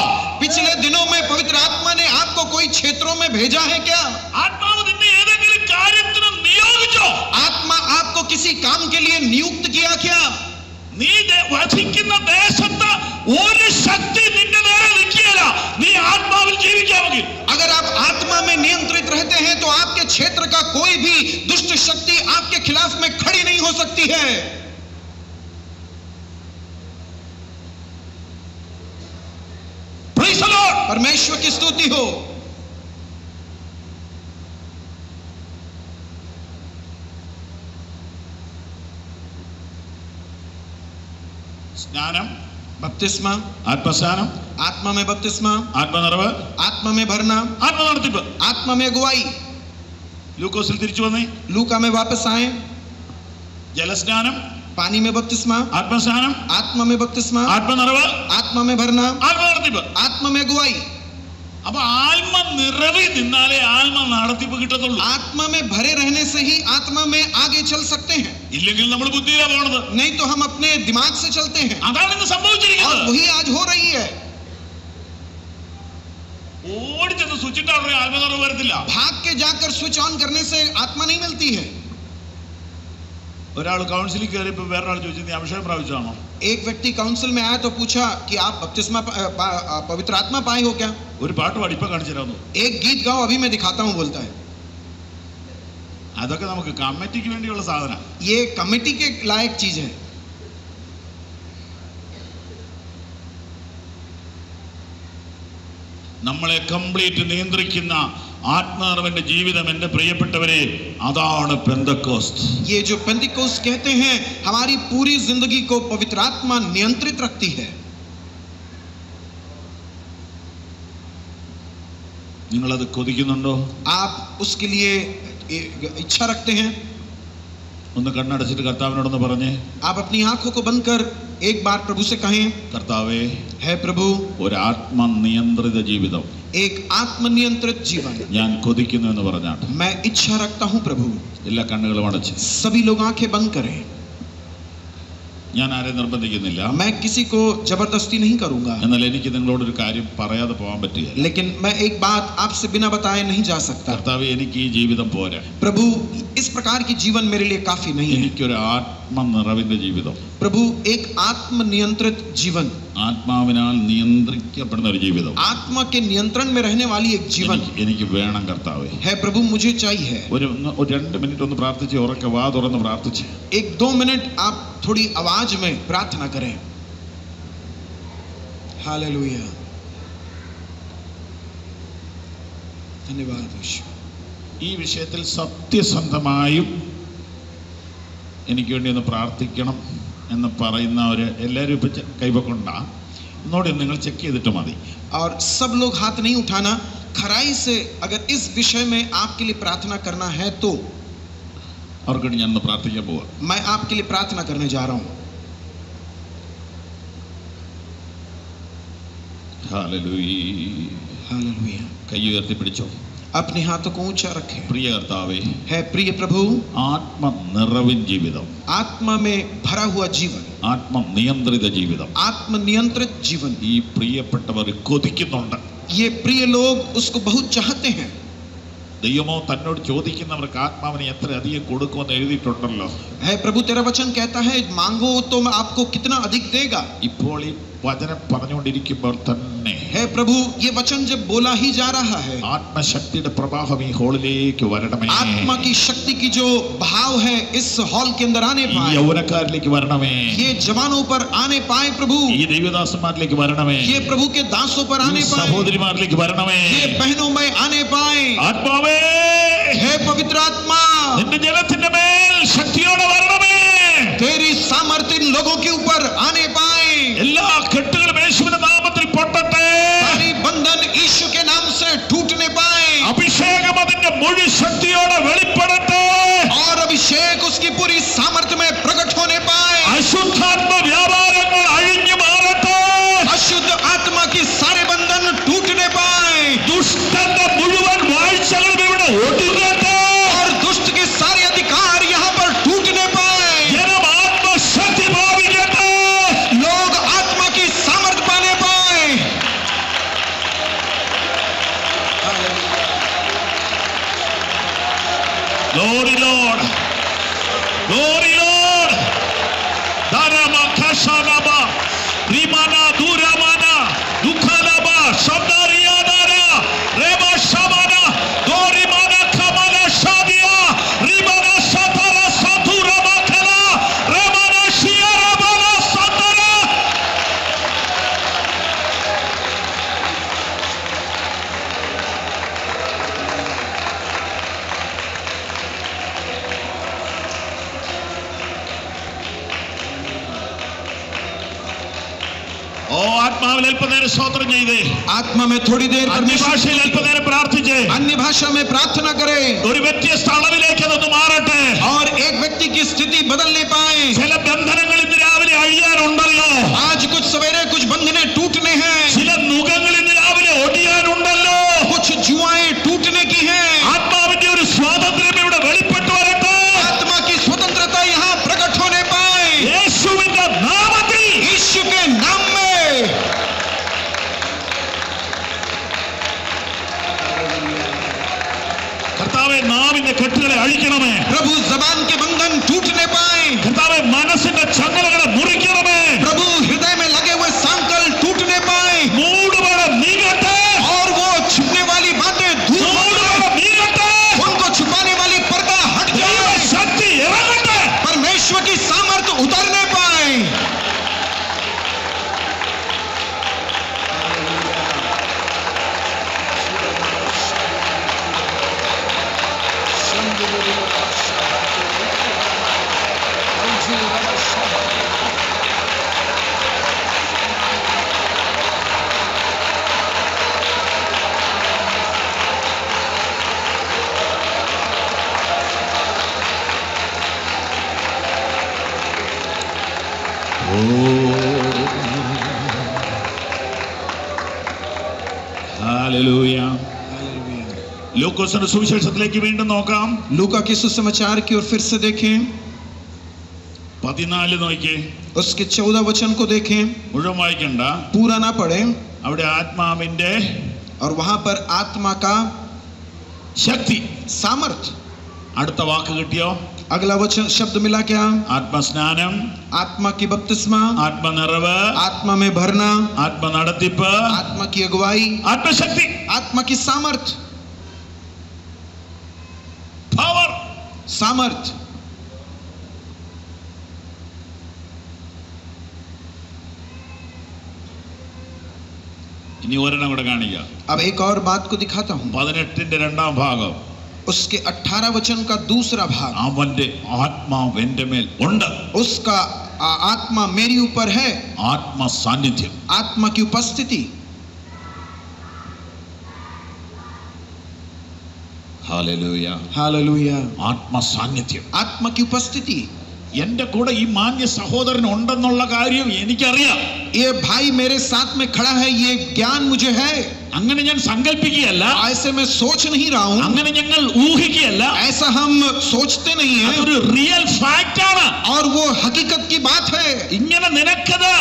पिछले दिनों में पवित्र आत्मा ने आपको कोई क्षेत्रों में भेजा है क्या? ആത്മാവ് നിന്നെ ഏതെങ്കിലും കാര്യത്തിന് നിയോഗിച്ചോ? आत्मा आपको किसी काम के लिए नियुक्त किया क्या? നീ വസിക്കുന്ന ദേശത്ത് ഒരു ശക്തി നിന്റെ നേരെ നിൽക്കില്ല. നീ ആത്മാവിൽ ജീവിക്കാമെങ്കിൽ, अगर आप आत्मा में नियंत्रित रहते हैं तो आपके क्षेत्र का कोई भी दुष्ट शक्ति आपके खिलाफ में खड़ी नहीं हो सकती है. Praise the Lord. परमेश्वर की स्तुति हो. സ്നാനം, बपतिस्मा, ആത്മസ്നാനം, आत्मा में बपतिस्मा, ആത്മനിറവ്, आत्मा में भरना, ആത്മനടത്തിപ്പ്. आत्मा में अगुवाई. ലൂക്കോസിൽ തിരിച്ചു വന്നേ. लूका में वापस आए. ജലസ്നാനം, पानी में बपतिस्मा, ആത്മസ്നാനം, आत्मा में बपतिस्मा, ആത്മനിറവ്, आत्मा में भरना, ആത്മനടത്തിപ്പ്. आत्मा में अगुवाई. അപ്പൊ ആത്മനിറവിൽ നിന്നാലേ ആത്മ നടത്തിപ്പ് കിട്ടത്തുള്ളൂ. आत्मा में भरे रहने से ही आत्मा में आगे चल सकते हैं. ഇല്ലെങ്കിൽ നമ്മൾ ബുദ്ധിയിലാ പോണത്. नहीं तो हम अपने दिमाग से चलते हैं. അതാണ് ഇന്ന് और സംഭവിച്ചിരിക്കുന്നത്. वही आज हो रही है. ഓടിച്ചെന്ന് സ്വിച്ചിട്ട് അവിടെ ആത്മനിറവ് വരത്തില്ല. भाग के जाकर स्विच ऑन करने से आत्मा नहीं मिलती है. ഒരാൾ കൗൺസിലിൽ കയറിയപ്പോ വേറൊരാൾ ചോദിച്ചു, നീ അഭിഷേകം പ്രാപിച്ചതാണോ? एक व्यक्ति काउंसिल में आया तो पूछा कि आप बपतिस्मा पवित्र आत्मा पाए हो क्या? ഒരു പാട്ട് പാടി ഇപ്പൊ കാണിച്ചു തരാമോ? एक गीत गाओ, अभी मैं दिखाता हूँ, बोलता है. അതൊക്കെ നമുക്ക് കമ്മിറ്റിക്ക് വേണ്ടിയുള്ള സാധന. ये कमेटी के लायक चीज है. നമ്മളെ കംപ്ലീറ്റ് നിയന്ത്രിക്കുന്ന ആത്മാവിന്റെ ജീവിതം എന്റെ പ്രിയപ്പെട്ടവരെ, അതാണ് പെന്തക്കോസ്റ്റ്. ये जो पेंटिकोस्ट कहते हैं, हमारी पूरी जिंदगी को पवित्र आत्मा नियंत्रित रखती है. നിങ്ങളത് കൊതിക്കുന്നുണ്ടോ? आप उसके लिए इच्छा रखते हैं? ഒന്ന് കണ്ണടച്ചിട്ട് കർത്താവിനോടൊന്ന് പറഞ്ഞേ. आप अपनी आंखों को बंद कर एक बार प्रभु से कहें, കർത്താവേ, है प्रभु, ഒരു ആത്മനിയന്ത്രിത ജീവിതം एक आत्मनियंत्रित जीवन ഞാൻ കൊതിക്കുന്നു എന്ന് പറഞ്ഞാട്ട് मैं इच्छा रखता हूं प्रभु. എല്ലാ കണ്ണുകളും അടച്ച് सभी लोग आंखें बंद करें. ഞാൻ ആരെ നിർബന്ധിക്കുന്നില്ല. मैं किसी को जबरदस्ती नहीं करूंगा. എന്നാൽ എനിക്ക് നിങ്ങളോടൊരു കാര്യം പറയാതെ പോകാൻ പറ്റില്ല. लेकिन मैं एक बात आपसे बिना बताए नहीं जा सकता. കർത്താവേ, എനിക്ക് ഈ ജീവിതം പോരാ. प्रभु, इस प्रकार की जीवन मेरे लिए काफी नहीं है. എനിക്കൊരു ആത്മനിറവിന്റെ ജീവിതം. प्रभु, एक आत्म नियंत्रित जीवन, ആത്മാവിനാൽ നിയന്ത്രിക്കപ്പെടുന്ന ഒരു ജീവിതം, आत्मा के नियंत्रण में रहने वाली एक जीवन എനിക്ക് വേണം കർത്താവേ. है प्रभु, मुझे चाहिए. ഒരു 2 മിനിറ്റ് ഒന്ന് പ്രാർത്ഥിച്ച് ഉറക്കെ വാ തുറന്ന് പ്രാർത്ഥിച്ച് 1-2 मिनट आप थोड़ी आवाज में प्रार्थना करें. हालेलुया, धन्यवाद ईश्वर. ഈ വിഷയത്തിൽ സത്യസന്ധമായും എനിക്ക് വേണ്ടി ഒന്ന് പ്രാർത്ഥിക്കണം എന്ന് പറയുന്നവർ എല്ലാവരും ഇപ്പം കൈവക്കൊണ്ട ഇന്നോടെ നിങ്ങൾ ചെക്ക് ചെയ്തിട്ട് മതി. और सब लोग हाथ नहीं उठाना. खराई से अगर इस विषय में आपके लिए प्रार्थना करना है तो അവർക്ക് വേണ്ടി ഞാൻ ഒന്ന് പ്രാർത്ഥിക്കാൻ പോവാ. मैं आपके लिए प्रार्थना करने जा रहा हूं. Hallelujah, hallelujah. കൈ ഉയർത്തി പിടിച്ചോ. अपने हाथों को ऊंचा रखें. പ്രിയ കർത്താവേ, है प्रिय प्रभु, ആത്മനിറവിൻ ജീവിതം, आत्मा में भरा हुआ जीवन, ആത്മനിയന്ത്രിത ജീവിതം आत्म नियंत्रित जीवन, ഈ പ്രിയപ്പെട്ടവർ കൊതിക്കുന്നുണ്ട്. ये प्रिय लोग उसको बहुत चाहते हैं. ദൈവമോ തന്നോട് ചോദിക്കുന്നവർക്ക് ആത്മാവിനെ എത്ര അധികം കൊടുക്കുമെന്ന് എഴുതിയിട്ടുണ്ടല്ലോ. है प्रभु, तेरा वचन कहता है मांगो तो मैं आपको कितना अधिक देगा. ഇപ്പോൾ ഈ വചനം പറഞ്ഞുകൊണ്ടിരിക്കുമ്പോൾ തന്നെ है प्रभु, ये वचन जब बोला ही जा रहा है, ആത്മശക്തിയുടെ പ്രവാഹം ഈ ഹോളിലേക്ക് വരണമേ. आत्मा की शक्ति की जो भाव है इस हॉल के अंदर आने ഈ पाए, യൗവനക്കാരിലേക്ക് വരണമേ. ये जवानों पर आने पाए प्रभु, ഈ ദൈവദാസന്മാരിലേക്ക് വരണമേ. ये प्रभु के दासों पर ഈ आने पाए, സഹോദരിമാരിലേക്ക് വരണമേ. ये बहनों में आने पाए. ആത്മാവേ, हे पवित्र आत्मा, നിന്റെ ജനത്തിന്റെ മേൽ ശക്തിയോടെ വരണമേ. तेरी सामर्थ्य इन लोगों के ऊपर आने पाए. എല്ലാ കെട്ടുകളും യേശുവിന്റെ നാമത്തിൽ പൊട്ടട്ടെ. सारी बंधन यीशु के नाम से टूटने पाए. അഭിഷേകം അതിന്റെ മുഴു ശക്തിയോടെ വെളിപ്പെടട്ടെ. और अभिषेक उसकी पूरी सामर्थ्य में प्रकट होने पाए. അശുദ്ധാത്മ വ്യാപാരങ്ങൾ അഴിഞ്ഞു മാറട്ടെ. अशुद्ध आत्मा की सारे बंधन टूटने पाए. ദുഷ്ടന്റെ മുഴുവൻ വാഴ്ചകളും ഇവിടെ ഒടുങ്ങട്ടെ. और दुष्ट के सारे अधिकार यहाँ पर टूटने पाए. ജനം ആത്മശക്തി പ്രാപിക്കട്ടെ. लोग आत्मा की सामर्थ्य पाने पाए. Glory Lord, glory Lord. Darama kashanaba, rimana duramana, dukhalaba, shabdariyadara, rema shamana, dorimana kamana shadia, rimana satara satura makala, remana shiara bana satara. ഓ ആത്മാവിൽ അല്പനേരം സ്തോത്രം ചെയ്തേ. आत्मा में थोड़ी देर അന്യഭാഷയിൽ അല്പനേരം പ്രാർത്ഥിച്ചേ. अन्य भाषा में प्रार्थना करें ഒരു വ്യത്യസ്ത അളവിലേക്ക് അതൊന്ന് മാറട്ടെ. और एक व्यक्ति की स्थिति बदलने पाए. ചില ബന്ധനങ്ങൾ ഇന്ന് രാവിലെ അഴിയാനുണ്ടല്ലോ. आज कुछ सवेरे कुछ बंधने टूटने हैं. ചില നുകങ്ങൾ ഇന്ന് രാവിലെ ഒടിയാനുണ്ടല്ലോ. कुछ जुआएं टूटने की हैं. ആത്മാവിന്റെ ഒരു സ്വാതന്ത്ര്യം ഇവിടെ വെളിപ്പെട്ടു വരട്ടെ. आत्मा की स्वतंत्रता यहाँ प्रकट होने पाए. യേശുവിന്റെ നാമത്തിൽ. यीशु के नाम में. കർത്താവേ, നാവിന്റെ കെട്ടുകളെ അഴിക്കണമേ. प्रभु, जबान के बंधन टूटने पाए. കർത്താവേ, മനസ്സിന്റെ ചങ്ങലകളെ മുറിക്കണമേ. प्रभु, हृदय में लगे हुए सांकल टूटने पाए. മൂടുപടം നീങ്ങട്ടെ. और वो छुपने वाली बातें दूर हो जाए. മൂടുപടം നീങ്ങട്ടെ. उनको छुपाने वाली पर्दा हट जाए. ശക്തി ഇറങ്ങട്ടെ. परमेश्वर की सामर्थ्य उतरने पाए. ഹല്ലേലൂയ. ലൂക്കോസിന്റെ സുവിശേഷത്തിലേക്ക് വീണ്ടും നോക്കാം. लूका के सुसमाचार की ओर फिर से देखें. 14 നോക്കിയേ. उसके 14 वचन को देखें, മുഴുവൻ വായിക്കണ്ട. पूरा ना पढ़े. അവിടെ ആത്മാവിന്റെ और वहां पर आत्मा का ശക്തി, सामर्थ. അടുത്ത വാക്ക് കിട്ടിയോ? अगला वचन शब्द मिला क्या? ആത്മസ്നാനം, आत्मा की बपतिस्मा, ആത്മനിറവ്, आत्मा में भरना, ആത്മനടത്തിപ്പ്, आत्मा की अगुवाई, ആത്മശക്തി, आत्मा की सामर्थ. പവർ. सामर्थ. ഇനി ഒരെണ്ണം കൂടെ കാണിക്കാം. अब एक और बात को दिखाता हूं. 18ന്റെ രണ്ടാം ഭാഗം. उसके 18 वचन का दूसरा भाग. അവന്റെ ആത്മാവ് എന്റെ മേൽ ഉണ്ട്. उसका आत्मा मेरी ऊपर है. ആത്മ സാന്നിധ്യം. आत्मा की उपस्थिति. ഹല്ലേലൂയ. हालेलुया. ആത്മ സാന്നിധ്യം. आत्मा की उपस्थिति. എന്റെ കൂടെ ഈ മാന്യ സഹോദരൻ ഉണ്ടെന്നുള്ള കാര്യം എനിക്കറിയാം. ये भाई मेरे साथ में खड़ा है, ये ज्ञान मुझे है. അങ്ങനെ ഞാൻ സങ്കല്പിക്കുകയല്ല, ऐसे मैं सोच नहीं रहा हूं, അങ്ങനെ ഞങ്ങൾ ഊഹിക്കുകയല്ല, ऐसा हम सोचते नहीं है, അതൊരു റിയൽ ഫാക്റ്റ് ആണ്. और वो हकीकत की बात है. ഇങ്ങനെ നിനക്കത്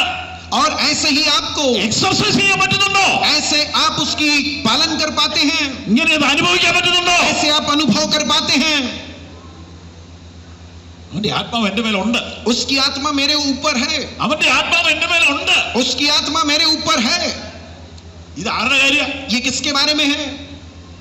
और ऐसे ही आपको എക്സർസൈസ് ചെയ്യാൻ പറ്റുന്നുണ്ടോ? ऐसे आप उसकी पालन कर पाते हैं, ഇങ്ങനെ ഇത് അനുഭവിക്കാൻ പറ്റുന്നുണ്ടോ? ऐसे आप अनुभव कर पाते हैं. അവന്റെ ആത്മാവ് എന്റെ മേലുണ്ട്. उसकी आत्मा मेरे ऊपर है. അവന്റെ ആത്മാവ് എന്റെ മേലുണ്ട്. उसकी आत्मा मेरे ऊपर है. ഇത് ആരുടെ കാര്യം? ये किसके बारे में है?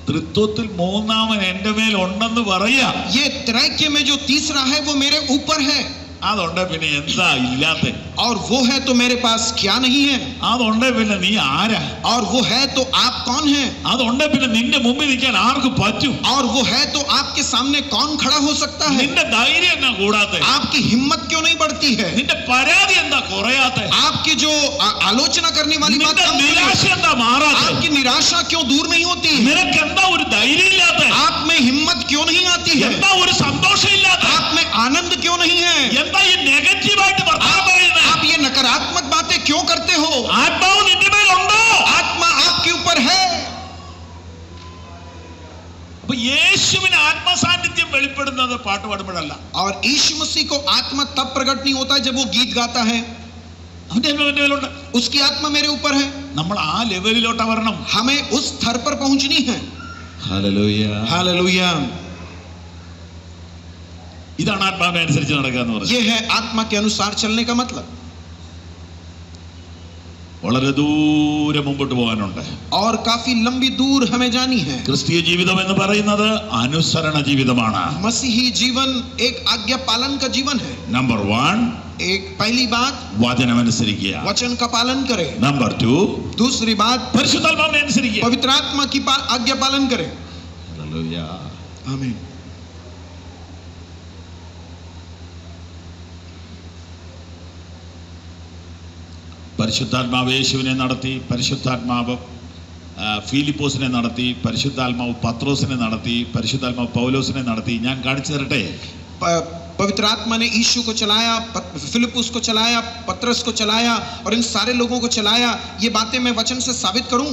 തൃത്വത്തിൽ മൂന്നാമൻ എന്റെ മേൽ ഉണ്ടെന്ന് പറയാ. ये त्रैक्य में जो तीसरा है वो मेरे ऊपर है. അതുണ്ട് പിന്നെ എന്താ ഇല്ലാത്തെ? और वो है तो मेरे पास क्या नहीं है? അതുണ്ട് പിന്നെ നീ ആരാ? और वो है तो आप कौन हैं? അതുണ്ട് പിന്നെ നിന്റെ മുമ്പിൽ നിൽക്കാൻ ആർക്ക് പറ്റും? और वो है तो आपके सामने कौन खड़ा हो सकता है? നിന്റെ ധൈര്യം എന്നാ കൂടാത്തെ? आपकी हिम्मत क्यों नहीं बढ़ती है? നിന്റെ പരാതി എന്താ കുറയാത്തെ? आपकी जो आलोचना करने वाली बात നിന്റെ कम क्यों നിരാശ नहीं? എന്താ മാറാത്തെ? आपकी निराशा क्यों दूर नहीं होती? നിനക്ക് എന്താ ഒരു ധൈര്യം ഇല്ലാത്തെ? आप में हिम्मत क्यों नहीं आती है? എന്താ ഒരു സന്തോഷം ഇല്ലാത്തെ? आप में आनंद क्यों नहीं है? എന്താ ഈ നെഗറ്റീവായിട്ട് വർത്തമാനം പറയുന്നത്? आप ये नकारात्मक बातें क्यों करते हो? ആത്മാവ് നിന്റെ മേലുണ്ടോ? आत्मा आपके ऊपर है. അപ്പൊ യേശുവിന് ആത്മസാന്നിധ്യം വെളിപ്പെടുന്നത് പാട്ട് പാടുമ്പോഴല്ല. और यीशु मसीह को आत्मा तब प्रकट नहीं होता है जब वो गीत गाता है. അവന്റെ ആത്മാവ് എന്റെ മേലുണ്ട്. उसकी आत्मा मेरे ऊपर है. നമ്മൾ ആ ലെവലിലോട്ട് വരണം. हमें उस स्तर पर पहुंचनी है. ഹല്ലേലൂയ. हालेलुया. ഇതാണ് ആത്മാവിനെ അനുസരിച്ച് നടക്കുക എന്ന് പറയുന്നത്. ये है आत्मा के अनुसार चलने का मतलब. വളരെ ദൂരെ മുമ്പോട്ട് പോകാനുണ്ട്. और काफी लंबी दूर हमें जानी है. ക്രിസ്തീയ ജീവിതം എന്ന് പറയുന്നത് അനുസരണ ജീവിതമാണ്. मसीही जीवन एक आज्ञा पालन का जीवन है. നമ്പർ 1 एक पहली बात വചനം അനുസരിക്കുക. वचन का पालन करें. നമ്പർ 2 दूसरी बात പരിശുദ്ധാത്മാവിനെ അനുസരിക്കുക. पवित्र आत्मा की आज्ञा पालन करें. ഹല്ലേലൂയ. आमीन. പരിശുദ്ധാത്മാവ് യേശുവിനെ നടത്തി, പരിശുദ്ധാത്മാവ് ഫിലിപ്പോസിനെ നടത്തി, പരിശുദ്ധാത്മാവ് പത്രോസിനെ നടത്തി, പരിശുദ്ധാത്മാവ് പൗലോസിനെ നടത്തി. ഞാൻ കാണിച്ചു തരട്ടെ. पवित्र आत्मा ने यीशु को चलाया, फिलिपुस को चलाया, पतरस को चलाया और इन सारे लोगों को चलाया. ये बातें मैं वचन से साबित करूं.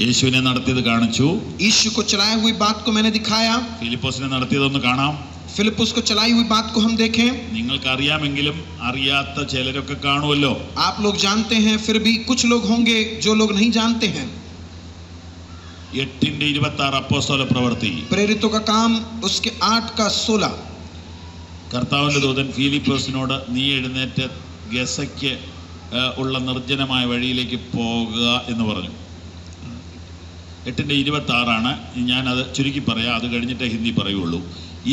യേശുവിനെ നടത്തിയത് കാണിച്ചു. यीशु को चलाए हुई बात को मैंने दिखाया. ഫിലിപ്പോസിനെ നടത്തിയതൊന്ന് കാണാം. फिलिपुस को चलाई हुई बात को हम देखें. നിങ്ങൾക്ക് അറിയാമെങ്കിലും അറിയാത്ത ചിലരൊക്കെ കാണുമല്ലോ. आप लोग जानते हैं, फिर भी कुछ लोग होंगे जो लोग नहीं जानते हैं. 8:26 അപ്പോസ്തല പ്രവൃത്തി. प्रेरितों का काम उसके 8 का 16. കർത്താവിന്റെ ദൂതൻ ഫിലിപ്പോസിനോട് നീ എഴുന്നേറ്റ് ഗസയ്ക്ക് ഉള്ള നിർജ്ജനമായ വഴിയിലേക്ക് പോകുക എന്ന് പറഞ്ഞു. 8:26 ഞാനത് ചുരുക്കി പറയാം, അത് കഴിഞ്ഞിട്ടേ ഹിന്ദി പറയുള്ളൂ.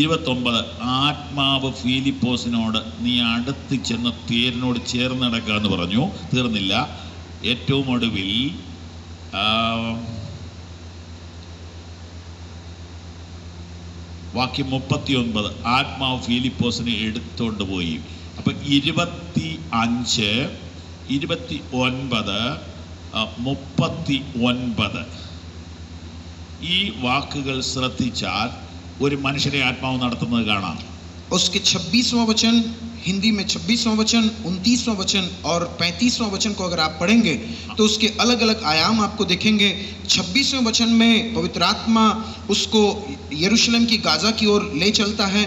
29 ആത്മാവ് ഫിലിപ്പോസിനോട് നീ അടുത്ത് ചെന്ന് തേരിനോട് ചേർന്ന് നടക്കുക എന്ന് പറഞ്ഞു. തീർന്നില്ല. ഏറ്റവും ഒടുവിൽ വാക്യം 39 ആത്മാവ് ഫിലിപ്പോസിനെ എടുത്തുകൊണ്ട് പോയി. അപ്പം 25, 29, 39 ഈ വാക്കുകൾ ശ്രദ്ധിച്ചാൽ ഒരു മനുഷ്യനെ ആത്മാവ് നടത്തുന്നത് കാണാം. उसके 26वां वचन, हिंदी में 26वां वचन, 29वां वचन और 35वां वचन को अगर आप पढ़ेंगे तो उसके अलग अलग आयाम आपको दिखेंगे. 26वें वचन में पवित्र आत्मा उसको यरूशलेम की गाजा की ओर ले चलता है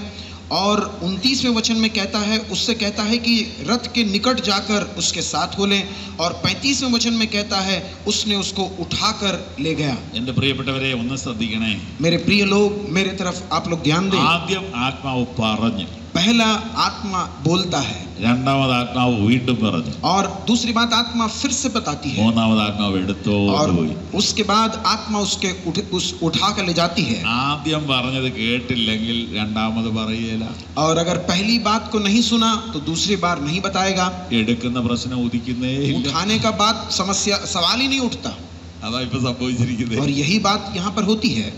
और 29वें वचन में कहता है, उससे कहता है कि रथ के निकट जाकर उसके साथ हो लें, और 35वें वचन में कहता है उसने उसको उठाकर ले गया। എൻ്റെ പ്രിയപ്പെട്ടവരെ ഒന്ന് ശ്രദ്ധിക്കണേ. मेरे प्रिय लोग, मेरे तरफ आप लोग ध्यान दें। ആദ്യം ആത്മാവ് പറഞ്ഞു, पहला आत्मा बोलता है, രണ്ടാമത് ആത്മാവ് വീണ്ടും പറഞ്ഞു, और दूसरी बात आत्मा फिर से बताती है, മൂന്നാമത് ആത്മാവ് എടുത്തോ और പോയി. उसके बाद आत्मा उसके उठा कर ले जाती है। ആദ്യം പറഞ്ഞത് കേട്ടില്ലെങ്കിൽ രണ്ടാമത് പറയേല. और अगर पहली बात को नहीं सुना तो दूसरी बार नहीं बताएगा। എടുക്കുന്ന പ്രശ്നം ഉദിക്കുന്നേ ഇല്ല. उठाने का बात समस्या सवाल ही नहीं उठता, അതാ ഇപ്പൊ സംഭവിച്ചിരിക്കുന്നത്. और यही बात यहाँ पर होती है।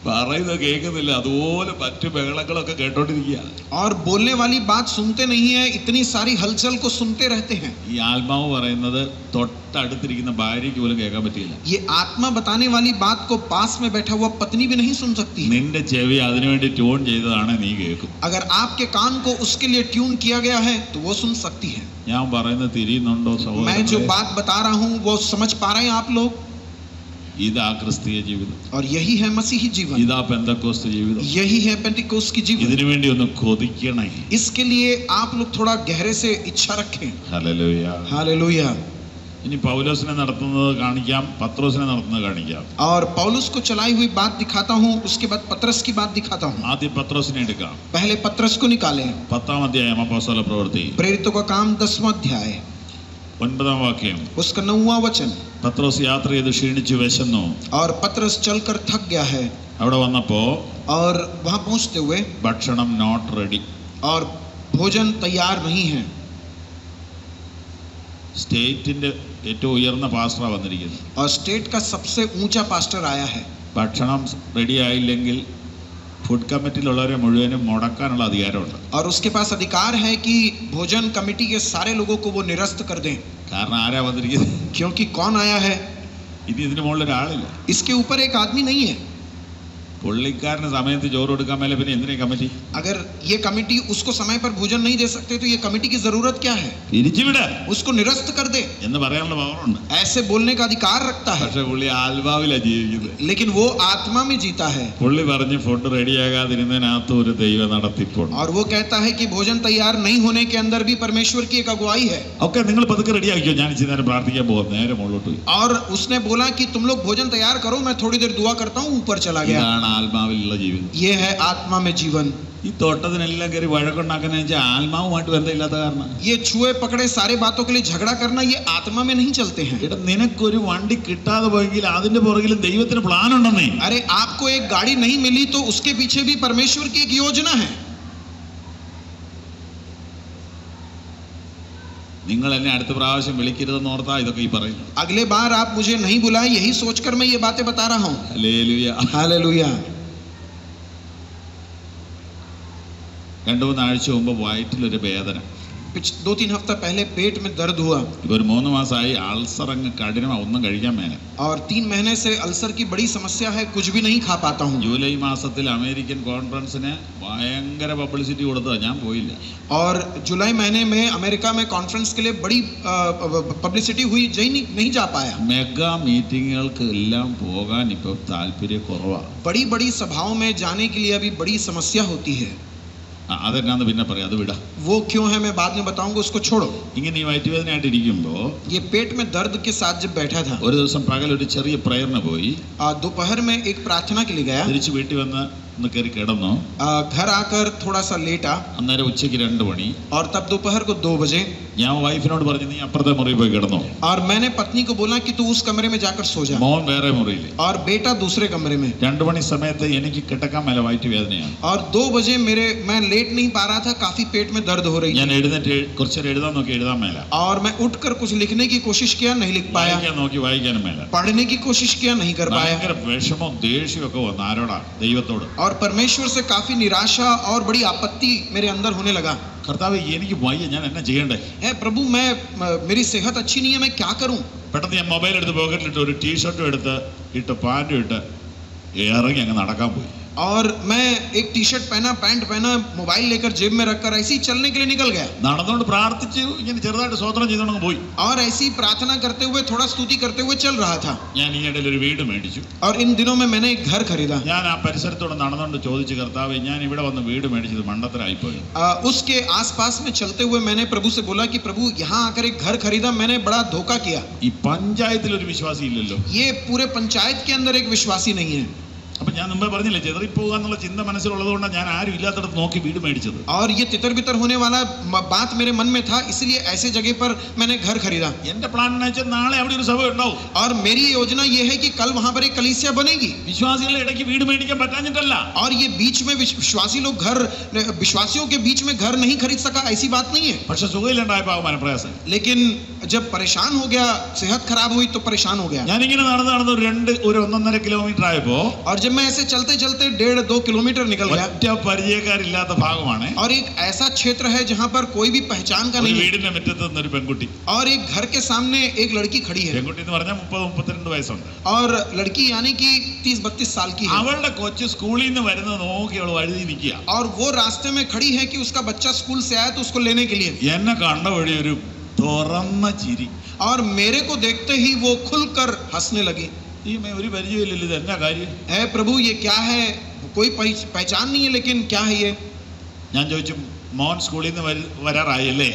പറയുന്നത് കേൾക്കുന്നില്ല, അതുപോലെ മറ്റു ബഹളങ്ങളൊക്കെ കേട്ടോണ്ടിരിക്കുക. और बोलने वाली बात सुनते नहीं है, इतनी सारी हलचल को सुनते रहते हैं। ഈ ആത്മാവ് പറയുന്നത് തൊട്ടടുത്തിരിക്കുന്ന ഭാര്യയ്ക്ക് പോലും കേൾക്കാൻ പറ്റില്ല. ये आत्मा बताने वाली बात को पास में बैठा हुआ पत्नी भी नहीं सुन सकती है। നിന്റെ ചെവി അതിനുവേണ്ടി ട്യൂൺ ചെയ്തതാണ്, നീ കേൾക്കും. अगर आपके कान को उसके लिए ट्यून किया गया है तो वो सुन सकती है। ഞാൻ പറയുന്നത് തിരിയുന്നുണ്ടോ मैं जो സഹോദരങ്ങളെ? बात बता रहा हूँ वो समझ पा रहे हैं आप लोग? ഇതാ ക്രിസ്തീയ ജീവിതം, और यही है मसीही जीवन, ഇതാ പെന്തക്കോസ്ത് ജീവിതം. यही है पेंटिकोस्ट की जीवन। ഇതിനു വേണ്ടി ഒന്ന് കൊതിക്കണേ. इसके लिए आप लोग थोड़ा गहरे से इच्छा रखें। ഹല്ലേലൂയ. हालेलुया। ഇനി പൗലോസിനെ നടത്തുന്നത് കാണിക്കാം, പത്രോസിനെ നടത്തുന്നത് കാണിക്കാം. और पौलुस को चलाई हुई बात दिखाता हूँ, उसके बाद पत्रस की बात दिखाता हूँ। ആദ്യം പത്രോസിനെ എടുക്കാം. पहले पत्रस को निकालें। 10-ാം അധ്യായം അപ്പോസ്തല പ്രവൃത്തി प्रेरितों का काम 10वां अध्याय 9-ാം വാക്യം. उसका 9वां वचन। പത്രോസ് യാത്ര ചെയ്ത് ക്ഷീണിച്ചു വിശന്നു. और पत्रस चलकर थक गया है, അവിടെ വന്നപ്പോ और वहां पहुंचते हुए ഭക്ഷണം നോട്ട് റെഡി. और भोजन तैयार नहीं है। സ്റ്റേറ്റിന്റെ ഏറ്റവും ഉയർന്ന പാസ്റ്ററാ വന്നിരിക്കുന്നത്. और स्टेट का सबसे ऊंचा पास्टर आया है। ഭക്ഷണം റെഡി ആയില്ലെങ്കിൽ ഫുഡ് കമ്മിറ്റിയിലുള്ളവരെ മുഴുവനും മുടക്കാനുള്ള അധികാരമുണ്ട്. और उसके पास अधिकार है कि भोजन कमेटी के सारे लोगों को वो निरस्त कर दें। കാരണം ആരാ വന്നിരിക്കുന്നത്? क्योंकि कौन आया है? ഇനി ഇതിന് മുകളിൽ ഒരാളില്ല. इसके ऊपर एक आदमी नहीं है। പുള്ളിക്കാരന് സമയത്ത് ചോറ് കൊടുക്കാൻ മേലെ പിന്നെ എന്തിനാ കമ്മിറ്റി? अगर ये कमेटी उसको समय पर भोजन नहीं दे सकते तो ये कमेटी की जरूरत क्या है? പിരിച്ചുവിട उसको निरस्त कर दे, എന്ന് പറയാനുള്ള പവറുണ്ട്. ऐसे बोलने का अधिकार रखता है। പക്ഷെ പുള്ളി ആത്മാവിലാ ജീവിക്കുന്നത്. लेकिन वो आत्मा में जीता है। പുള്ളി പറഞ്ഞ് ഫുഡ് റെഡിയാകാതിരുന്നതിനകത്ത് ഒരു ദൈവ നടത്തിപ്പുണ്ട്. और वो कहता है कि भोजन तैयार नहीं होने के अंदर भी परमेश्वर की एक अगुवाई है। ഓക്കെ, നിങ്ങൾ പതുക്കെ റെഡിയാക്കിയോ, ഞാൻ ഇച്ചിരി നേരം പ്രാർത്ഥിക്കാൻ പോകും. നേരെ മുകളിലോട്ട് പോയി. और उसने बोला कि तुम लोग भोजन तैयार करो, मैं थोड़ी देर दुआ करता हूँ, ऊपर चला गया। ഇതാണ് ആത്മാവിലുള്ള ജീവിതം. ये है आत्मा में जीवन। ഈ തൊട്ടതിനെല്ലാം കയറി വഴക്കുണ്ടാക്കുന്ന വെച്ചാൽ ആത്മാവുമായിട്ട് ബന്ധമില്ലാത്ത കാരണം. ये छुए पकड़े सारे बातों के लिए झगड़ा करना, ये आत्मा में नहीं चलते हैं। എടാ, നിനക്കൊരു വണ്ടി കിട്ടാതെ പോയെങ്കിൽ അതിന്റെ പുറകിൽ ദൈവത്തിന് പ്ലാൻ ഉണ്ടെന്നേ. अरे आपको एक गाड़ी नहीं मिली तो उसके पीछे भी परमेश्वर की एक योजना है। നിങ്ങൾ എന്നെ അടുത്ത പ്രാവശ്യം വിളിക്കരുതെന്ന് ഓർത്താ ഇതൊക്കെ ഈ പറയുന്നു. अगले बार आप मुझे नहीं बुलाए, यही सोचकर मैं ये बातें बता रहा हूँ। ഹല്ലേലൂയ. हालेलुया। 2-3 ആഴ്ച മുമ്പ് വയറ്റിലൊരു വേദന. 2-3 हफ्ता पहले पेट में दर्द हुआ। ഇപ്പൊ ഒരു 3 മാസമായി അൾസർ അങ്ങ് കഠിനമാ, ഒന്നും കഴിക്കാൻ മേല. और 3 महीने से अल्सर की बड़ी समस्या है, कुछ भी नहीं खा पाता हूँ। ജൂലൈ മാസത്തിൽ അമേരിക്കൻ കോൺഫറൻസിന് ഭയങ്കര പബ്ലിസിറ്റി കൊടുത്തതാ, ഞാൻ പോയില്ല. और जुलाई महीने में अमेरिका में कॉन्फ्रेंस के लिए बड़ी पब्लिसिटी हुई, नहीं जा पाया। മെഗാ മീറ്റിങ്ങുകൾക്ക് എല്ലാം പോകാൻ ഇപ്പൊ താല്പര്യക്കുറവാ. बड़ी बड़ी सभाओं में जाने के लिए अभी बड़ी समस्या होती है। അതെന്നാന്ന് പിന്നെ പറയാം, അത് വിടാം. वो क्यों है मैं बाद में बताऊंगा, उसको छोड़ो। ഇങ്ങനെ ഈ വയറ്റുവേദനയായിട്ട് ഇരിക്കുമ്പോ ये पेट में दर्द के साथ जब बैठा था, ഒരു ദിവസം പകൽ ഒരു ചെറിയ പ്രയറിന് പോയി. दोपहर में एक प्रार्थना के लिए गया। തിരിച്ച് വീട്ടിൽ വന്ന് ഒന്ന് കയറി കിടന്നു. घर आकर थोड़ा सा लेटा। അന്നേരം ഉച്ചയ്ക്ക് 2 മണി. और तब दोपहर को 2 बजे ഞാൻ വൈഫിനോട് പറഞ്ഞു, നീ അപ്പുറത്തെ മുറിയിൽ പോയി കിടന്നു. और मैंने पत्नी को बोला कि तू उस कमरे में जाकर सो जा। മോൻ വേറെ മുറിയിൽ. और बेटा दूसरे कमरे में। 2 മണി സമയത്ത് എനിക്ക് കിടക്കാൻ മേലെ വയറ്റുവേദനയാണ്. और 2 बजे मैं लेट नहीं पा रहा था, काफी पेट में दर्द हो रही ഞാൻ थी। എഴുന്നേറ്റ് കുറച്ച് നേരം എഴുതാൻ നോക്കി, എഴുതാൻ മേല. और मैं उठकर कुछ लिखने की कोशिश किया, नहीं लिख पाया। വായിക്കാൻ നോക്കി, വായിക്കാനും മേല. पढ़ने की कोशिश किया, नहीं कर पाया। ഭയങ്കര വിഷമവും ദേഷ്യവും ഒക്കെ വന്നു. ആരോടാ? ദൈവത്തോട്. और परमेश्वर से काफी निराशा और बड़ी आपत्ति मेरे अंदर होने लगा। കർത്താവേ, എനിക്ക് വയ്യ, ഞാൻ എന്നാ ചെയ്യണ്ടേ? प्रभु मेरी सेहत अच्छी नहीं है, मैं क्या करूं? പെട്ടെന്ന് ഞാൻ മൊബൈൽ എടുത്ത് പോക്കറ്റിലിട്ട് ഒരു ടീഷർട്ടും എടുത്ത് ഇട്ട് പാൻറ്റും ഇട്ട് ഇറങ്ങി അങ്ങ് നടക്കാൻ പോയി. और मैं एक टी शर्ट पहना, पैंट पहना, मोबाइल लेकर जेब में रखकर ऐसे ही चलने के लिए निकल गया നടന്നുകൊണ്ട് പ്രാർത്ഥിച്ചു ഇങ്ങനെ ചെറുതായിട്ട് സ്തോത്രം ചെയ്തുകൊണ്ട് പോയി. और ऐसी ही प्रार्थना करते हुए थोड़ा स्तुति करते हुए चल रहा था. ഞാൻ ഈ ഇടയിൽ ഒരു വീട് മേടിച്ചു. और इन दिनों में मैंने एक घर खरीदा. ഞാൻ ആ പരിസരത്തോടെ നടന്നുകൊണ്ട് ചോദിച്ചു, കർത്താവേ ഞാൻ ഇവിടെ വന്ന് വീട് മേടിച്ചത് മണ്ടത്തരായിപ്പോയി. उसके आसपास में चलते हुए मैंने प्रभु से बोला कि प्रभु यहाँ आकर एक घर खरीदा, मैंने बड़ा धोखा किया. ഈ പഞ്ചായത്തിൽ ഒരു വിശ്വാസി ഇല്ലല്ലോ. ये पूरे पंचायत के अंदर एक विश्वासी नहीं है. അപ്പൊ ഞാൻ മുമ്പേ പറഞ്ഞില്ലേ, ചെതറിപ്പോകുക എന്നുള്ള ചിന്ത മനസ്സിലുള്ളതുകൊണ്ടാണ് ഞാൻ ആരും ഇല്ലാത്തടത്ത് നോക്കി വീട് മേടിച്ചത്. और ये तितर बितर होने वाला बात मेरे मन में था, इसलिए ऐसे जगह पर मैंने घर खरीदा. എന്റെ പ്ലാൻ എന്ന് വെച്ചാൽ നാളെ അവിടെ ഒരു സഭ ഉണ്ടാവും. और मेरी योजना ये है कि कल वहां पर एक कलीसिया बनेगी. വിശ്വാസികളുടെ ഇടയ്ക്ക് വീട് മേടിക്കാൻ പറ്റാഞ്ഞിട്ടല്ല. और ये बीच में विश्वासी लोग घर, विश्वासियों के बीच में घर नहीं खरीद सका, ऐसी बात नहीं है. പക്ഷെ സുഖമില്ലാണ്ടായപ്പോ മനപ്രയാസം. लेकिन जब परेशान हो गया, सेहत खराब हुई तो परेशान हो गया. ഞാനിങ്ങനെ നടന്ന് ഒരു 1.5 കിലോമീറ്റർ ആയപ്പോ, और जब मैं ऐसे चलते चलते 1.5-2 किलोमीटर निकल गया, ഒറ്റ പരിചയക്കാരില്ലാത്ത ഭാഗമാണ്. और एक ऐसा क्षेत्र है जहां पर कोई भी पहचान का नहीं है. വീടിന്റെ മുറ്റത്ത് നിന്നൊരു പെൺകുട്ടി, और एक घर के सामने एक लड़की खड़ी है. പെൺകുട്ടി എന്ന് പറഞ്ഞാൽ 30-32 വയസ്സുണ്ട്. और लड़की यानी कि 30-32 साल की है. അവളുടെ കൊച്ചു സ്കൂളിൽ നിന്ന് വരുന്നത് നോക്കി അവൾ വഴുതി നിൽക്കുക. और वो रास्ते में खड़ी है कि उसका बच्चा स्कूल से आया तो उसको लेने के लिए. എന്നെ കണ്ട വഴി ഒരു തുറന്ന ചിരി. और मेरे को देखते ही वो खुलकर हंसने लगी. ഈ ഒരു പരിചയമില്ലല്ലോ, ഇത് എന്നാ കാര്യം? है प्रभु ये क्या है, कोई पहचान नहीं है, लेकिन क्या है ये. ഞാൻ ചോദിച്ചു, മോൻ സ്കൂളിൽ നിന്ന് വരാറായല്ലേ?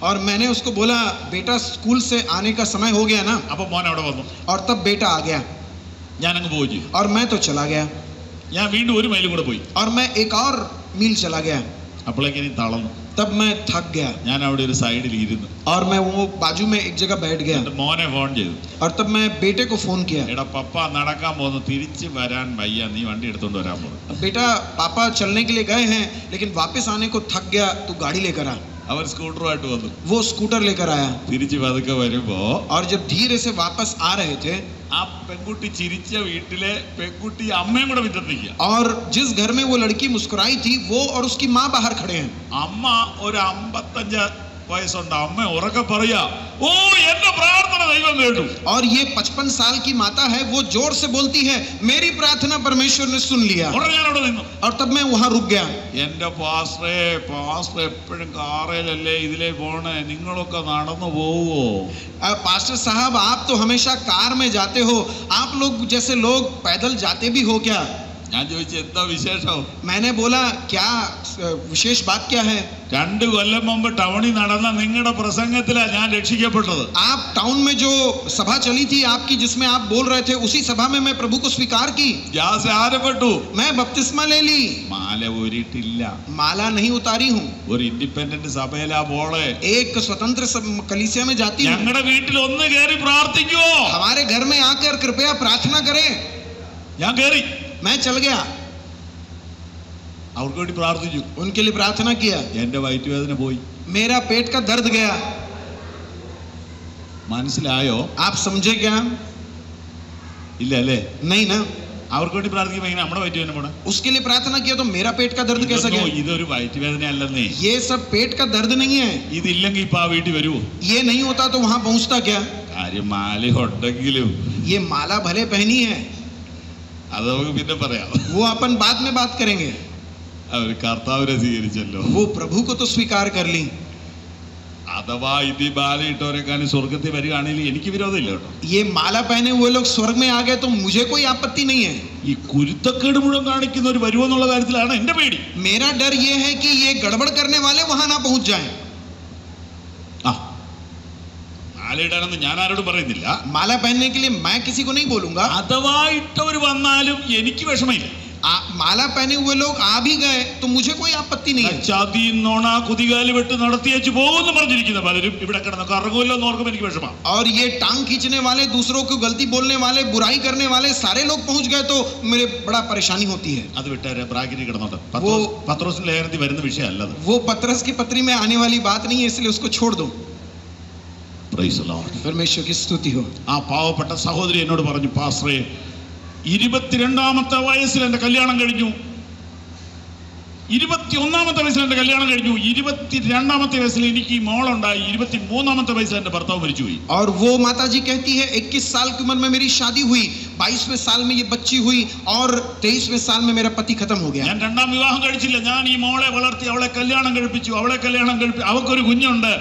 और मैंने उसको बोला, बेटा स्कूल से आने का समय हो गया ना. അപ്പൊ മോൻ അവിടെ വന്നു. और तब बेटा आ गया. ഞാൻ അങ്ങ് പോയി. और मैं तो चला गया. ഞാൻ വീണ്ടും 1 മൈൽ കൂടെ പോയി. और मैं एक और मील चला गया. അപ്പോഴേക്കും ഇനി തളർന്നു. तब मैं थक गया. ഞാൻ അവിടെ ഒരു സൈഡിൽ ഇരുന്നു. और मैं वो बाजू में एक जगह बैठ गया. മോനെ ഫോൺ ചെയ്തു. और तब मैं बेटे को फोन किया. എടാ പപ്പ നടക്കാൻ പോകുന്നു, തിരിച്ചു വരാൻ വയ്യ, നീ വണ്ടി എടുത്തോണ്ട് വരാൻ പോകും. बेटा पापा चलने के लिए गए हैं, लेकिन वापस आने को थक गया, तू गाड़ी लेकर आ. അവർ സ്കൂട്ടറുമായിട്ട് വന്നു. वो स्कूटर लेकर आया. തിരിച്ചു പതുക്കെ വരുമ്പോ, और जब धीरे से वापस आ रहे थे, ആ പെൺകുട്ടി ചിരിച്ച വീട്ടിലെ പെൺകുട്ടി അമ്മയും കൂടെ മുറ്റത്തിരിക്കുക. और जिस घर में वो लड़की मुस्कुराई थी, वो और उसकी माँ बाहर खड़े हैं. അമ്മ ഒരു 55 വയസ്സുണ്ട്. അമ്മ ഉറക്കെ പറയാ, ഓ എന്റെ പ്രാർത്ഥന ദൈവം കേട്ടു. और ये 55 साल की माता है, वो जोर से बोलती है, मेरी प्रार्थना परमेश्वर ने सुन लिया. ഉടനെ ഞാൻ അവിടെ നിന്നു. और तब मैं वहां रुक गया. എന്റെ പാസ്റ്റർ എപ്പോഴും കാറയിലല്ലേ ഇതിലേ പോണേ, നിങ്ങളൊക്കെ നടന്നു പോവോ? पास्टर साहब आप तो हमेशा कार में जाते हो, आप लोग जैसे लोग पैदल जाते भी हो क्या? ഞാൻ ചോദിച്ചു, എന്താ വിശേഷം? मैंने बोला क्या विशेष बात क्या है? 2 കൊല്ലം മുമ്പ് ടൗണിൽ നടന്ന നിങ്ങളുടെ പ്രസംഗത്തിലാണ് ഞാൻ രക്ഷിക്കപ്പെട്ടത്. आप टाउन में जो सभा चली थी आपकी, जिसमें आप बोल रहे थे, उसी सभा में मैं प्रभु को स्वीकार की. ഞാൻ സ്നാനപ്പെട്ടു. मैं बपतिस्मा ले ली. മാല ഊരിട്ടില്ല. माला नहीं उतारी हूँ. ഒരു ഇൻഡിപെൻഡന്റ് സഭയിലാ പോളെ. एक स्वतंत्र कलीसिया में जाती हूँ. ഞങ്ങളുടെ വീട്ടിൽ ഒന്ന് കയറി പ്രാർത്ഥിക്കുവോ? हमारे घर में आकर कृपया प्रार्थना करें. ഞാൻ കയറി. मैं चल गया. അവർക്ക് വേണ്ടി പ്രാർത്ഥിച്ചു. उनके लिए प्रार्थना किया. എന്റെ വയറ്റുവേദന പോയി. मेरा पेट का दर्द गया. മനസ്സിലായോ? आप समझे क्या? ഇല്ല അല്ലേ? नहीं ना. അവർക്ക് വേണ്ടി പ്രാർത്ഥിക്കുമ്പോൾ എങ്ങനെ നമ്മുടെ വയറ്റുവേദന പോണേ? उसके लिए प्रार्थना किया तो मेरा पेट का दर्द कैसा गया? ഇതൊരു വയറ്റുവേദന അല്ലെന്നേ. ये सब पेट का दर्द नहीं है. ഇതില്ലെങ്കിൽ ഇപ്പൊ ആ വീട്ടിൽ വരുമോ? ये नहीं होता तो वहां पहुंचता क्या? കാര്യം മാല ഉണ്ടെങ്കിലും ये माला भले पहनी है, അത് നമുക്ക് പിന്നെ പറയാം. वो अपन बाद में बात करेंगे. അവർ കർത്താവിനെ സ്വീകരിച്ചല്ലോ. वो प्रभु को तो स्वीकार कर ली. അഥവാ ഇത് മാല ഇട്ടവരെക്കാളും സ്വർഗത്തിൽ വരികയാണെങ്കിൽ എനിക്ക് വിരോധമില്ല കേട്ടോ. ये माला पहने हुए लोग स्वर्ग में आ गए तो मुझे कोई आपत्ति नहीं है. ഈ കുരുത്തക്കേട് മുഴുവൻ കാണിക്കുന്നവർ വരുമെന്നുള്ള കാര്യത്തിലാണ് എന്റെ പേടി. मेरा डर ये है कि ये गड़बड़ करने वाले वहां ना पहुंच जाएं. മാല ഇടാനൊന്നും ഞാൻ ആരോടും പറയുന്നില്ല. माला पहनने के लिए मैं किसी को नहीं बोलूंगा. അഥവാ ഇട്ടവർ വന്നാലും എനിക്ക് വിഷമമില്ല. माला पहने हुए लोग आ भी गए तो मुझे कोई आपत्ति नहीं है. ചാതിയും നോണ കുതികാല് വെട്ട് നടത്തിയേച്ച് പോകുമെന്ന് പറഞ്ഞിരിക്കുന്ന പലരും ഇവിടെ കിടന്ന് കറങ്ങുമല്ലോ എന്ന് ഓർക്കുമ്പോൾ എനിക്ക് വിഷമം. और ये टांग खींचने वाले, दूसरों को गलती बोलने वाले, बुराई करने वाले सारे लोग पहुंच गए तो मेरे बड़ा परेशानी होती है. അത് വിട്ടേരെ, ബ്രാക്കറ്റിൽ കിടന്നോട്ടെ. പത്രോസിന്റെ ലേഖനത്തിൽ വരുന്ന വിഷയമല്ലത്. वो पतरस की पत्री में आने वाली बात नहीं है, इसलिए उसको छोड़ दो. Praise the Lord. परमेश्वर की स्तुति हो. ആ പാവപ്പെട്ട സഹോദരി എന്നോട് പറഞ്ഞു, പാസ്റ്ററെ 22ാമത്തെ വയസ്സിൽ എൻ്റെ കല്യാണം കഴിഞ്ഞു, 21ാമത്തെ വയസ്സിൽ എൻ്റെ കല്യാണം കഴിഞ്ഞു, 22ാമത്തെ വയസ്സിൽ എനിക്ക് മോളുണ്ടായി, 23ാമത്തെ വയസ്സിൽ എൻ്റെ ഭർത്താവ് മരിച്ചുപോയി. और वो माता जी कहती है 21 साल की उम्र में मेरी शादी हुई, 22वें साल में ये बच्ची हुई और 23वें साल में मेरा पति खत्म हो गया। ഞാൻ രണ്ടാം വിവാഹം കഴിച്ചില്ല. ഞാൻ ഈ മോളെ വളർത്തി അവളെ കല്യാണം കഴിപ്പിച്ചു. അവൾക്കൊരു കുഞ്ഞുണ്ട്.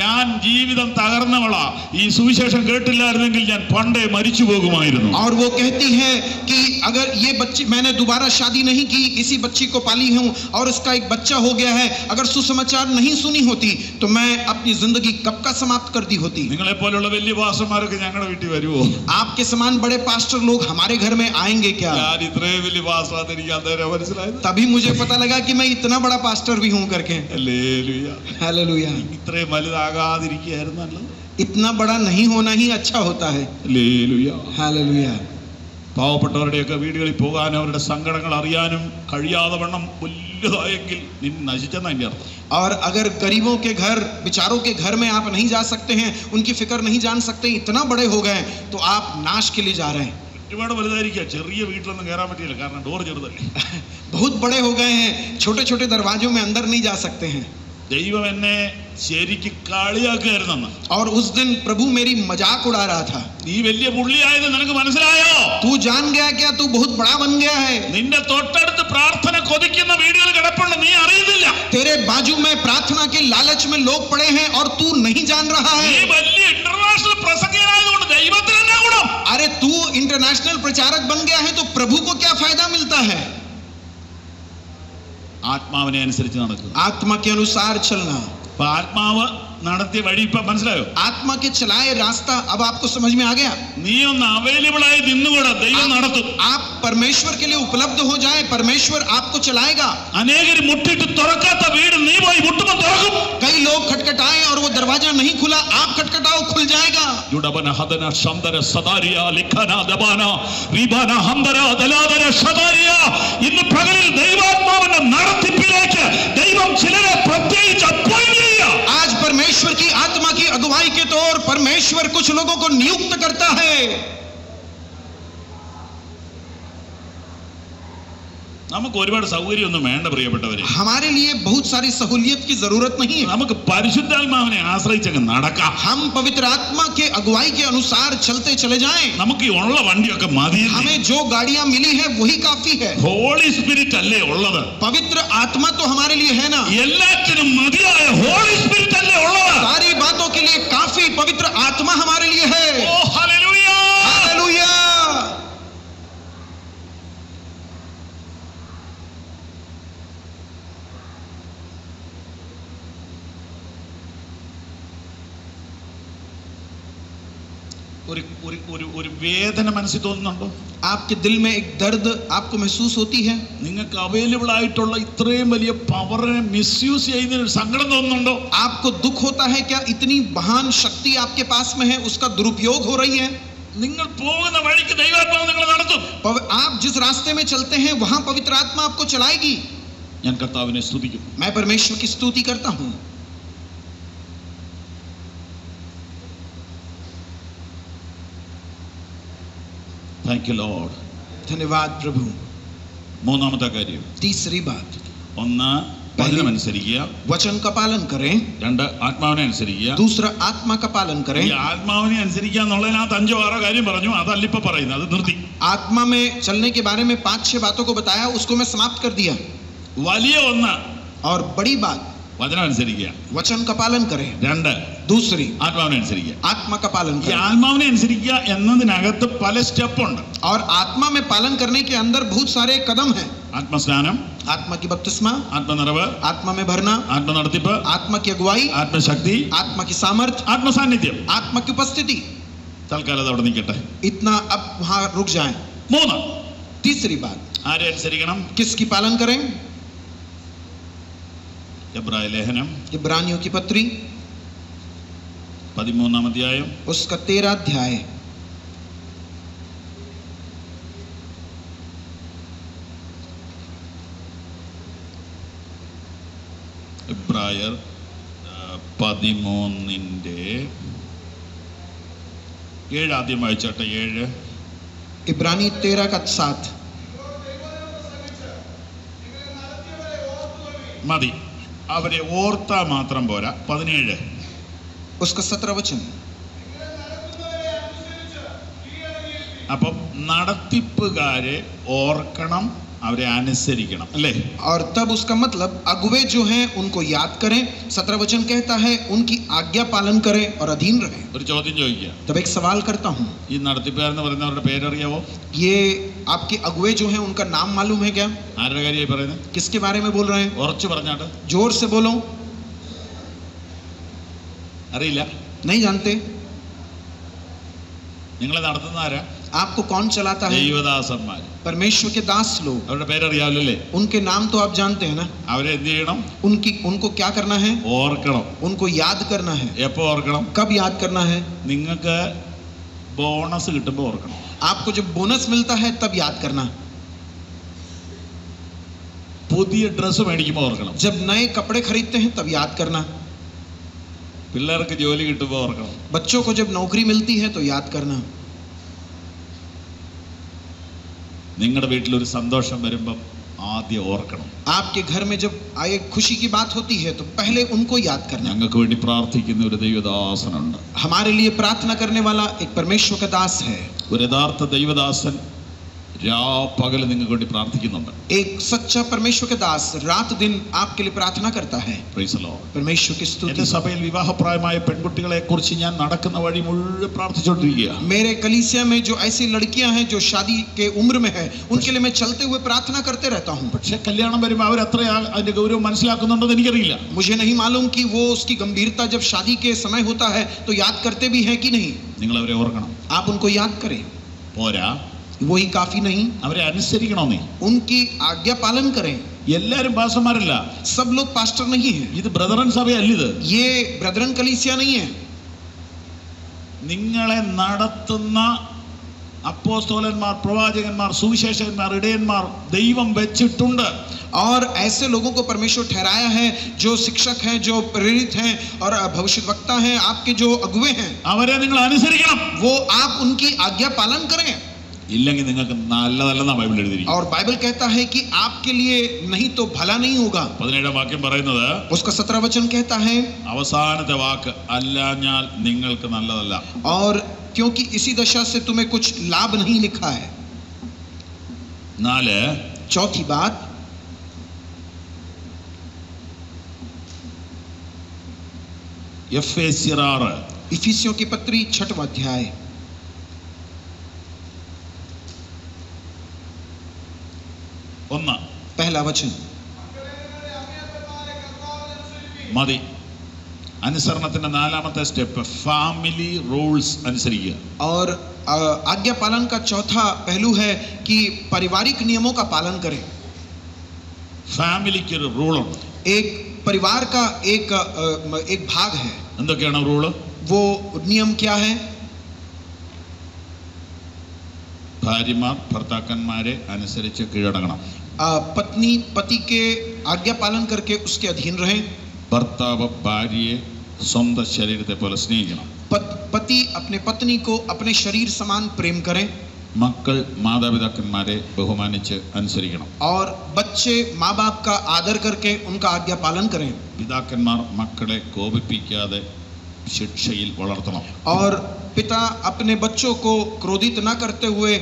ഞാൻ ജീവിതം തകർന്നവളാ. ഈ സുവിശേഷം കേട്ടില്ലായിരുന്നെങ്കിൽ ഞാൻ പണ്ടേ മരിച്ചു പോകുമായിരുന്നു. और वो कहती है कि अगर ये बच्ची, मैंने दोबारा शादी नहीं की, इसी बच्ची को पाली हूं और इसका एक बच्चा हो गया है, अगर सुसमाचार नहीं सुनी होती तो मैं अपनी जिंदगी कब का समाप्त कर दी होती। നിങ്ങളെ പോലുള്ള വലിയ പാസ്റ്റർമാരൊക്കെ ഞങ്ങളുടെ വീട്ടിൽ വരുമോ? आपके समान बड़े पास्टर लोग हमारे घर में आएंगे क्या? ഞാൻ ഇത്രയും വലിയ പാസ്റ്ററാണെന്ന് എനിക്ക് അന്നേരം മനസ്സിലായത്. तभी मुझे पता लगा कि मैं इतना बड़ा पास्टर भी हूं करके। Hallelujah, hallelujah. ഇത്രയും വലുതാകാതിരിക്കുകയായിരുന്നു നല്ലത്. इतना बड़ा नहीं होना ही अच्छा होता है। Hallelujah, hallelujah. പാവപ്പെട്ടവരുടെയൊക്കെ വീടുകളിൽ പോകാനും അവരുടെ സങ്കടങ്ങൾ അറിയാനും കഴിയാതെ വണ്ണം വലുതായെങ്കിൽ നീ നശിച്ചെന്നാ എൻ്റെ അർത്ഥം. और अगर गरीबों के घर, बेचारों के घर में आप नहीं जा सकते हैं, उनकी फिक्र नहीं जान सकते, इतना बड़े हो गए तो आप नाश के लिए जा रहे हैं। ഒരുപാട് വലുതായിരിക്കുക, ചെറിയ വീട്ടിലൊന്നും കയറാൻ പറ്റില്ല, കാരണം ഡോർ ചെറുതല്ലേ. बहुत बड़े हो गए हैं, छोटे छोटे दरवाजों में अंदर नहीं जा सकते हैं। ദൈവം എന്നെ ശരിക്കും കളിയാക്കുകയായിരുന്നു. और उस दिन प्रभु मेरी मजाक उड़ा रहा था। നീ വലിയ പുള്ളിയായത് നിനക്ക് മനസ്സിലായോ? तू जान गया क्या? तू बहुत बड़ा बन गया है। നിന്റെ തൊട്ടടുത്ത് പ്രാർത്ഥന കൊതിക്കുന്ന വീടുകൾ കിടപ്പുണ്ട്, നീ അറിയുന്നില്ല. तेरे बाजू में प्रार्थना के लालच में लोग पड़े हैं और तू नहीं जान रहा നീ है। വലിയ ഇന്റർനാഷണൽ പ്രസംഗകനായതുകൊണ്ട് ദൈവത്തിന് എന്നാ ഗുണം? अरे तू इंटरनेशनल प्रचारक बन गया है तो प्रभु को क्या फायदा मिलता है? ആത്മാവിനെ അനുസരിച്ച് നടക്കുക. आत्मा के अनुसार चलना। അപ്പൊ ആത്മാവ് നടത്തിയ വഴി ഇപ്പൊ മനസ്സിലായോ? आत्मा के चलाए रास्ता अब आपको समझ में आ गया? നീ ഒന്ന് അവൈലബിൾ ആയി നിന്നുകൂടാ, ദൈവം നടത്തും. आप परमेश्वर के लिए उपलब्ध हो जाए, परमेश्वर आपको चलाएगा। അനേകര് മുട്ടിട്ട് തുറക്കാത്ത വീട് നീ പോയി മുട്ടുമ്പോൾ തുറക്കും. कई लोग खटखटाए और वो दरवाजा नहीं खुला, आप खटखटाओ, खुल जाएगा। ജുഡബന ഹദന ശംദര സദാരിയ ലിഖന ദബാന റിബന ഹംദര ദലാദര സദാരിയ. ഇന്ന് പകലിൽ ദൈവാത്മാവിന്റെ നടത്തിപ്പിലേക്ക് ദൈവം ചിലരെ പ്രത്യേകിച്ച് അപ്പോയിന്റ് ചെയ്യുക. आज परमेश्वर की आत्मा की अगुवाई के तौर परमेश्वर कुछ लोगों को नियुक्त करता है। നമുക്ക് ഒരുപാട് സൗകര്യമൊന്നും വേണ്ട പ്രിയപ്പെട്ടവരെ. हमारे लिए बहुत सारी सहूलियत की जरूरत नहीं है। നമുക്ക് പരിശുദ്ധാത്മാവിനെ ആശ്രയിച്ചങ്ങ് നടക്കാം. हम पवित्र आत्मा के अगुवाई के अनुसार चलते चले जाएं। നമുക്ക് ഈ ഉള്ള വണ്ടിയൊക്കെ മതി. हमें जो गाड़ियां मिली है वही काफी है। ഹോളി സ്പിരിറ്റ് അല്ലേ ഉള്ളത്? पवित्र आत्मा तो हमारे लिए है ना। എല്ലാത്തിനും മതിയായ ഹോളി സ്പിരിറ്റ് അല്ലേ ഉള്ളത്? सारी बातों के लिए काफी पवित्र आत्मा हमारे लिए है। ഓ ഹല്ലേലൂയ, हालेलुया। ഒരു വേദന മനസ്സിൽ തോന്നുന്നുണ്ടോ? आपके दिल में एक दर्द आपको महसूस होती है? നിങ്ങൾക്ക് അവൈലബിൾ ആയിട്ടുള്ള ഇത്രയും വലിയ പവറിനെ മിസ്യൂസ് ചെയ്യുന്നതിന് സങ്കടം തോന്നുന്നുണ്ടോ? आपको दुख होता है क्या? इतनी महान शक्ति आपके पास में है, उसका दुरुपयोग हो रही है? നിങ്ങൾ പോകുന്ന വഴിക്ക് ദൈവാത്മാവ് നിങ്ങളെ നടത്തും. आप जिस रास्ते में चलते हैं वहां पवित्र आत्मा आपको चलाएगी। ഞാൻ കർത്താവിനെ സ്തുതിക്കും. मैं परमेश्वर की स्तुति करता हूं। Thank you Lord. धन्यवाद प्रभु। മൂന്നാമത്തെ കാര്യം, तीसरी बात, ഒന്ന് വചനമനുസരിക്കുക, वचन का पालन करें। രണ്ട് ആത്മാവിനെ അനുസരിക്കുക. दूसरा आत्मा का पालन करें। ഈ ആത്മാവിനെ അനുസരിക്കുക എന്നുള്ളതിനകത്ത് 5-6 കാര്യം പറഞ്ഞു, അതല്ല ഇപ്പൊ പറയുന്നത്, അത് നിർത്തി. आत्मा में चलने के बारे में 5-6 बातों को बताया, उसको मैं समाप्त कर दिया। വലിയ ഒന്ന് और बड़ी बात, വചനം അനുസരിക്കുക. वचन का पालन करें। രണ്ട് दूसरी, ആത്മാവിനെ അനുസരിക്കുക. आत्मा का पालन ഈ करें। ആത്മാവിനെ അനുസരിക്കുക എന്നതിനകത്ത് പല സ്റ്റെപ്പ് ഉണ്ട്. और आत्मा में पालन करने के अंदर बहुत सारे कदम हैं। ആത്മസ്നാനം, आत्मा की बपतिस्मा, ആത്മനിറവ്, आत्मा में भरना, ആത്മനടത്തിപ്പ്, आत्मा की अगुवाई, ആത്മശക്തി, आत्मा की सामर्थ्य, ആത്മസാന്നിധ്യം. आत्मा की उपस्थिति। തൽക്കാലം അവിടെ നിൽക്കട്ടെ. इतना अब वहां रुक जाएं। മൂന്ന്, तीसरी बात, ആരെ അനുസരിക്കണം? किसकी पालन करें? എബ്രായ ലേഖനം इब्रानियों की पत्री 13-ാം അധ്യായം उसका 13 अध्याय। എബ്രായർ 13-ന്റെ 7 ആദ്യം വായിച്ചോട്ടെ. 7 इब्रानी 13 का 7। മതി, അവരെ ഓർത്താ മാത്രം പോരാ. 17 उसका 17 वचन। അപ്പം നടത്തിപ്പുകാരെ ഓർക്കണം, അവരെ അനുസരിക്കണം അല്ലേ? और तब उसका मतलब अगुवे जो हैं उनको याद करें। 17 वचन कहता है उनकी आज्ञा पालन करें और अधीन रहें। ഒരു ചോദ്യം ചോദിക്കുക. तब एक सवाल करता हूँ, ഈ നടത്തിപ്പുകാരെന്ന് പറയുന്നവരുടെ പേരറിയാവോ? ये आपके अगुवे जो हैं उनका नाम मालूम है क्या? ആരുടെ കാര്യമായി പറയുന്നത്? किसके बारे में बोल रहे हैं? ഉറച്ചു പറഞ്ഞാട്ട്. जोर से बोलो। അറിയില്ല? नहीं जानते? നിങ്ങളെ നടത്തുന്ന ആരാ? आपको कौन चलाता है? ദൈവദാസന്മാർ, परमेश्वर के दास लोग। അവരുടെ പേരറിയാവല്ലേ? उनके नाम तो आप जानते हैं ना? അവരെ എന്ത് ചെയ്യണം? उनको क्या करना है? ഓർക്കണം. उनको याद करना है। എപ്പോ ഓർക്കണം? कब याद करना है? നിങ്ങൾക്ക് ബോണസ് കിട്ടുമ്പോൾ ഓർക്കണം. आपको जब बोनस मिलता है तब याद करना। പുതിയ ഡ്രസ്സ് മേടിക്കുമ്പോൾ ഓർക്കണം. जब नए कपड़े खरीदते हैं तब याद करना। പിള്ളേർക്ക് ജോലി കിട്ടുമ്പോൾ ഓർക്കണം. बच्चों को जब नौकरी मिलती है तो याद करना। നിങ്ങളുടെ വീട്ടിൽ ഒരു സന്തോഷം വരുമ്പോൾ ആദ്യം ഓർക്കണം. आपके घर में जब आए खुशी की बात होती है तो पहले उनको याद करना। ഞങ്ങൾക്ക് വേണ്ടി പ്രാർത്ഥിക്കുന്ന ഒരു ദൈവദാസനുണ്ട്. हमारे लिए प्रार्थना करने वाला एक परमेश्वर का दास है। ഒരു യഥാർത്ഥ ദൈവദാസൻ രാപ്പകൽ നിങ്ങൾക്ക് വേണ്ടി പ്രാർത്ഥിക്കുന്നുണ്ട്. एक सच्चा परमेश्वर का दास रात दिन आपके लिए प्रार्थना करता है। Praise the Lord. परमेश्वर की स्तुति। എന്റെ സഭയിൽ വിവാഹപ്രായമായ പെൺകുട്ടികളെ കുറിച്ച് ഞാൻ നടക്കുന്ന വഴി മുഴുവൻ പ്രാർത്ഥിച്ചുകൊണ്ടിരിക്കുക. मेरे कलीसिया में जो ऐसी लड़कियां हैं जो शादी के उम्र में है उनके लिए मैं चलते हुए प्रार्थना करते रहता हूं। പക്ഷേ കല്യാണം വരുമ്പോൾ അവർ അത്ര അതിന്റെ ഗൗരവം മനസ്സിലാക്കുന്നുണ്ടെന്ന് എനിക്കറിയില്ല. मुझे नहीं मालूम कि वो उसकी गंभीरता जब शादी के समय होता है तो याद करते भी है कि नहीं। നിങ്ങൾ അവരെ ഓർക്കണം. आप उनको याद करें। പോരാ, वही काफी नहीं, അവരെ അനുസരിക്കണോ? നീ उनकी आज्ञा पालन करें। എല്ലാരും പാസ്റ്റർമാരല്ല. सब लोग पास्टर नहीं है। ഇത് ബ്രദറൻ സഭയല്ല. ഇത് ये ब्रदरन कलीसिया नहीं है। നിങ്ങളെ നടത്തുന്ന അപ്പോസ്തലന്മാർ, പ്രവാചകന്മാർ, സുവിശേഷകന്മാർ, ഇടയന്മാർ ദൈവം വെച്ചിട്ടുണ്ട്. और ऐसे लोगों को परमेश्वर ठहराया है जो शिक्षक हैं, जो प्रेरित हैं और भविष्यवक्ता हैं, आपके जो अगुवे हैं, അവരെ നിങ്ങൾ അനുസരിക്കണം. वो आप उनकी आज्ञा पालन करें। ഇല്ലെങ്കിൽ നിങ്ങൾക്ക് നല്ലതല്ലെന്നാ ബൈബിൾ എഴുതിയിരിക്കുന്നത്. और बाइबल कहता है कि आपके लिए नहीं तो भला नहीं होगा। 17 വാക്യം പറയുന്നത്, उसका 17 वचन कहता है, അവസാനത്തെ വാക്ക് അല്ലാഞ്ഞാൽ നിങ്ങൾക്ക് നല്ലതല്ല. और क्योंकि इसी दशा से तुम्हें कुछ लाभ नहीं लिखा है। 4 चौथी बात, എഫേസ്യർ 6 इफिसियों की पत्री 6वां अध्याय 1 पहला वचन। മതി. അനുസരണത്തിന്റെ 4ാമത്തെ സ്റ്റെപ്പ് ഫാമിലി റൂൾസ് അനുസരിക്കുക. और आज्ञा पालन का चौथा पहलू है कि पारिवारिक नियमों का पालन करें। ഫാമിലിക്ക് ഒരു റൂളുണ്ട്. एक परिवार का एक भाग है। എന്തൊക്കെയാണ് റൂള്? वो नियम क्या है? ഭാര്യമാർ ഭർത്താക്കന്മാരെ അനുസരിച്ച് കീഴടങ്ങണം. पत्नी पति के आज्ञा पालन करके उसके अधीन रहें। ഭർത്താവ് ഭാര്യയെ സ്വന്തം ശരീരത്തെ പോലെ സ്നേഹിക്കണം. पति अपने पत्नी को अपने शरीर समान प्रेम करें। മക്കൾ മാതാപിതാക്കന്മാരെ ബഹുമാനിച്ച് അനുസരിക്കണം. और बच्चे माँ बाप का आदर करके उनका आज्ञा पालन करें। പിതാക്കന്മാർ മക്കളെ കോപിപ്പിക്കാതെ ശിക്ഷയിൽ വളർത്തണം. और पिता अपने बच्चों को क्रोधित न करते हुए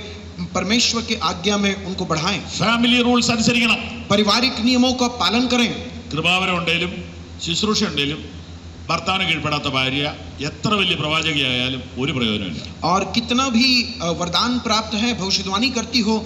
परमेश्वर के आज्ञा में उनको बढ़ाएं। ഫാമിലി റൂൾസ് അനുസരിക്കണം. पारिवारिक नियमों का पालन करें। കൃപാവരം ഉണ്ടെങ്കിലും ശുശ്രൂഷ ഉണ്ടെങ്കിലും ഭർത്താവിന് കീഴ്പ്പെടാത്ത ഭാര്യ എത്ര വലിയ പ്രവാചകയായാലും ഒരു പ്രയോജനമില്ല. और कितना भी वरदान प्राप्त है, भविष्यवाणी करती हो,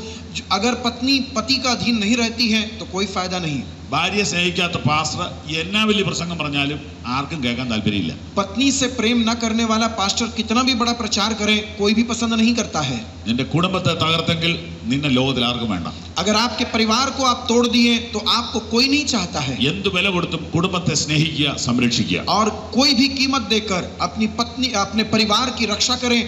अगर पत्नी पति का अधीन नहीं रहती है तो कोई फायदा नहीं। ഭാര്യയെ സ്നേഹിക്കാത്ത പാസ്റ്റർ എന്നാ വലിയ പ്രസംഗം പറഞ്ഞാലും ആർക്കും കേൾക്കാൻ താല്പര്യമില്ല. पत्नी से प्रेम न करने वाला पास्टर कितना भी बड़ा प्रचार करे कोई भी पसंद नहीं करता है। നിന്റെ കുടുംബത്തെ തകർത്തെങ്കിൽ നിന്നെ ലോകത്തിൽ ആർക്കും വേണ്ട. अगर आपके परिवार को आप तोड़ दिए तो आपको कोई नहीं चाहता है। എന്ത് വില കൊടുത്തും കുടുംബത്തെ സ്നേഹിക്കുക, സംരക്ഷിക്കുക. और कोई भी कीमत देकर अपनी पत्नी अपने परिवार की रक्षा करें,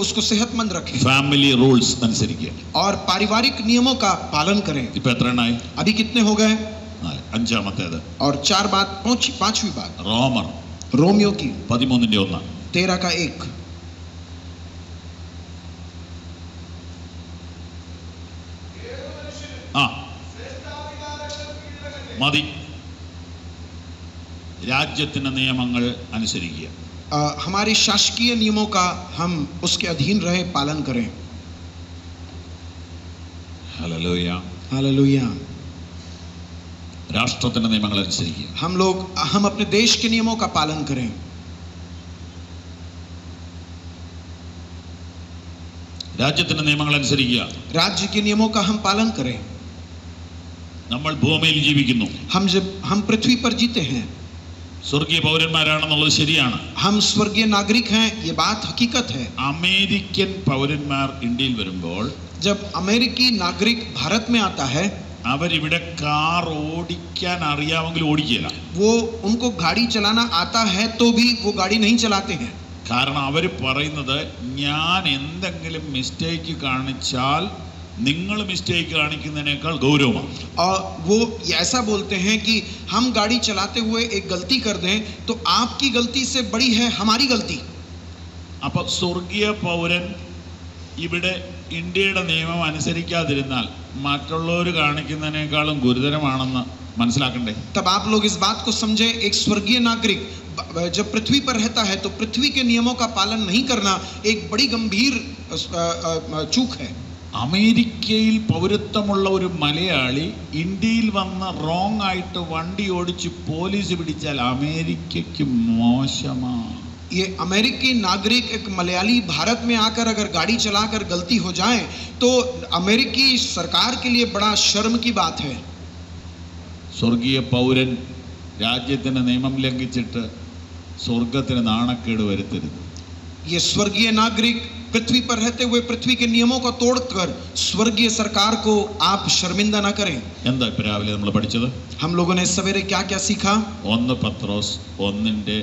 उसको सेहतमंद रखें। ഫാമിലി റൂൾസ് അനുസരിക്കുക. और पारिवारिक नियमों का पालन करें। ഇപ്പൊ എത്ര എണ്ണായി? अभी कितने हो गए? 5ാമത്തേത്. और 4 बात, 5वीं बात റോമർ रोमियो की 13:1 13 का 1। മതി. രാജ്യത്തിന്റെ നിയമങ്ങൾ അനുസരിക്കുക. हमारे शासकीय नियमों का हम उसके अधीन रहे, पालन करें। ഹല്ലേലൂയ. हालेलुया. രാഷ്ട്രത്തിന്റെ നിയമങ്ങൾ അനുസരിക്കുക. हम अपने देश के नियमों का पालन करें. രാജ്യത്തിന്റെ നിയമങ്ങൾ അനുസരിക്കുക. राज्य के नियमों का हम पालन करें. നമ്മൾ ഭൂമിയിൽ ജീവിക്കുന്നു. हम पृथ्वी पर जीते हैं. സ്വർഗീയ പൗരന്മാരാണെന്നുള്ളത് ശരിയാണ്. हम स्वर्गीय नागरिक हैं, ये बात हकीकत है. അമേരിക്കൻ പൗരന്മാർ ഇന്ത്യയിൽ വരുമ്പോൾ जब अमेरिकी नागरिक भारत में आता है, അവരിവിടെ കാർ ഓടിക്കാൻ അറിയാമെങ്കിൽ ഓടിക്കില്ല. वो उनको गाड़ी चलाना आता है तो भी वो गाड़ी नहीं चलाते हैं. കാരണം അവർ പറയുന്നത് ഞാൻ എന്തെങ്കിലും മിസ്റ്റേക്ക് കാണിച്ചാൽ നിങ്ങൾ മിസ്റ്റേക്ക് കാണിക്കുന്നതിനേക്കാൾ ഗൗരവമാണ്. और वो ऐसा बोलते हैं कि हम गाड़ी चलाते हुए एक गलती कर दें तो आपकी गलती से बड़ी है हमारी गलती. അപ്പോൾ സ്വർഗീയ പൗരൻ ഇവിടെ ഇന്ത്യയുടെ നിയമം അനുസരിക്കാതിരുന്നാൽ മറ്റുള്ളവർ കാണിക്കുന്നതിനേക്കാളും ഗുരുതരമാണെന്ന് മനസ്സിലാക്കണ്ടേ? तब आप लोग इस बात को समझे, एक स्वर्गीय नागरिक जब पृथ्वी पर रहता है तो पृथ्वी के नियमों का पालन नहीं करना एक बड़ी गंभीर चूक है. അമേരിക്കയിൽ പൗരത്വമുള്ള ഒരു മലയാളി ഇന്ത്യയിൽ വന്ന് റോങ് ആയിട്ട് വണ്ടി ഓടിച്ച് പോലീസ് പിടിച്ചാൽ അമേരിക്കയ്ക്ക് മോശമാണ്. ये अमेरिकी नागरिक एक मलयाली भारत में आकर अगर गाड़ी चलाकर गलती हो जाए तो अमेरिकी सरकार के लिए बड़ा शर्म की बात है. സ്വർഗീയ പൗരൻ രാജ്യത്തിന്റെ നിയമം ലംഘിച്ചിട്ട് സ്വർഗത്തിന് നാണക്കേട് വരുത്തരുത്. ये स्वर्गीय नागरिक पृथ्वी पर रहते हुए पृथ्वी के नियमों को तोड़कर स्वर्गीय सरकार को आप शर्मिंदा न करें. എന്താ ഇപ്പൊ രാവിലെ നമ്മൾ പഠിച്ചത്? हम लोगों ने सवेरे क्या क्या सीखा? 1 പത്രോസ് 1:2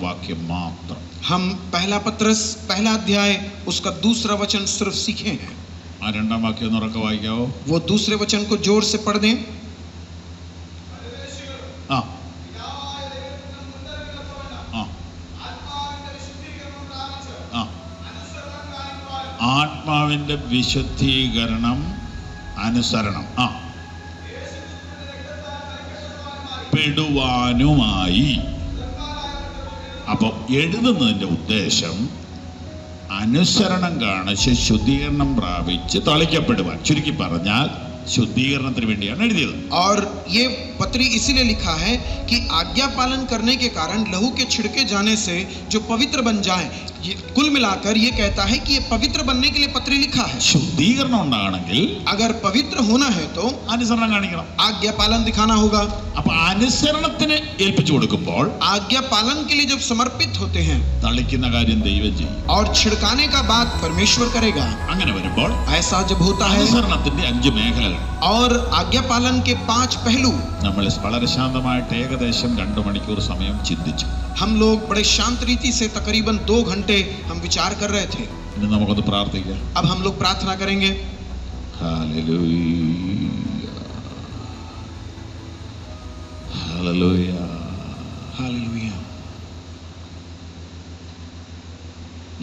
വാക്യം മാത്രം. हम पहला पत्रस पहला अध्याय उसका दूसरा वचन सिर्फ सीखे हैं. ആ 2 വാക്യം ഒന്ന് ഉറക്കെ വായിക്കാവോ? वो दूसरे वचन को जोर से पढ़ दें. ആ ആത്മാവിന്റെ വിശുദ്ധീകരണം അനുസരണം പെടുവാനുമായി. അപ്പം എഴുതുന്നതിൻ്റെ ഉദ്ദേശം അനുസരണം കാണിച്ച് ശുദ്ധീകരണം പ്രാപിച്ച് തളിക്കപ്പെടുവാൻ. ചുരുക്കി പറഞ്ഞാൽ शुद्धिकरण വേണ്ടിയാണ് എഴുതിയത്. और ये पत्री इसीलिए लिखा है कि आज्ञा पालन करने के कारण लहू के छिड़के जाने से जो पवित्र बन जाए. कुल मिलाकर ये कहता है कि ये पवित्र बनने के लिए पत्री लिखा है. ശുദ്ധീകരണം ഉണ്ടാകണമെങ്കിൽ अगर पवित्र होना है तो അനുസരണം കാണിക്കണം, आज्ञा पालन दिखाना होगा. അപ്പൊ അനുസരണത്തിന് ഏൽപ്പിച്ചു കൊടുക്കുമ്പോൾ आज्ञा पालन के लिए जब समर्पित होते हैं തളിക്കുന്ന കാര്യം ദൈവം ചെയ്യും और छिड़काने का बात परमेश्वर करेगा. അങ്ങനെ വരുമ്പോൾ ऐसा जब होता है അനുസരണത്തിന്റെ 5 മേഖലകൾ और आज्ञा पालन के 5 पहलू നമ്മൾ വളരെ ശാന്തമായിട്ട് ഏകദേശം 2 മണിക്കൂർ സമയം ചിന്തിച്ചു. हम लोग बड़े शांत रीति से तकरीबन 2 घंटे हम विचार कर रहे थे. ഇനി നമുക്കൊന്ന് പ്രാർത്ഥിക്കാം. अब हम लोग प्रार्थना करेंगे. Hallelujah hallelujah hallelujah.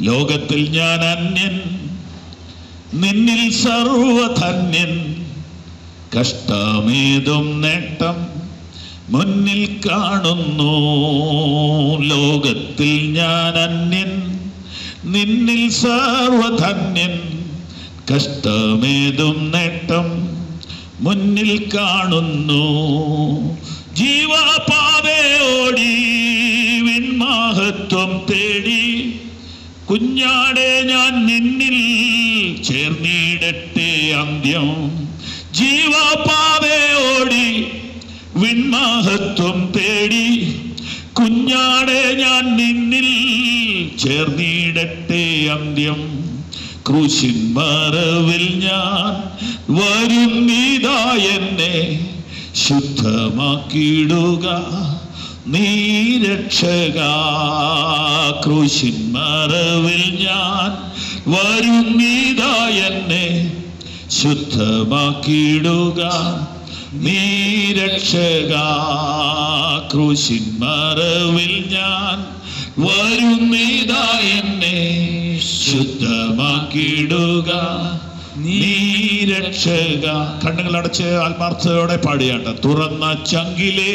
ലോകത്തിൽ ഞാൻ അന്യൻ, നിന്നിൽ സർവധന്യൻ, കഷ്ടമേതും നേട്ടം മുന്നിൽ കാണുന്നു. ലോകത്തിൽ ഞാൻ അന്യൻ, നിന്നിൽ സർവധന്യൻ, കഷ്ടമേതും നേട്ടം മുന്നിൽ കാണുന്നു. ജീവപാതയോടി വിൺമഹത്വം തേടി കുഞ്ഞാടെ ഞാൻ നിന്നിൽ ചേർന്നിടട്ടെ അന്ത്യം. ജീവപാതയോടി വിൺമഹത്വം തേടി കുഞ്ഞാടെ ഞാൻ നിന്നിൽ ചേർന്നിടട്ടെ അന്ത്യം. ക്രൂശിൻ മറവിൽ ഞാൻ വരുന്നിതാ, എന്നെ ശുദ്ധമാക്കിയിടുക നീ രക്ഷക. ക്രൂശിൻ മറവിൽ ഞാൻ വരുന്നിതാ, എന്നെ ശുദ്ധമാക്കിയിടുക നീ രക്ഷക. ക്രൂശിൻ മറവിൽ ഞാൻ വരുന്നിതാ, എന്നെ ശുദ്ധമാക്കിയിടുക നീ രക്ഷക. കണ്ണുകളടച്ച് ആത്മാർത്ഥതയോടെ പാടിയാട്ടെ. തുറന്ന ചങ്കിലെ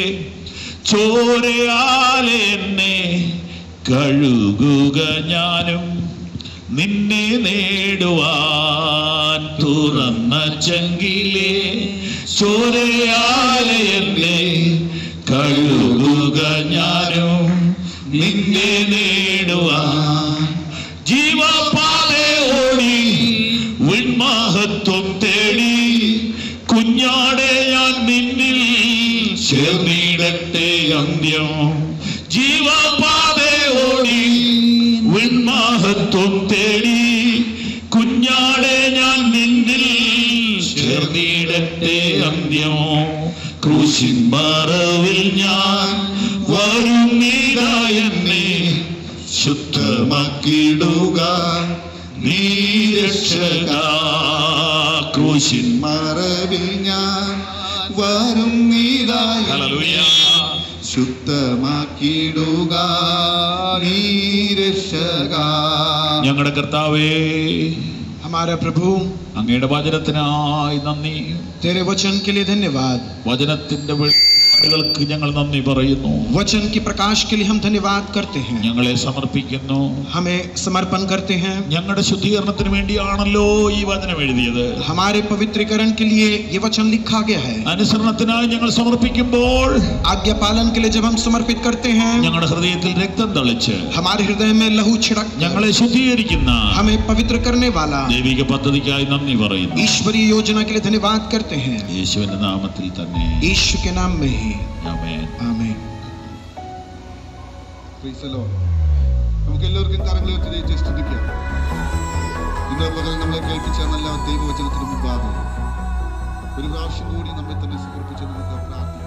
ചോരയാലെ എന്നെ കഴുകുക ഞാനും, നിന്നെ നേടുവാൻ തുറന്ന ചങ്കിലെ ചോരയാലെ എന്നെ കഴുകുക ഞാനും നിന്നെ നേടുവാൻ ജീവപാതേ ഓടി വിൺമഹത്വം തേടി കുഞ്ഞാടെ ഞാൻ നിന്നിൽ ചേർന്നിടട്ടെ അന്ത്യം ജീവപാതേ ഓടി വിൺമഹത്വം തേടി കുഞ്ഞാടെ ഞാൻ നിന്നിൽ ചേർന്നിടട്ടെ അന്ത്യം ക്രൂശിൻ മറവിൽ ഞാൻ വരുന്നിതാ എന്നെ ശുദ്ധമാക്കിടുക നീ രക്ഷക ക്രൂശിൻ മറവിൽ ഞാൻ വരുന്നിതാ ശുദ്ധമാക്കിടുക നീ രക്ഷക. ഞങ്ങളുടെ കർത്താവേ, हमारा प्रभु, അങ്ങയുടെ വചനത്തിനായി നന്ദി. तेरे वचन के लिए धन्यवाद. വചനത്തിന്റെ വെളിപാടുകൾക്ക് ഞങ്ങൾ നന്ദി പറയുന്നു. वचन की प्रकाश के लिए हम धन्यवाद करते हैं. ഞങ്ങളെ സമർപ്പിക്കുന്നു, हमें समर्पण करते हैं. ഞങ്ങളുടെ ശുദ്ധീകരണത്തിന് വേണ്ടിയാണല്ലോ ഈ വചനം എഴുതിയത്. हमारे पवित्रीकरण के लिए ये वचन लिखा गया है. അനുസരണത്തിനായി ഞങ്ങൾ സമർപ്പിക്കുമ്പോൾ, आज्ञा पालन के लिए जब हम समर्पित करते हैं, ഞങ്ങളുടെ ഹൃദയത്തിൽ രക്തം തളിച്ച് हमारे हृदय में लहू छिड़क ഞങ്ങളെ ശുദ്ധീകരിക്കുന്ന हमें पवित्र करने वाला ദൈവിക പദ്ധതിക്കായി നന്ദി പറയുന്നു. ईश्वरीय योजना के लिए धन्यवाद करते हैं. യേശുവിന്റെ നാമത്തിൽ തന്നെ, यीशु के नाम में ही ആമേൻ. आमीन. നമുക്ക് എല്ലാവർക്കും കരങ്ങളെ ഉയർത്തി സ്തുതിക്കാം. ഇന്ന് പകൽ നമ്മളെ കേൾപ്പിച്ച നല്ല ദൈവവചനത്തിന് മുമ്പാകെ ഒരു പ്രാവശ്യം കൂടി നമ്മെ തന്നെ സമർപ്പിച്ച് നമുക്ക് പ്രാർത്ഥിക്കാം.